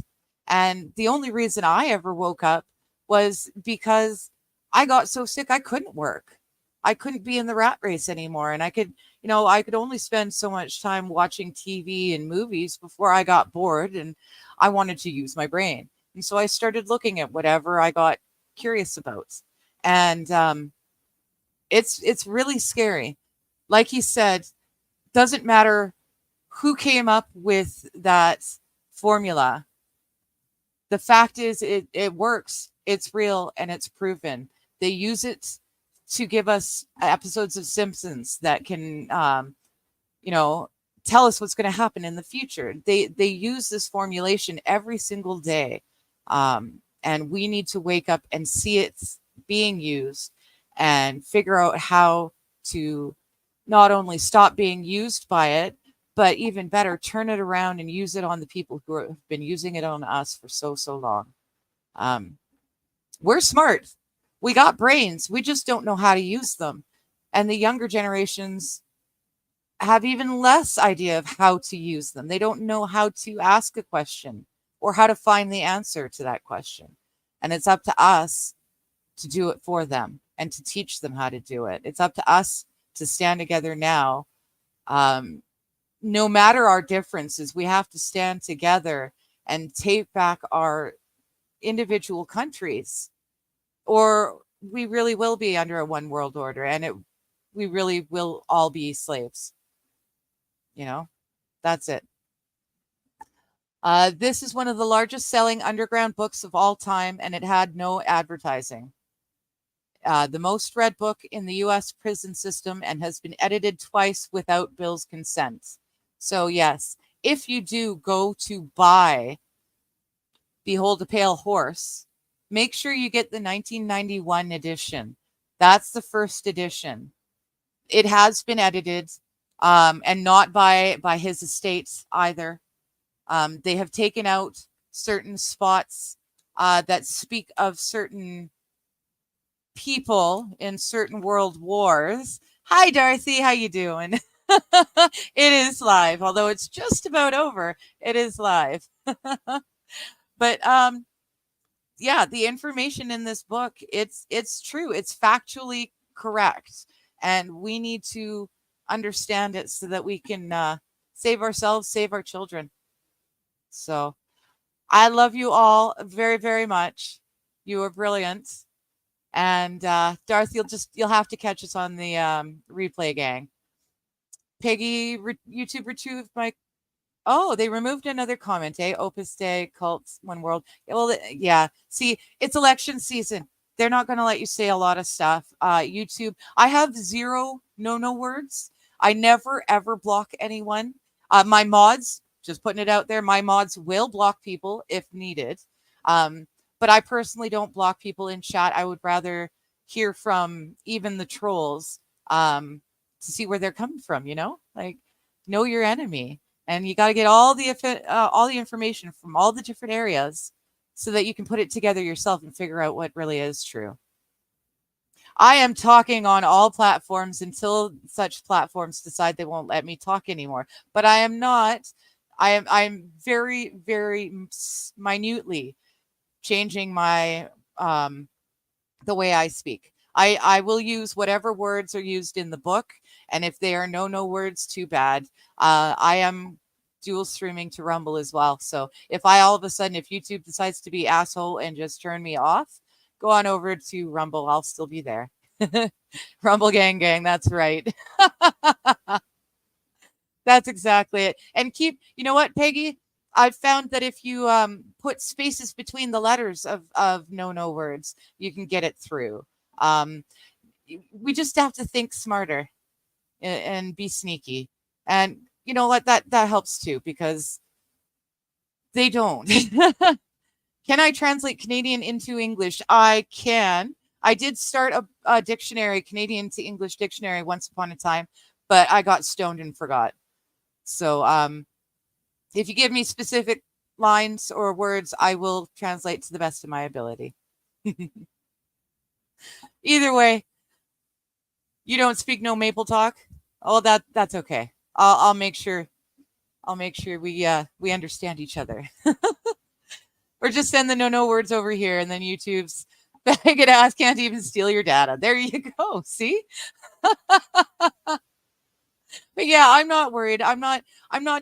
B: And the only reason I ever woke up was because I got so sick I couldn't work. I couldn't be in the rat race anymore. And I could, I could only spend so much time watching TV and movies before I got bored and I wanted to use my brain. And so I started looking at whatever I got curious about. And it's really scary. Like he said, doesn't matter who came up with that formula. The fact is it works. It's real and it's proven. They use it to give us episodes of Simpsons that can tell us what's going to happen in the future. They use this formulation every single day. And we need to wake up and see it being used and figure out how to not only stop being used by it, but even better, turn it around and use it on the people who have been using it on us for so long. We're smart. We got brains. We just don't know how to use them. And the younger generations have even less idea of how to use them. They don't know how to ask a question or how to find the answer to that question. And it's up to us to do it for them and to teach them how to do it. It's up to us to stand together now. No matter our differences, we have to stand together and take back our individual countries, or we really will be under a one world order, and we really will all be slaves. That's it. This is one of the largest selling underground books of all time, and it had no advertising. The most read book in the U.S. prison system and has been edited twice without Bill's consent. So yes, if you do go to buy Behold a Pale Horse, make sure you get the 1991 edition. That's the first edition. It has been edited, and not by his estate either. They have taken out certain spots that speak of certain people in certain world wars. Hi, Darcy. How you doing? It is live, although it's just about over. It is live. But yeah, the information in this book, it's true. It's factually correct. And we need to understand it so that we can save ourselves, save our children. So I love you all very, very much. You are brilliant. And Darth, you'll have to catch us on the replay, gang. Peggy, YouTube retrieved my. Oh, they removed another comment, eh? Opus Dei, cults, one world. Well, yeah. See, it's election season. They're not going to let you say a lot of stuff. YouTube, I have 0 no words. I never, ever block anyone. My mods, just putting it out there, my mods will block people if needed. But I personally don't block people in chat. I would rather hear from even the trolls to see where they're coming from, like know your enemy. And you got to get all the information from all the different areas so that you can put it together yourself and figure out what really is true. I am talking on all platforms until such platforms decide they won't let me talk anymore. But I am not. I'm very, very minutely changing my the way I speak. I will use whatever words are used in the book, and if they are no words, too bad. I am dual streaming to Rumble as well. So if all of a sudden, if YouTube decides to be asshole and just turn me off, go on over to Rumble. I'll still be there. Rumble gang, that's right. That's exactly it. And you know what, Peggy? I've found that if you put spaces between the letters of no words, you can get it through. We just have to think smarter and be sneaky. And you know what? That helps too, because they don't. Can I translate Canadian into English? I can. I did start a dictionary, Canadian to English dictionary once upon a time, but I got stoned and forgot. So if you give me specific lines or words, I will translate to the best of my ability. Either way, you don't speak no maple talk? Oh, that's okay. I'll make sure we understand each other. Or just send the no words over here, and then YouTube's bag ass can't even steal your data. There you go. See? But yeah, I'm not worried. I'm not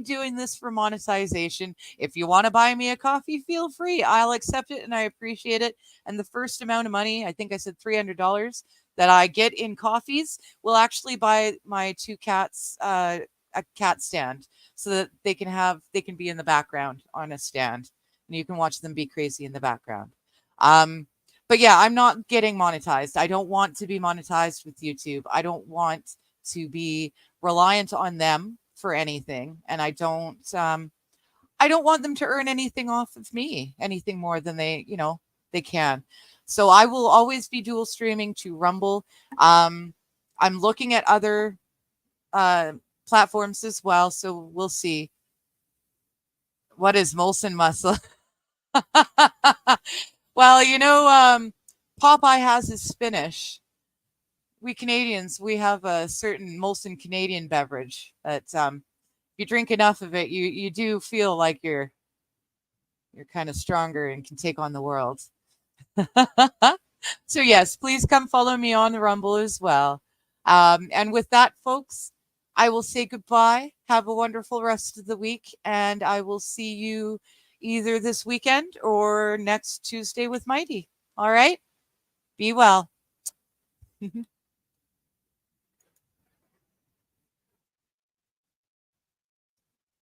B: doing this for monetization. If you want to buy me a coffee, feel free. I'll accept it and I appreciate it. And the first amount of money, I think I said $300 that I get in coffees will actually buy my two cats a cat stand so that they can be in the background on a stand and you can watch them be crazy in the background. But yeah, I'm not getting monetized. I don't want to be monetized with YouTube. I don't want to be reliant on them for anything, and I don't want them to earn anything off of me, anything more than they can. So I will always be dual streaming to Rumble. I'm looking at other platforms as well, so we'll see. What is Molson Muscle? Well, Popeye has his Spanish. We Canadians, we have a certain Molson Canadian beverage that if you drink enough of it, you do feel like you're kind of stronger and can take on the world. So yes, please come follow me on the Rumble as well. And with that, folks, I will say goodbye. Have a wonderful rest of the week, and I will see you either this weekend or next Tuesday with Mighty. All right? Be well.